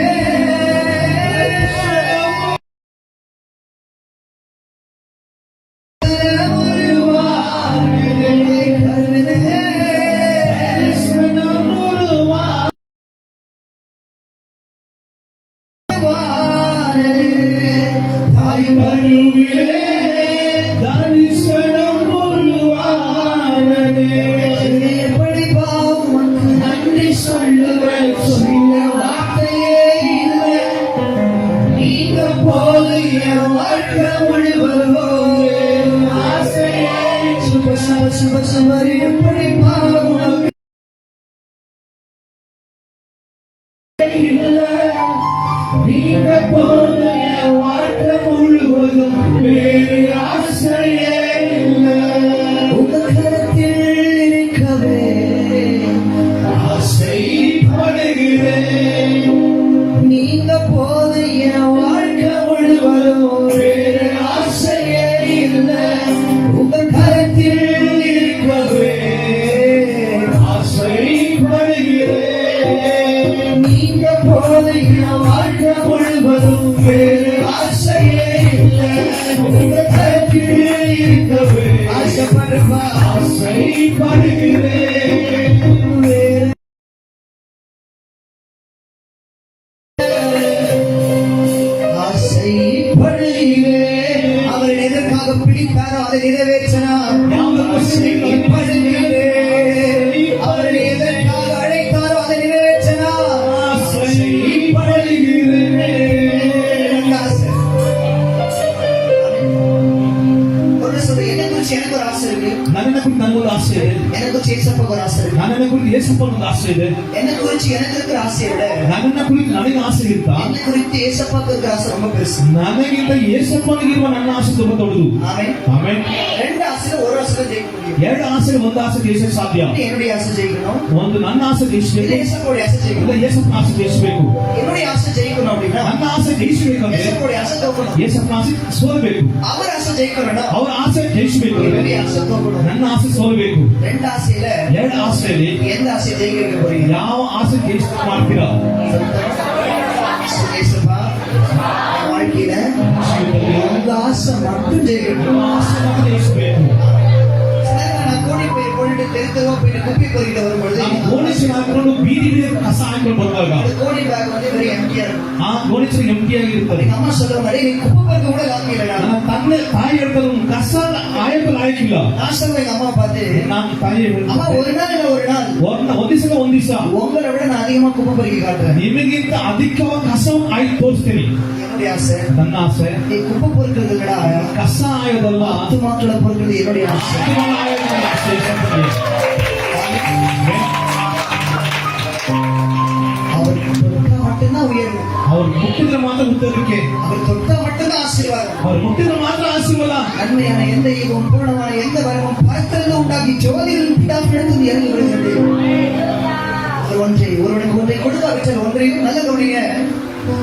எப்படி பாவம் நன்றி சொல்லுவேன், சொல்ல வார்த்தையே இல்லை. நீங்க போது என் வாழ்க்கை முழுவதும் ஆசையே சுப சுப சுப சுபரி எப்படி பாவம் இல்லை. நீங்க போது என் வாழ்க்கை முழுவதும் வேறு ஆசையே இல்லை. உங்க கரத்தில் இருக்கவே ஆசைப்படுகிறேன். நீங்க போது என் வாழ்க்கை முழுவதும் வேறு ஆசையே இல்லை. உங்க கரத்தில் இருக்கவே ஆசைப்படுகிறேன். நீங்க போது என் வாழ்க்கை முழுவதும் வேறு ஆசையே இல்லை. உங்க கரத்தில் இருக்கவே ஆசைப்படுவா ஆசைப்படுகிறேன். வேறு ஆசைப்படுகிறேன். அவர் எதற்காக பிடித்தாரோ அதை நிறைவேற்றினார். ஆசைப்படுகிறேன். அவர் எதற்காக அழைத்தாரோ அதை நிறைவேற்றினார். எனக்கு ஆசை. ஒன்று சொல்றேன், என்னை குறிச்சு எனக்கு ஒரு ஆசை இருக்கு, ನನ್ನ ಕುರಿತು ನನಗೊಂದು ಆಸೆ ಇದೆ, என்னை குறிச்சு ஏசப்பாக்கு ஒரு ஆசை இருக்கு. ನನ್ನ ಕುರಿತು ಯೇಸಪ್ಪನ ಒಂದು ಆಸೆ ಇದೆ. என்னை குறிச்சு எனக்கு இருக்கிற ஆசையை விட ನನ್ನ ಕುರಿತು ನನಗೆ ಆಸೆ ಇರುತ್ತಾ? என்னை குறித்து ஏசப்பாக்கு இருக்கிற ஆசை ரொம்ப பெருசு. ನನಗಿಂತ ಯೇಸಪ್ಪನಿಗಿರುವ ನನ್ನ ಆಸೆ ತುಂಬಾ ದೊಡ್ಡದು. ஆமென். ಆಮೆನ್. 2 ஆசை ಆಸೆ ಒಂದು ಆಸೆ ಜಯಿக்க முடியும். ಎರಡು ಆಸೆ ಒಂದು ಆಸೆ ಜಯಿಸಕ್ಕೆ ಸಾಧ್ಯ. என்னுடைய ஆசை ஜெயிக்கணும், ಒಂದು ನನ್ನ ಆಸೆ ಜಯಿಸಬೇಕು, ஏசப்போடைய ஆசை ಇಲ್ಲ ஜெயிக்கணும். ಯೇಸಪ್ಪನ ಆಸೆ ಜಯಿಸಬೇಕು. என்னுடைய ஆசை ஜெயிக்கணும் அப்படின்னா ನನ್ನ ಆಸೆ ಜಯಿಸಬೇಕಂದ್ರೆ ஏசப்போடைய ஆசை தோக்கணும். ಯೇಸಪ್ಪನ ಆಸೆ ಸೋಲಬೇಕು. அவர் ஆசை ஜெயிக்கணும்னா ಅವರ ಆಸೆ ಜಯಿಸಬೇಕು ಅಂದ್ರೆ என்னுடைய ஆசை தோக்கணும். ನನ್ನ ಆಸೆ ಸೋಲಬೇಕು. ரெண்டு ஆசையில ಎರಡು ಆಸೆಯಲ್ಲಿ எந்த ஆசை ஜெயிக்க போறீங்க? ಯಾವ ಆಸೆ ಜಯಿಸ ಮಾಡ್ತೀರಾ? ஏசப்பா, என் வாழ்க்கையில உங்க ஆசை மட்டும் ஜெயிக்கணும். ಆಸೆ ಮಾತ್ರ ಜಯಿಸಬೇಕು. நான் கோடி போய் போயிட்டு தெருத்தவோ போயிட்டு குப்பை பொறிக்கிட்டு வரும்பொழுது ನಾವು ಗೋಣಿಸಿ ಹಾಕೊಂಡು ಬೀದಿ ಬೀದಿ ಕಸ ಹಾಕೊಂಡು ಬರುವಾಗ அந்த கோடி பேக் வந்து வெறும் எம்டியா இருக்கும். ಆ ಗೋಣಿಸಿ ಎಂಟಿಯಾಗಿರುತ್ತದೆ. எங்க அம்மா சொல்லுவாங்க, நீ குப்பை பொறுக்க கூட லாக்கிஇல்லடா. ನನ್ನ ತಂದೆ ತಾಯಿ ಹೇಳ್ತಾರೆ ಕಸ ಆಯಕ್ಕೆ ಲಾಯಕಿಲ್ಲ. நான் சொல்லுவேன் எங்க அம்மா பார்த்து, ನಾನು ತಾಯಿ அம்மா ஒரு நாள் இல்ல ஒரு நாள் ಒಂದ್ ದಿವಸ உங்களை விட நான் அதிகமா குப்பை பொறுக்கி காட்டுறேன். ನಿಮಗಿಂತ ಅಧಿಕವಾಗಿ ಕಸ ಆಯ್ತು ತೋರಿಸ್ತೀನಿ. என்னுடைய ஆசை ನನ್ನ ಆಸೆ நீ குப்பை பொறுக்கிறது இல்லடா, ಕಸ ಆಯೋದಲ್ಲ, ஆத்துமாக்களை பொறுக்கிறது என்னுடைய ஆசை. ಆತ್ಮನ ಆಯೋದಲ್ಲ ಆಸೆ. அவர் தொட்டா மட்டும்தான் உயர்வு, ಅವ್ರು ಮುಟ್ಟಿದ್ರೆ ಮಾತ್ರ ಉತ್ತರಕ್ಕೆ, அவர் தொட்டா மட்டும்தான் ஆசீர்வாதம். ಅವ್ರು ಮುಟ್ಟಿದ್ರೆ ಮಾತ್ರ ಆಶೀರ್ವಾದ. நன்மையான எந்த ஈவும் பூர்ணமான எந்த வரமும் பரத்திலிருந்து உண்டாக்கி ஜோதியில் பிதாவிடத்தில் இறங்கி வருகிறது. அவர் ஒருவனுக்கு ஒன்றை கொடுக்காவிட்டால் ஒன்றையும் நல்ல கவனிங்க,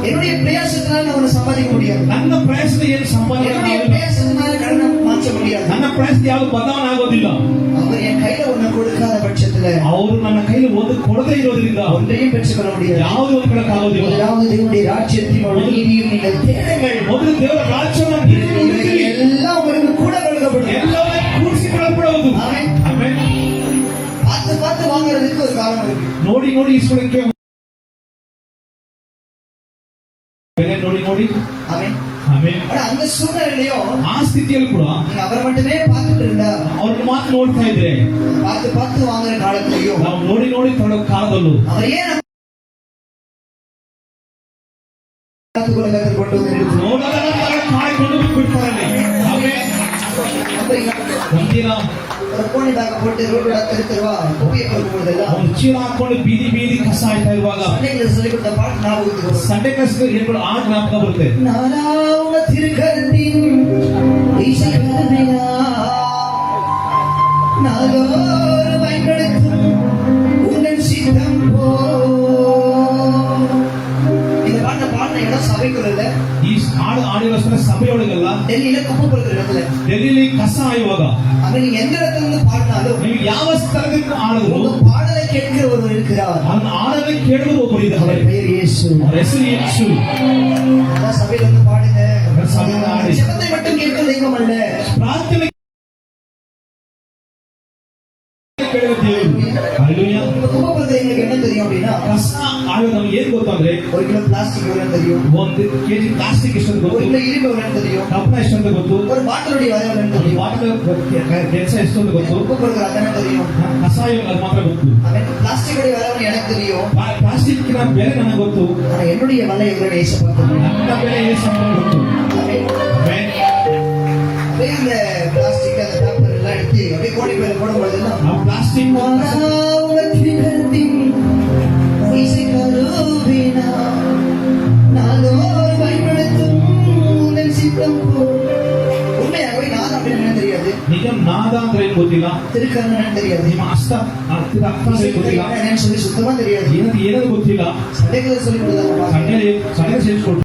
என்னுடைய பிரயாசத்தினால நான் ஒன்று சம்பாதிக்க முடியாது. ನನ್ನ ಪ್ರಯತ್ನ ಏನು ಸಂಪಾದನೆ என்னுடைய ಆಗೋದಿಲ್ಲ. பிரயாசத்தினால கடனை மாற்ற முடியாது. ನನ್ನ ಪ್ರಯತ್ನ ಯಾವುದು ಬದಲಾವಣೆ ಆಗೋದಿಲ್ಲ. அவர் என் கையில ஒண்ணு கொடுக்காத பட்சத்துல ಅವರು ನನ್ನ ಕೈಲಿ ಒಂದು ಕೊಡದೇ ಇರೋದ್ರಿಂದ ஒன்றையும் பெற்றுக்கொள்ள முடியாது. ಯಾವುದು ಒಂದು ಕೊಡಕ್ಕಾಗೋದಿಲ್ಲ. முதலாவது தேவனுடைய ராஜ்யத்தின் நீதியும் நீங்கள் தேடுங்கள். ಮೊದಲು ದೇವರ ರಾಜ್ಯವನ್ನು ನೀವು ಹುಡುಕಿರಿ. எல்லாம் உங்களுக்கு கூட கொடுக்கப்படும். ಎಲ್ಲವೇ ಕೂಡಿಸಿಕೊಳ್ಳಲ್ಪಡುವುದು. ஆமென். ಆಮೆನ್. பார்த்து பார்த்து வாங்குறதுக்கு ஒரு காலம் இருக்கு. ನೋಡಿ ನೋಡಿ ಇಸ್ಕೊಳ್ಳಕ್ಕೆ ಬೆಲೆ ನೋಡಿ ನೋಡಿ. ஆமென். ಆಮೆನ್. ஆனா அந்த சூழ்நிலையிலையும் ಆ ಸ್ಥಿತಿಯಲ್ಲಿ ಕೂಡ நீங்க அவரை மட்டுமே பார்த்துட்டு இருந்தா, ಅವ್ರನ್ನ ಮಾತ್ರ ನೋಡ್ತಾ ಇದ್ರೆ பார்த்து பார்த்து வாங்குற காலத்திலையும் ನಾವು ನೋಡಿ ನೋಡಿ ತೊಡೋ ಕಾಲದಲ್ಲೂ அவர் ஏன் நம்ம கற்றுக்கொண்டு வந்து நிறுத்தும்? ನೋಡದ ನಂತರ ಕಾಯ್ಕೊಂಡು ಬಿಡ್ತಾರೆ. ಆಮೆನ್. நம்புறீங்களா? ಒಂದಿನ ஒரு கோணி பேக்க போட்டு ரோட்டோட தெருவா குப்பையை பொறுக்கும் போதெல்லாம் ಅವ್ನು ಚೀಲ ಹಾಕೊಂಡು ಬೀದಿ ಬೀದಿ ಕಸ ಆಯ್ತಾ ಇರುವಾಗ சண்டைகளை சொல்லிக் கொடுத்த பாட்டு ஞாபகத்துக்கு வரும். ಸಂಡೆ ಕಸ ಹೇಳ್ಕೊಂಡು ಆ ಜ್ಞಾಪಕ ಬರುತ್ತೆ. நானாவுன திருக்கரத்தின் இசைக்கருவினா, நாளோறு பயன்படுத்தும் உங்கள் சித்தம் போ. இந்த பாட்டை பாடின இடம் சபைக்குள்ள, ಈ ಹಾಡು ಹಾಡಿರೋಸ್ಕರ ಸಭೆಯೊಳಗಲ್ಲ, டெல்லியில குப்பை பொறுக்கிற இடத்துல. ಡೆಲ್ಲಿಲಿ ಕಸ ಆಯುವಾಗ அவன் நீங்க எந்த இடத்துல இருந்து பாடினாலும் ನೀವು ಯಾವ ಸ್ಥಳದಿಂದ ಆಡಿದ್ರು உங்க பாடலை கேட்கிற ஒருவர் இருக்கிறார். ಅವನ ಹಾಡನ್ನು ಕೇಳುವುದು ಒಬ್ಬರಿದ್ದಾರೆ. அவர் பெயர் இயேசு. ಅವರ ಹೆಸರು ಯೇಸು. அதான் சபையில இருந்து பாடுங்க. சபையில ஆடு. ஜெபத்தை மட்டும் கேட்கிற தெய்வம் அல்ல, ಪ್ರಾರ್ಥನೆ ಕೇಳುವ ದೇವರು. ಹಲ್ಲೆಲೂಯಾ. இப்ப குப்பை பொறுக்கிற எங்களுக்கு என்ன தெரியும் அப்படின்னா, ಕಸ ಆಯೋದು ನಮ್ಗೆ ಏನ್ ಗೊತ್ತಂದ್ರೆ ஒரு கிலோ பிளாஸ்டிக் எவ்வளவு தெரியும், 1 ಕೆಜಿ ಪ್ಲಾಸ್ಟಿಕ್ ಎಷ್ಟೊಂದು ஒரு ಗೊತ್ತು, கிலோ இரும்பு எவ்வளவு தெரியும், ಕಬ್ಬಣ ಎಷ್ಟೊಂದು ಗೊತ್ತು, ஒரு பாட்டிலுடைய விலை எவ்வளவு தெரியும், ವಾಟರ್ ಕೆಲಸ ಎಷ್ಟೊಂದು ಗೊತ್ತು, குப்பை பொறுக்கிற அதனை தெரியும். ಕಸ ಆಯೋದು அது ಮಾತ್ರ ಗೊತ್ತು. அவன் பிளாஸ்டிக் விலை எனக்கு தெரியும். ಪ್ಲಾಸ್ಟಿಕ್ನ ಬೆಲೆ ನನಗೆ ಗೊತ್ತು, ஆனா என்னுடைய விலை எவ்வளவு ஏச பார்த்தது. ನನ್ನ ಬೆಲೆ ಎಷ್ಟು ಅಂತ ಗೊತ್ತು. ಆಮೆನ್. அதே இந்த பிளாஸ்டிக் அந்த பேப்பர் எல்லாம் எடுத்து அப்படியே கோடி பேர் போடும்போது ಆ ಪ್ಲಾಸ್ಟಿಕ್ பயன்படுத்தும் உங்கள் சித்தம் போ. உண்மையாகவே நான் அப்படின்னு தெரியாது, ನಿಜ ನಾದ ಅಂದ್ರೆ ಏನ್ ಗೊತ್ತಿಲ್ಲ, திருக்கண்ணன் தெரியாது, ನಿಮ್ಮ ಅರ್ಥ ಅರ್ಥ ಅಂದ್ರೆ ಗೊತ್ತಿಲ್ಲ, என்னன்னு சொல்லி சுத்தமா தெரியாது. ಏನಂತ ಏನದು ಗೊತ್ತಿಲ್ಲ. சண்டைகளை சொல்லி கொடுத்தாங்க. ಸಣ್ಣ ಸೇರಿಸ್ಕೊಟ್ಟು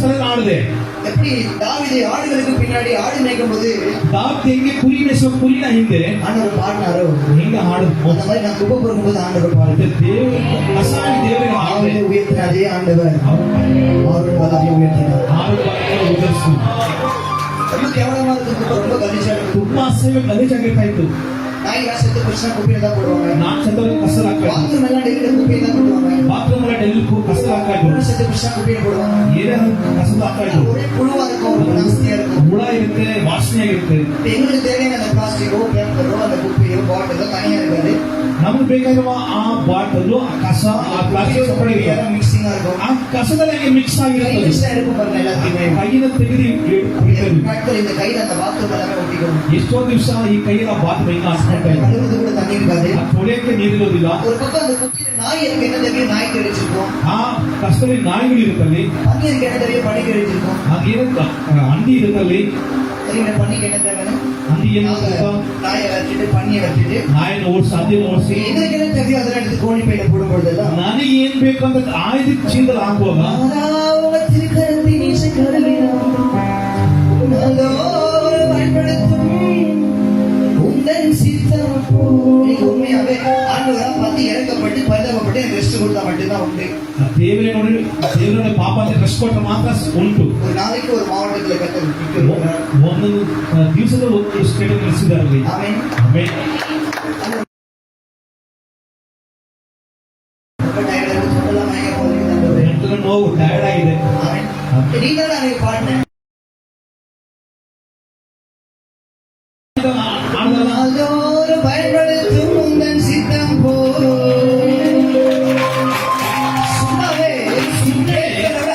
ಸ್ಥಳದಲ್ಲಿ ಆಡದೆ எப்படி தாவீது ஆடுகளுக்கு பின்னாடி ஆடு மேய்க்கும் போது ದಾವಿದ ಹೆಂಗೆ ಕುರಿ ಮೇಯಿಸುವ ಕುರಿನ ಹಿಂದೆ ஆண்டவர் பாடினாரோ, ಹೆಂಗ ಹಾಡುದು அந்த மாதிரி நான் குப்பை பொறுக்கும் போது ஆண்டவர் பாடு. ದೇವರು ಕಸಾಯಿ ದೇವರಿಗೆ ஆவியை உயர்த்தின அதே ஆண்டவர் அவருடைய பலத்தை உயர்த்தினார். ಉದರ್ಸು. ரொம்ப கேவலமா இருக்கு குப்பை, ரொம்ப கலிச்சா இருக்கு. ತುಂಬಾ ಅಸಹ್ಯ ಗಲೀಜಾಗಿರ್ತಾ ಇತ್ತು. நாய் ராசத்தை பிரச்சனை குப்பையில தான் போடுவாங்க. ನಾನ್ ಸತ್ತವರಿಗೆ ಕಸ ಹಾಕ್ತಾ ಇದ್ರು. பாத்ரூம் எல்லாம் டெல்லியில குப்பையில தான் போடுவாங்க. ಬಾತ್ರೂಮ್ ಎಲ್ಲ ಡೆಲ್ಲಿ ಕಸ ಹಾಕ್ತಾ ಇದ್ರು. சத்தை பிரச்சனை குப்பையில போடுவாங்க. ಏನೇನು ಕಸ ಹಾಕ್ತಾ ಇದ್ರು. ஒரே புழுவா இருக்கும், ரொம்ப நாஸ்தியா இருக்கும். ಹುಳ ಇರುತ್ತೆ, ವಾಸನೆ ಆಗಿರುತ್ತೆ. இப்ப எங்களுக்கு தேவையான அந்த பிளாஸ்டிக்கோ பேப்பரோ அந்த குப்பையோ பாட்டிலோ தனியா இருக்காது. ನಮಗೆ ಬೇಕಾಗಿರುವ ಆ ಬಾಟಲು ಆ ಕಸ ಆ ಪ್ಲಾಸ್ಟಿಕ್ ಮಿಕ್ಸಿಂಗ್ ಆகும் ಆ ಕಸದಲ್ಲಿ ಮಿಕ್ಸ್ ಆಗಿರುತ್ತೆ எடுக்கும் பாருங்க எல்லாத்தையுமே ಕೈಯಿಂದ ತೆಗೆದು நாட்கள் இந்த கையில அந்த பாத்ரூம் எல்லாமே ஒட்டிக்கும் ಎಷ್ಟೋ ದಿವಸ ಈ ಕೈಯಲ್ಲಿ ಬಾತ್ರೂಮ್ ಹಿಂಗ ಹಾಸ್ಕೊಂಡ್ರೆ கழுவுறது கூட தண்ணி இருக்காது ತೊಳೆಯಕ್ಕೆ ನೀರಿರೋದಿಲ್ಲ ஒரு பக்கம் அந்த குட்டியில நாய் இருக்கு என்ன தெரியும் நாய் கடிச்சிருக்கும் ಆ ಕಸದಲ್ಲಿ ನಾಯಿಗಳು ಇರುತ್ತಲ್ಲಿ பன்னீருக்கு என்ன தெரியும் பனி கடிச்சிருக்கும் ಹಾಗೇನಂತ ಅಂಡಿ ಇರುತ್ತಲ್ಲಿ தெரியும் பன்னிக்கு என்ன தேவைன்னு ಅಂಡಿ ಏನು நாயை வச்சுட்டு பன்னியை வச்சுட்டு ನಾಯಿನ ಓಡಿಸಿ ಅಂದಿನ ಓಡಿಸಿ எங்களுக்கு என்ன தெரியும் அதெல்லாம் எடுத்து கோழி பையில போடும்போதெல்லாம் ನನಗೆ ಏನ್ ಬೇಕಂತ ಆಯ್ದು ಚೀಲದಲ್ಲಿ ಹಾಕುವಾಗ அவங்க திருக்கரத்தை நீச்ச கருவினாலும் பயன்படுத்தும் உந்தன் சித்தம் நீங்க உண்மையாவே ஆண்டவரா பார்த்து இறக்கப்பட்டு பரிதாபப்பட்டு எனக்கு ரெஸ்ட் கொடுத்தா மட்டும்தான் உண்டு ದೇವರೇ ನೋಡಿ ದೇವರನ್ನ ಪಾಪ ಅಂತ ರೆಸ್ಟ್ ಕೊಟ್ಟರೆ ಮಾತ್ರ ಉಂಟು ஒரு நாளைக்கு ஒரு மாவட்டத்துல கத்த ಒಂದೊಂದು ದಿವಸದ ಸ್ಟೇಟ್ ನಿಲ್ಲಿಸಿದಾರಲ್ಲಿ ஆமென் ಆಮೇಲೆ ரொம்ப டயர்டா இருக்கு சொல்லலாம் மயங்க போகுது ಎಂಟು ನೋವು ಟಯರ್ಡ್ ಆಗಿದೆ ஆமென் நீங்க தான் எனக்கு பாடினேன் நாள்தோறும் பயன்படுத்தும் உந்தன் சித்தம் போ சும்மாவே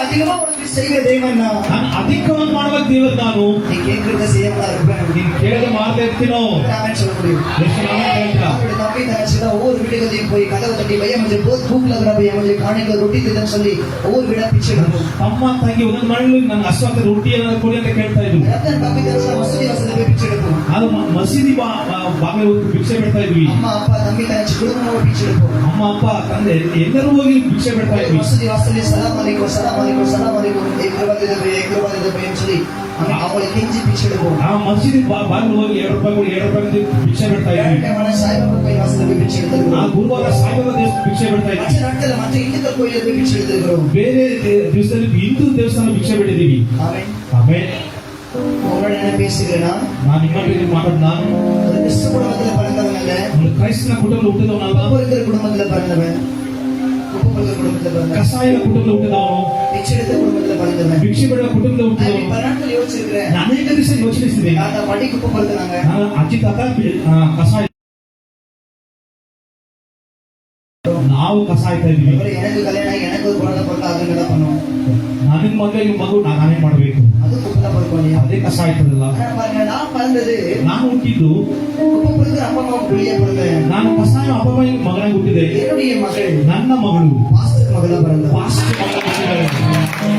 அதிகமா உனக்கு செய்கிற தெய்வம் நான் ನಾನು ಅಧಿಕವಾಗಿ ಮಾಡುವ ದೇವರು ನಾನು நீ கேட்கறத செய்யலாம் இருப்பேன் ನೀನು ಕೇಳಿದ ಮಾಡ್ತಾ ಇರ್ತೀನೋ ஆமென் சொல்ல முடியும் ಎಷ್ಟು ನಾನು ಹೇಳ್ತಾ அவருடைய தம்பி தங்கச்சிதான் ஒவ்வொரு வீட்டுகளையும் போய் கதவை தட்டி பையன் முझे बहुत भूख लग रहा भैया मुझे खाने को रोटी दे दे சொல்லி ஒவ்வொரு வீடா பிச்சை எடுக்கும் ತಮ್ಮ ತಂಗಿ ಒಂದೊಂದು ಮನೆಯಲ್ಲಿ ನನ್ನ ಅಸ್ವಾದ ರೊಟ್ಟಿ ಏನಾದ್ರು ಕೊಡಿ ಅಂತ ಕೇಳ್ತಾ ಇದ್ರು ரத்தன் தம்பி தங்கச்சி மசூதி வாசல்ல போய் பிச்சை எடுக்கும் ಅದು ಮಸೀದಿ ಬಾಗಿಲು ಹೋಗಿ ಭಿಕ್ಷೆ ಬಿಡ್ತಾ ಇದ್ವಿ அம்மா அப்பா தம்பி தங்கச்சி குடும்பமா பிச்சை எடுக்கும் ಅಮ್ಮ ಅಪ್ಪ ತಂದೆ ಎಲ್ಲರೂ ಹೋಗಿ ಭಿಕ್ಷೆ ಬಿಡ್ತಾ ಇದ್ವಿ மசூதி வாசல்ல சலாம் அலைக்கும் சலாம் அலைக்கும் சலாம் அலைக்கும் ஏக்ரவாத பையன் சொல்லி அவங்களை கெஞ்சி பிச்சை எடுக்கும் ಆ ಮಸೀದಿ ಬಾಗಿಲು ಹೋಗಿ ₹2 ಭಿಕ್ಷೆ ಬಿಡ್ತಾ ಇದ್ವಿ ஏழமான சாய்பாபா கோயில் வாசல்ல போய் பிச்சை ಆ எடுத்துருக்கோம் ಗುರುವಾರ ಸಾಯಿಬಾಬಾ ದೇವಸ್ಥಾನ ಭಿಕ್ಷೆ ಬಿಡ್ತಾ ಇದ್ವಿ மற்ற நாட்கள்ல மற்ற இந்துக்கள் கோயில போய் பிச்சை எடுத்துருக்கிறோம் ಬೇರೆ ದಿವಸದಲ್ಲಿ ಹಿಂದೂ ದೇವಸ್ಥಾನ ಭಿಕ್ಷೆ ಬಿಟ್ಟಿದ್ದೀವಿ ஆமென் ಆಮೇಲೆ உங்களோட என்ன பேசுகிறேன்னா ನಾನು ನಿಮ್ಮ ಬಗ್ಗೆ ಮಾತಾಡ್ ನಾನು ஒரு கிறிஸ்து குடும்பத்துல பிறந்தவன் அல்ல ಒಂದು ಕ್ರೈಸ್ತನ ಕುಟುಂಬ ಹುಟ್ಟಿದವನಲ್ಲ உப்பு இருக்கிற குடும்பத்துல பிறந்தவன் உப்பு இருக்கிற குடும்பத்துல பிறந்தவன் ಕಸಾಯ ಕುಟುಂಬ ಹುಟ್ಟಿದವನು பிச்சை எடுத்த குடும்பத்துல பிறந்தவன் ಭಿಕ್ಷೆ ಬಿಡುವ ಕುಟುಂಬದ நான் ಹುಟ್ಟಿದವನು பல நாட்கள் யோசிச்சிருக்கிறேன் ನಾನು ಅನೇಕ ದಿವಸ ಯೋಚಿಸಿದೆ தாத்தா பாட்டிக்கு உப்பு பிறந்தாங்க ನಾನು ಅಜ್ಜಿ ತಾತ ಕಸಾಯ ನಾವು ಕಸಾಯ್ತಾ ಇದ್ವಿ அப்புறம் எனக்கு கல்யாணம் ஆகி எனக்கு ஒரு குழந்தை பிறந்தா அதுங்க தான் பண்ணுவோம் ನನಗ್ ಮಗ ಮಗು ನಾನೇ ಮಾಡ್ಬೇಕು அது உப்பு தான் பிறக்கும் இல்லையா ಅದೇ ಕಸ ಆಯ್ತದಲ್ಲ ஆனா பாருங்க நான் பிறந்தது ನಾನು ಹುಟ್ಟಿದ್ದು உப்பு பிறகு அப்பா அம்மா வெளியே பிறந்தேன் ನಾನು ಕಸಾಯ ಅಪ್ಪವಾಗಿ ಮಗನಾಗಿ ಹುಟ್ಟಿದೆ என்னுடைய மகள் ನನ್ನ மಗಳು மாஸ்டர் மகளா பிறந்தவள் ಫಾಸ್ಟ್ ಮಗ ಹುಟ್ಟಿದ್ದಾಳೆ.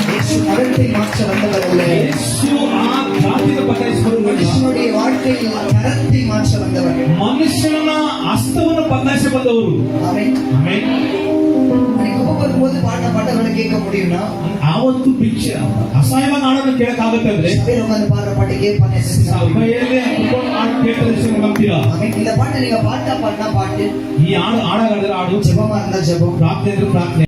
இயேசு மகத்தை மாற்ற வந்தவர் அல்ல ಯೇಸು ಆ ಜಾತಿಯ ಬದಲಾಯಿಸಿದವರು மனுஷனுடைய வாழ்க்கையில் கரத்தை மாற்ற வந்தவர் ಮನುಷ್ಯನ ಹಸ್ತವನ್ನು ಬದಲಾಯಿಸಿ ಬಂದವರು ஆமென் ಆಮೇಲೆ அன்னைக்கு உப்பு வரும்போது பாட்ட பாட்டங்களை கேட்க முடியும்னா ಆವತ್ತು ಭಿಕ್ಷೆ ಅಸಹಾಯವಾಗಿ ಹಾಡನ್ನು ಕೇಳಕ್ಕಾಗುತ್ತೆ ಅಂದ್ರೆ சபையில உட்கார்ந்து பாடுற பாட்டு கேட்பானே ಸಭೆಯಲ್ಲಿ ಕುತ್ಕೊಂಡು ಹಾಡು ಕೇಳ್ತಾ ವಿಷಯ ನಂಬ್ತೀರಾ ஆமென் இந்த பாட்டு நீங்க பாட்டா பாடினா பாட்டு ಈ ಹಾಡು ಹಾಡಾಗಾದ್ರೆ ಹಾಡು ஜெபமா இருந்தா ஜெபம் ಪ್ರಾರ್ಥನೆ ಅಂದ್ರೆ ಪ್ರಾರ್ಥನೆ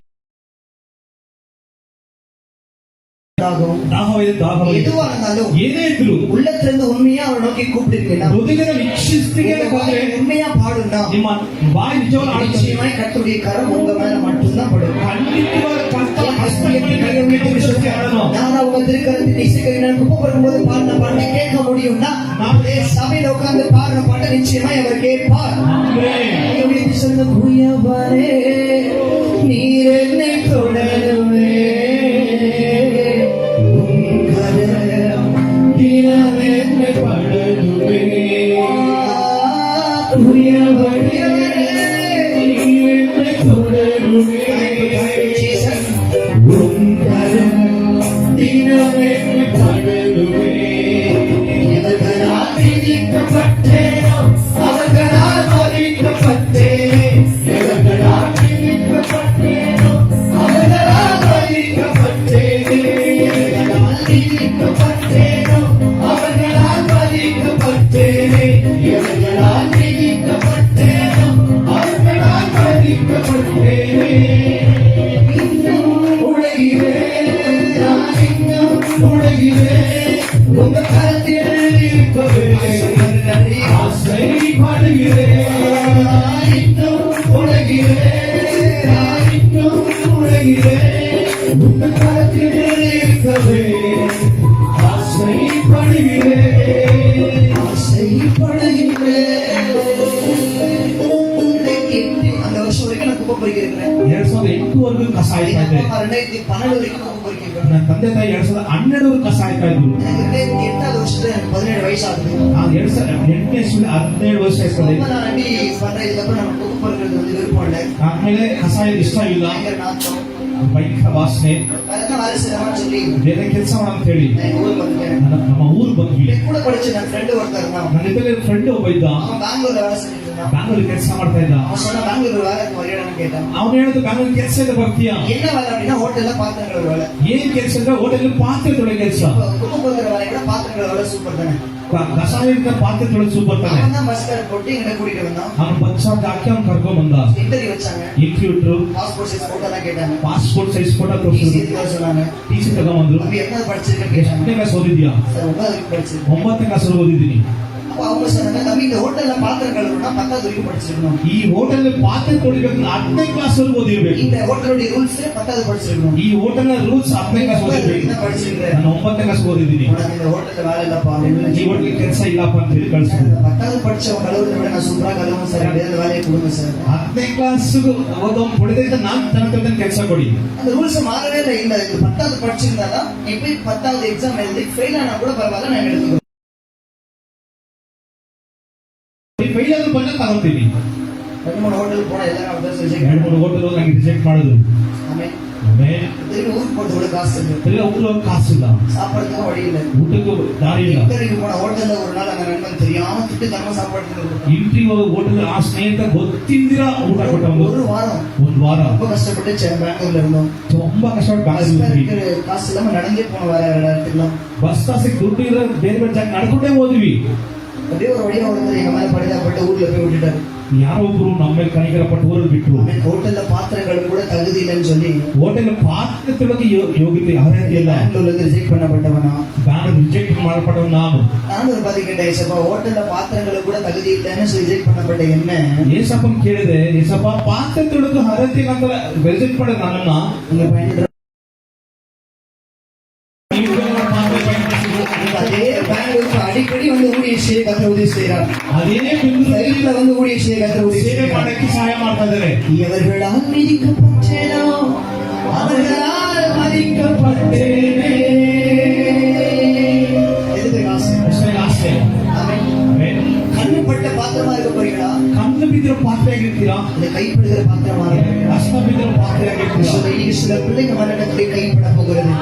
தாகம் ದಾಹವಿದೆ ದಾಹವಿದೆ எதுவா இருந்தாலும் ಏನೇ ಇದ್ರು உள்ளத்திலிருந்து உண்மையா அவரை நோக்கி கூப்பிடுவீங்கன்னா ಹೃದಯದ ವೀಕ್ಷಿಸ್ತಿಗೆ ಬಂದ್ರೆ உண்மையா பாடுனா ನಿಮ್ಮ ಬಾಯಿ ನಿಜವಾದ ಆಡ್ತಾರೆ நிச்சயமாய் கர்த்தருடைய கரம் உங்க மேல மட்டும்தான் படும் ಖಂಡಿತವಾದ ಕರ್ತನ ಹಸ್ತವನ್ನು ಕೈಯಲ್ಲಿ ವಿಶ್ವಾಸಕ್ಕೆ ಹಾಡೋಣ நான் உங்க திருக்கரத்தின் இசைக்கருவினால் குப்பை வரும்போது பாடின பாட்டை கேட்க முடியும்னா நாமளே சபையில உட்கார்ந்து பாடுற பாட்டை நிச்சயமாய் அவர் கேட்பார் ಆಮೆನ್. எப்படி சொல்ல புரியவரே நீர் என்னை தொடருவே உன் கரம் தினம் என்னை படருவே புரியவரே நீர் என்னை தொடருவே உன் கரம் தினம் என்னை படருவே எவர்களால் விதிக்கப்பட்டேனோ அவர்களால் மதிக்கப்பட்டேன் எவர்களால் விதிக்கப்பட்டேனோ அவர்களால் மதிக்கப்பட்டேன் எவர்களால் விதிக்கப்பட்டேனோ அவர்களால் மதிக்கப்பட்டேன் எவர்களால் விதிக்கப்பட்டேனோ அவர்களால் மதிக்கப்பட்டேன் இன்னும் உலகிறேன் நான் இன்னும் உலகிறேன் உங்க கரத்தில் இருப்பவே ஆசைப்படுகிறேன் நான் இன்னும் உலகிறேன் நான் இன்னும் உலகிறேன் உங்க கரத்தில் இருக்கவே ஆசைப்படுகிறேன் ஆசைப்படுகிறேன் 2008 அந்த வருஷம் வரைக்கும் நான் குப்பை பொறுக்கி இருக்கிறேன். 2008ವರೆಗೂ ಕಸ ಆಯ್ತಾ ಇದೆ. 2012 வரைக்கும் குப்பை பொறுக்கி இருக்கிறேன். ನನ್ನ ತಂದೆ ತಾಯಿ 2012 ಕಸ ಆಯ್ತಾ ಇದ್ರು. எனக்கு 2008 வருஷத்துல எனக்கு 17 வயசு ஆகுது. ನಾನು 2008 ಇಸ್ವಿಯಲ್ಲಿ 17 ವರ್ಷ ಇರ್ತದೆ. நான் அடி பண்ற இதுக்கப்புறம் நம்ம குப்பை பொறுக்கிறது வந்து விருப்பம் இல்லை. ಆಮೇಲೆ ಕಸ ಇಷ್ಟ ಇಲ್ಲ, பயங்கர நாத்தம், ಭಯಂಕರ ವಾಸನೆ, அதெல்லாம் வேலை செய்யலாம்னு சொல்லி ಬೇರೆ ಕೆಲಸ ಅಂತ ಹೇಳಿ நான் எங்க ஊருக்கு வந்துட்டேன். ನಮ್ಮ ಊರು ಬಂದ್ವಿ. என் கூட படிச்ச ನನ್ನ ஃப்ரெண்டு ஒருத்தர் இருந்தான். ನನ್ನ ಜೊತೆ ಫ್ರೆಂಡ್ ಒಬ್ಬ ಇದ್ದ, அவன் பெங்களூர்ல வேலை செஞ்சுட்டு இருந்தான். ಬ್ಯಾಂಗ್ಳೂರ್ ಕೆಲಸ ಮಾಡ್ತಾ ಇದ್ದ. அவன் சொன்னா பெங்களூர் வேலைக்கு வரையணும்னு கேட்டான். ಅವನು ಹೇಳಿದ ಬ್ಯಾಂಗ್ಳೂರ್ ಕೆಲಸ ಇದೆ ಬರ್ತೀಯಾ? என்ன வேலை அப்படின்னா ஹோட்டல்ல பாத்திரம் கழுவுற வேலை. ಏನ್ ಕೆಲಸ ಅಂದ್ರೆ ಹೋಟೆಲ್ ಪಾತ್ರೆ ತೊಳೆಯೋ ಕೆಲಸ. குப்பை பொறுக்கிற வேலையை விட பாத்திரம் கழுவுற வேலை சூப்பர் தானே. ಕಸಾಯದಿಂದ ಪಾತ್ರೆ ತೊಳೆದು ಸೂಪರ್ ತಾನೆ. அவன் தான் பஸ் கார்டு போட்டு எங்களை கூட்டிட்டு வந்தான். ಅವನು ಬಸ್ ಸ್ಟಾಪ್ ಹಾಕಿ ಅವ್ನು ಕರ್ಕೊಂಡ್ ಬಂದ. இன்டர்வியூ வச்சாங்க. ಇಂಟರ್ವ್ಯೂ பாஸ்போர்ட் சைஸ் போட்டோ தான் கேட்டாங்க. ಪಾಸ್ಪೋರ್ಟ್ ಸೈಜ್ ಫೋಟೋ டிசி ತೋರಿಸಿದ್ರು, எடுத்து சொன்னாங்க. ಟಿಸಿ ತಗೊಂಡ್ಬಂದ್ರು. அப்படி என்ன படிச்சிருக்கேன்னு கேட்டாங்க. 8ನೇ ಕ್ಲಾಸ್ ಓದಿದ್ಯಾ? சார் 9th வரைக்கும் படிச்சிருக்கேன். 9ನೇ ಕ್ಲಾಸ್ ಓದಿದ್ದೀನಿ. அப்ப அவங்க சொன்னாங்க, தம்பி இந்த ஹோட்டல்ல பாத்திரம் கழுவுறோம்னா 10th வரைக்கும் படிச்சிருக்கணும். ಈ ಹೋಟೆಲ್ ಪಾತ್ರೆ ತೊಳಿಬೇಕು 10ನೇ ಕ್ಲಾಸ್ ವರೆಗೂ ಓದಿರ್ಬೇಕು. இந்த ஹோட்டலுடைய ரூல்ஸ் 10th படிச்சிருக்கணும். ಈ ಹೋಟೆಲ್ ರೂಲ್ಸ್ 10ನೇ ಕ್ಲಾಸ್ ಓದಿರ್ಬೇಕು. என்ன படிச்சிருக்கேன்? ನಾನು 9ನೇ ಕ್ಲಾಸ್ ಓದಿದ್ದೀನಿ. உனக்கு இந்த ஹோட்டல்ல வேலை இல்லப்பா அப்படின்னு ಈ ಹೋಟೆಲ್ ಕೆಲಸ ಇಲ್ಲಪ್ಪ ಅಂತ ಹೇಳಿ ಕಳಿಸ್ತಾರೆ. 10th படிச்சவங்க கழுவுறத விட நான் சூப்பரா கழுவுவேன் சார், வேற வேலையை கொடுங்க சார். 10ನೇ ಕ್ಲಾಸ್ ಓದೋನ್ ಹೊಡೆದಿದ್ದ ನಾನು ತನ್ನ ಕೆಲಸ ಕೊಡಿ. அந்த ரூல்ஸ் மாறவே இல்ல. இது 10th படிச்சிருந்தாதான் நீ போய் 10th எக்ஸாம் எழுதி ஃபெயில் ஆனா கூட பரவாயில்ல, நான் எடுத்துக்கிறேன். ಫೈಲ್ ಆದ್ರೂ ಬಂದ ತಗೊಂತೀನಿ. 2-3 ஹோட்டலுக்கு போனா எல்லாரும் அப்படிதான் ரிஜெக்ட் 2-3 ಹೋಟೆಲ್ ನಂಗೆ ರಿಜೆಕ್ಟ್ ಮಾಡಿದ್ರು. ஆமென். ಆಮೇಲೆ திரும்பி ஊருக்கு போறது கூட காசு இல்லை. ಎಲ್ಲ ಊಟ ಕಾಸಿಲ್ಲ, சாப்பாடுக்கு வழி இல்லை. ಊಟಕ್ಕೂ ದಾರಿ ಇಲ್ಲ. இன்டர்வியூ போன ஹோட்டல்ல ஒரு நாள் அந்த நண்பன் தெரியாம திட்டு தரமா சாப்பாடு கொடுத்தான். ಇಂಟರ್ವ್ಯೂ ಹೋಟೆಲ್ ಆ ಸ್ನೇಹಿತ ಗೊತ್ತಿಂದಿರ ಊಟ ಕೊಟ್ಟ. ஒரு வாரம் ಒಂದು ವಾರ ரொம்ப கஷ்டப்பட்டு பெங்களூர்ல இருந்தோம். ತುಂಬಾ ಕಷ್ಟಪಟ್ಟು ಬ್ಯಾಂಗ್ಳೂರ್ காசு இல்லாம நடந்தே போன வேற இடத்துக்குலாம். ಬಸ್ ಕಾಸಿಗೆ ದುಡ್ಡು ಇರೋ ಬೇರೆ ಬೇರೆ ಜಾಗ ನಡ್ಕೊಂಡೇ ಹೋದ್ವಿ. அப்படியே ஒரு வழியா ஒருத்தர் எங்க மேல பரிதாபப்பட்டு ஊர்ல போய் விட்டுட்டாரு. ಯಾರೋ ಒಬ್ರು ನಮ್ಮ ಮೇಲೆ ಕನಿಕರ ಪಟ್ಟು ಊರಲ್ಲಿ ಬಿಟ್ರು. அவன் ஹோட்டல்ல பாத்திரங்கள் கூட தகுதி இல்லைன்னு சொல்லி ಹೋಟೆಲ್ ಪಾತ್ರೆ ತೊಳಕ್ಕೆ ಯೋಗ್ಯತೆ ಅರ್ಹತೆ ಇಲ್ಲ. பெங்களூர்ல இருந்து ரிஜெக்ட் பண்ணப்பட்டவனா. ಬ್ಯಾಂಗ್ಳೂರ್ ರಿಜೆಕ್ಟ್ ಮಾಡಲ್ಪಟ್ಟವ್ ನಾನು. நானும் ஒரு பதி கேட்டேன், ஏசப்பா ஹோட்டல்ல பாத்திரங்கள் கூட தகுதி இல்லைன்னு சொல்லி ரிஜெக்ட் பண்ணப்பட்ட என்ன ಏಸಪ್ಪನ್ ಕೇಳಿದೆ, ಏಸಪ್ಪ ಪಾತ್ರೆ ತೊಳಕ್ಕೆ ಅರ್ಹತೆ ಇಲ್ಲ ಅಂತ ರಿಜೆಕ್ಟ್ ಮಾಡಿದ ನನ್ನನ್ನ நீங்க பயன்படுத்த அதே பெங்களூருக்கு அடிக்கடி வந்து ஊழிய செய்ய கத்த உதவி செய்யறார். ಅದೇ லைஃப்ல வந்து ஊழிய செய்ய கத்த உதவி ಸೇವೆ செய்யறார். ಮಾಡಕ್ಕೆ ಸಹಾಯ ಮಾಡ್ತಾ ಇದ್ದಾರೆ. எவர்களால் மிதிக்கப்பட்டேனோ அவர்களால் மதிக்கப்பட்டேனே. எதுக்கு காசு? ಅಷ್ಟೇ ಆಸೆ. ஆமென். ಆಮೇಲೆ கண்ணுப்பட்ட பாத்திரமா இருக்க போறீங்களா? ಕಣ್ಣು ಬಿದ್ದಿರೋ ಪಾತ್ರೆ ಆಗಿರ್ತೀರಾ? இல்ல கைப்படுகிற பாத்திரமா இருக்க? ಕಷ್ಟ ಬಿದ್ದಿರೋ ಪಾತ್ರೆ ಆಗಿರ್ತೀರಾ? இன்னைக்கு சில பிள்ளைங்க மரணத்திலே கைப்பட போகிறது.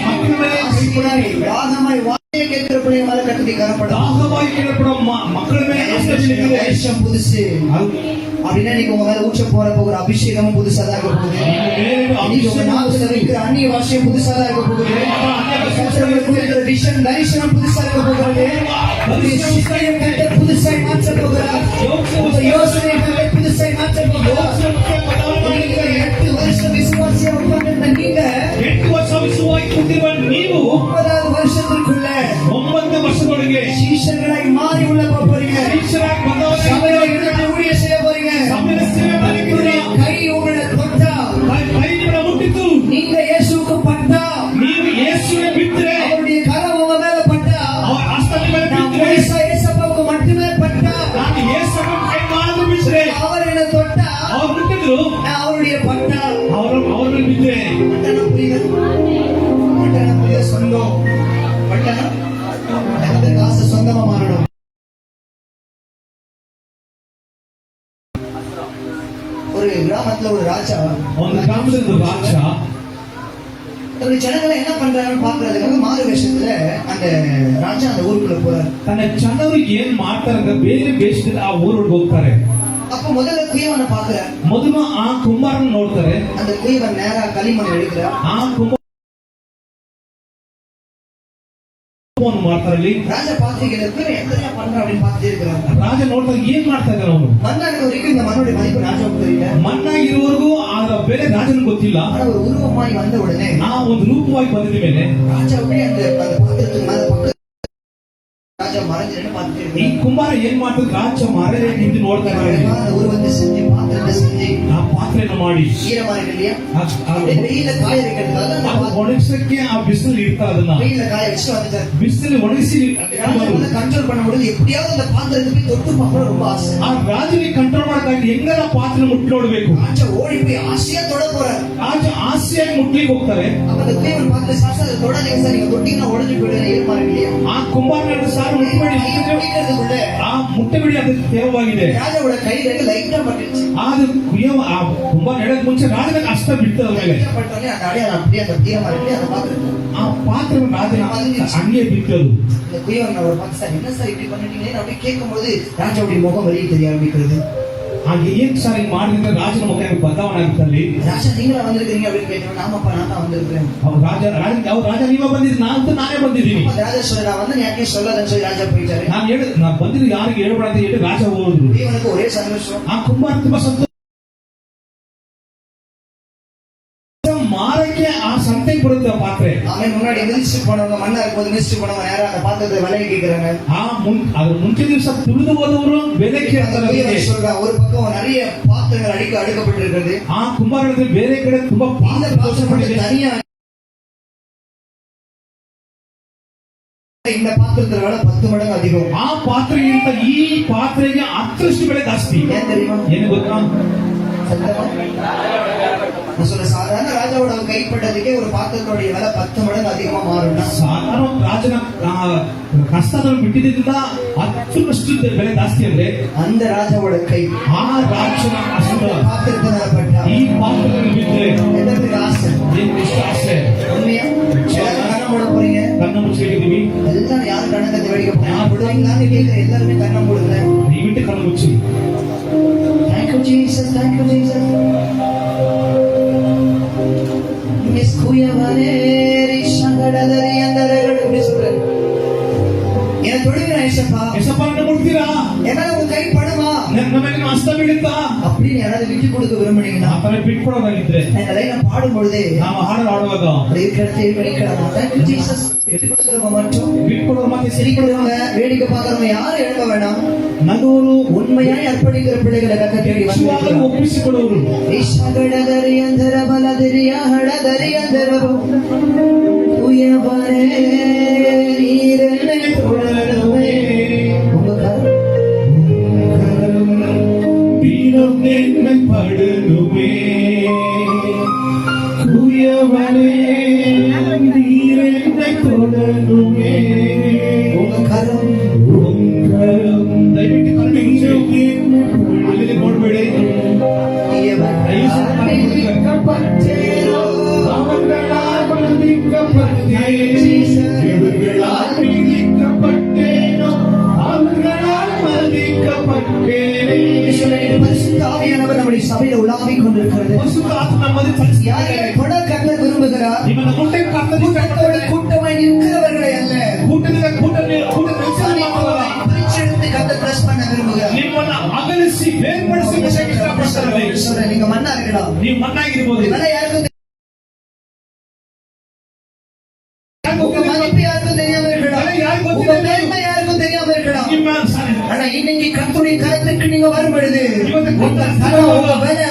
ಮಕ್ಕಳ ಮೇಲೆ ಕೈಪಡಾಗಿ தாகமாய் வாயை கேட்கிற பிள்ளைங்க மேல கட்டி காணப்படும். ದಾಹವಾಗಿ ಕೇಳಪಡೋ ಮಕ್ಕಳ ಮೇಲೆ ಕಷ್ಟ ಬಿದ್ದಿದೆ. வருஷம் புதுசு அப்படின்னா நீங்க உங்க மேல ஊற்ற போற அபிஷேகமும் புதுசா தான் இருக்க போகுது. இன்னைக்கு உங்க நாட்டுல இருக்கிற அந்நிய பாஷையும் புதுசா தான் இருக்க போகுது. கர்த்தருக்கு இருக்கிற விஷன் தரிசனம் புதுசா இருக்க போகிறது. உங்களுடைய சிந்தையை கர்த்தர் புதுசாய் மாற்ற போகிறார். உங்க யோசனைகளை புதுசாய் மாற்ற போகிறார். நீங்க 8 வருஷம் விசுவாசியா உட்கார்ந்திருந்த நீங்க 8 ವರ್ಷ ವಿಶ್ವಾಸ ಕೂತಿರುವ ನೀವು 9வது வருஷத்திற்குள்ள 9 ವರ್ಷದೊಳಗೆ சீஷர்களாய் மாறி உள்ள போறீங்க. ಶಿಕ್ಷರಾಗಿ ಬಂದವರಿಗೆ சபையில இருந்து ஊழிய செய்ய போறீங்க. ಸಭೆಯ ಸೇವೆ ಮಾಡಲಿಕ್ಕೆ கை உங்களை தொட்டா, ಕೈ ಕೂಡ ಮುಟ್ಟಿತು. நீங்க இயேசுவுக்கு பட்டா, ನೀವು ಯೇಸುವೆ ಬಿಟ್ಟರೆ அவருடைய கரம் உங்க மேல பட்டா, ಅವರ ಹಸ್ತದ ಮೇಲೆ நான் ಬಿಟ್ಟರೆ முழுசா இயேசப்பாவுக்கு மட்டுமே பட்டா, ನಾನು ಯೇಸುವಿನ ಕೈ ಮಾಡಿದ್ರು ಬಿಟ್ಟರೆ அவர் என்ன தொட்டா, ಅವ್ರು ಮುಟ್ಟಿದ್ರು நான் அவருடைய பட்டா. ಅವ್ರ ಮೇಲೆ ಬಿದ್ದರೆ பட்டணம் புரியுது? பட்டணம் புரியுது? சொந்தம் பட்டணம் அந்த காசு சொந்தமா மாறணும். ஒரு கிராமத்துல ஒரு ராஜா ಒಂದು ಗ್ರಾಮದಲ್ಲಿ ರಾಜ ஒரு ஜனங்களை என்ன பண்றாங்கன்னு பாக்குறதுக்காக மாறு வேஷத்துல அந்த ராஜா அந்த ஊருக்குள்ள போறாரு. ತನ್ನ ಜನರು ಏನ್ ಮಾಡ್ತಾರೆ ಅಂತ ಬೇರೆ ದೇಶದಲ್ಲಿ ಆ ಊರಿಗೆ ಹೋಗ್ತಾರೆ. அப்ப முதல்ல குயவனை பாக்குறாரு. ಮೊದಲು ಆ ಕುಂಬಾರನ ನೋಡ್ತಾರೆ. அந்த குயவன் நேரா களிமண் எடுக்கிறார். ಆ ಕುಂಬಾರ ಮಾಡ್ತಾರಲ್ಲಿ ராஜா பாத்திரிக்கிறது எத்தனை பண்ற அப்படின்னு பார்த்துட்டே இருக்கிறார். ರಾಜ ನೋಡ್ತಾರೆ ಏನ್ ಮಾಡ್ತಾ ಇದ್ದಾರೆ ಅವನು. மண்ணாக வரைக்கும் இந்த மண்ணுடைய மதிப்பு ராஜாவுக்கு தெரியல. ಮಣ್ಣಾಗಿರುವವರೆಗೂ ಆ ಬೆಲೆ ರಾಜನಿಗೆ ಗೊತ್ತಿಲ್ಲ. ஆனா ஒரு உருவமாய் வந்த உடனே ಆ ಒಂದು ರೂಪವಾಗಿ ಬಂದಿದ ಮೇಲೆ ராஜாவுடைய அந்த பாத்திரத்துக்கு மேல பக்கத்துல ராஜா மறைஞ்சிருந்து பார்த்துட்டே ಈ இருக்கிறார். ಕುಂಬಾರ ಏನ್ ಮಾಡ್ತಾರೆ, ರಾಜ ಮರೆ ನಿಂತು ನೋಡ್ತಾ ಇದ್ದಾರೆ. அந்த உருவத்தை செஞ்சு பாத்திரத்தை செஞ்சு ಆ ಪಾತ್ರೆಯನ್ನು ಮಾಡಿ ஈரமா இருக்கு இல்லையா ಅದು வெயில காய வைக்கிறதுக்காக அந்த பாத்திரம் ಒಣಗಿಸಕ್ಕೆ ಆ ಬಿಸಿಲು ಇರ್ತಾ ಅದನ್ನ வெயில காய வச்சு வந்துட்டாரு ಬಿಸಿಲು ಒಣಗಿಸಿ ராஜா வந்து கண்ட்ரோல் பண்ண முடியல எப்படியாவது அந்த பாத்திரத்தை போய் தொட்டு பார்க்கணும் ரொம்ப ஆசை ಆ ರಾಜನಿಗೆ ಕಂಟ್ರೋಲ್ ಮಾಡಕ್ಕಾಗಿ ಹೆಂಗಲ್ಲ ಪಾತ್ರ ಮುಟ್ಟಿ ನೋಡ್ಬೇಕು ராஜா ஓடி போய் ஆசையா தொட போறாரு ರಾಜ ಆಸೆಯಾಗಿ ಮುಟ್ಲಿಕ್ಕೆ ಹೋಗ್ತಾರೆ அப்ப அந்த குயவன் பார்த்து சார் அதை தொடாதீங்க சார் நீங்க தொட்டீங்கன்னா உடஞ்சு போயிடுற ஈரமா இருக்கு இல்லையா ಆ ಕುಂಬಾರನ ಸಾರು ಮುಟ್ಟಬೇಡಿ பிடிக்கிறதுக்குள்ள ಆ ಮುಟ್ಟಬೇಡಿ ಅದು ತೆರವಾಗಿದೆ ராஜாவோட கையில லைட்டா பட்டுச்சு ಅದು ಆ ಕುಂಬಾರ ಹೇಳಕ್ ಮುಂಚೆ ರಾಜನ ಅಷ್ಟ ಬಿಡ್ತದ ಮೇಲೆ பட்டோடனே அந்த அடையாளம் அப்படியே அந்த ஈரமா இருக்கு அதை பாத்துருக்கு ಆ ಪಾತ್ರ ರಾಜನ ಹಂಗೆ ಬಿಟ್ಟದು இந்த குயவன் அவர் பார்த்து சார் என்ன சார் இப்படி பண்ணிட்டீங்கன்னு அப்படி கேட்கும்போது ராஜாவுடைய முகம் வெளியே தெரிய ஆரம்பிக்கிறது ಹಾಗೆ ಏನ್ ಸಾರ್ ಹಿಂಗ್ ಮಾಡಿದ್ರೆ ರಾಜನ ಮುಖ ಬದಲಾವಣೆ ಆಗುತ್ತಲ್ಲಿ ராஜா நீங்களா வந்திருக்கீங்க அப்படின்னு கேட்கணும் நாமப்பா நான் தான் வந்திருக்கிறேன் ಅವ್ರು ರಾಜ ನೀವ ಬಂದಿದ್ ನಾನೇ ಬಂದಿದ್ದೀನಿ அப்ப ராஜா சொல்ல நான் வந்து யாருக்கே சொல்லாதன்னு சொல்லி ராஜா போயிட்டாரு ನಾನು ಬಂದಿದ್ದು ಯಾರಿಗೆ ಹೇಳ್ಬೇಡ ಅಂತ ಹೇಳಿ ರಾಜ ಹೋದ್ರು இவனுக்கு ஒரே சந்தோஷம் ಆ ಕುಂಬಾರ ತುಂಬಾ ಸಂತೋಷ ಮಾರಕ್ಕೆ ಆ ಸಂತೆಗೆ ಬರುತ್ತೆ ಆ ಪಾತ್ರೆ அவன் முன்னாடி மிதிச்சு போனவங்க மண்ணா இருக்கும்போது மிதிச்சு போனவங்க யாரும் அந்த பாத்திரத்தை விலையை கேட்கிறாங்க ಅದ್ರ ಮುಂಚೆ ದಿವಸ ತುಳಿದು ಹೋದವರು ಬೆಲೆ ಕೇಳ್ತಾರೆ சொல்றான் ஒரு பக்கம் நிறைய பாத்திரங்கள் அடுக்கப்பட்டிருக்கிறது ಆ ಕುಂಬಾರ ಬೇರೆ ಕಡೆ ತುಂಬಾ இந்த பாத்திரப்பட்டு தனியா இந்த பாத்திரத்துல விலை 10 மடங்கு அதிகம் ಆ ಪಾತ್ರೆಗಿಂತ ಈ ಪಾತ್ರೆಗೆ 10ರಷ್ಟು ಬೆಲೆ ಜಾಸ್ತಿ ஏன் தெரியுமா ಏನು ಗೊತ್ತಾ சத்தமா? நான் சொல்ல சாதாரண ராஜாவோட கைப்பட்டதுக்கே ஒரு பாத்திரத்தோடைய விலை 10 மடங்கு அதிகமா மாறும்னா ಸಾಧಾರಣ ರಾಜನ ಕಷ್ಟವನ್ನು ಬಿಟ್ಟಿದ್ದರಿಂದ 10ರಷ್ಟು ಬೆಲೆ ಜಾಸ್ತಿ ಅಂದ್ರೆ அந்த ராஜாவோட கை ಆ ರಾಜನ ಕಷ್ಟ பாத்திரத்தினால பட்டா ಈ ಪಾತ್ರದಲ್ಲಿ ಬಿದ್ದರೆ எதற்கு ஆசை ಏನು ಎಷ್ಟು ಆಸೆ உண்மையா எல்லாரும் கண்ண மூட போறீங்க ಕಣ್ಣು ಮುಚ್ಚಿಟ್ಟಿದ್ದೀವಿ எல்லாரும் யாரும் கண்ணத்தை வெடிக்க போறீங்க விடுவீங்களான்னு கேட்கிற எல்லாருமே கண்ண மூடுங்க ದಯವಿಟ್ಟು ಕಣ್ಣು ಮುಚ್ಚಿ தேங்க்யூ ஜீசஸ் தேங்க்யூ ஜீசஸ் மிஸ் குயவனே ரிஷங்கடதரி அந்தரகட இப்படி சொல்றாரு என்ன தொடுங்க ஏசப்பா ಎಸಪ್ಪನ್ನು ಮುಟ್ತೀರಾ என்னால உங்க கை படுமா ನಮಗೆ ಹಸ್ತ ಬೀಳುತ್ತಾ அப்படின்னு யாராவது விட்டு கொடுக்க விரும்புனீங்கன்னா ಆ ತರ ಬಿಟ್ಕೊಡೋದಾಗಿದ್ರೆ இந்த லைனை பாடும் பொழுதே ನಾವು ಹಾಡು ಆಡುವಾಗ அப்படி இருக்கிற வெளிக்கலாம் தேங்க்யூ ஜீசஸ் விட்டு கொடுத்துருங்க மற்றும் ಬಿಟ್ಕೊಡೋರು ಮತ್ತೆ சிரிக்கிறவங்க வேடிக்கை பார்க்கறவங்க யாரும் எழுத வேண்டாம் ನಗೋರು உண்மையாய் அர்ப்பணிக்கிற பிள்ளைகளை கத்த தேடி ನಿಜವಾಗಲೂ வந்து ಒಪ್ಪಿಸಿಕೊಡೋರು ஈஷகடதரி அந்தர பலதிரியா ஹடதரி அந்தரபு உயவரே நீரனை தொடருமே உங்க வீரம் என்னை படுனுமே குயவனே நீரென்னை தொடருமே கரம் உங்கரம் ದಯವಿಟ್ಟು ಕಣ್ಣು ಅಲ್ಲಿ ನೋಡ್ಬೇಡಿ அவர்களால் மதிக்கப்பட்டேனோ அவர்களால் மதிக்கப்பட்டேனே பரிசுத்த ஆவியானவர் நம்முடைய சபையில உலாவிக் கொண்டிருக்கிறது பரிசுத்த ஆத்மா நம்மை யாரை கொட கர்த்தர் விரும்புகிறார் ನಿಮ್ಮನ್ನು ಮುಟ್ಟೆ கூட்டத்தோடு கூட்டமாய் நிற்கிறவர்களை அல்ல பிரிச்செடுத்து கர்த்தர் பிளஸ் பண்ண விரும்புகிறார் ನಿಮ್ಮನ್ನ ಅಗಲಿಸಿ ಬೇರ್ಪಡಿಸಿ ಇಷ್ಟಪಡ್ತಾರೆ சொல்றேன் நீங்க மண்ணா இருக்கலாம் ನೀವು ಮಣ್ಣಾಗಿರ್ಬೋದು வேலை யாருக்கும் உங்க மதிப்பு யாருக்கும் தெரியாம இருக்கலாம் உங்க மேன்மை யாருக்கும் தெரியாம இருக்கலாம் ನಿಮ್ಮ ஆனா இன்னைக்கு கர்த்தருடைய கருத்துக்கு நீங்க வரும் பொழுது ಇವತ್ತು உங்க கனம், உங்க வேலை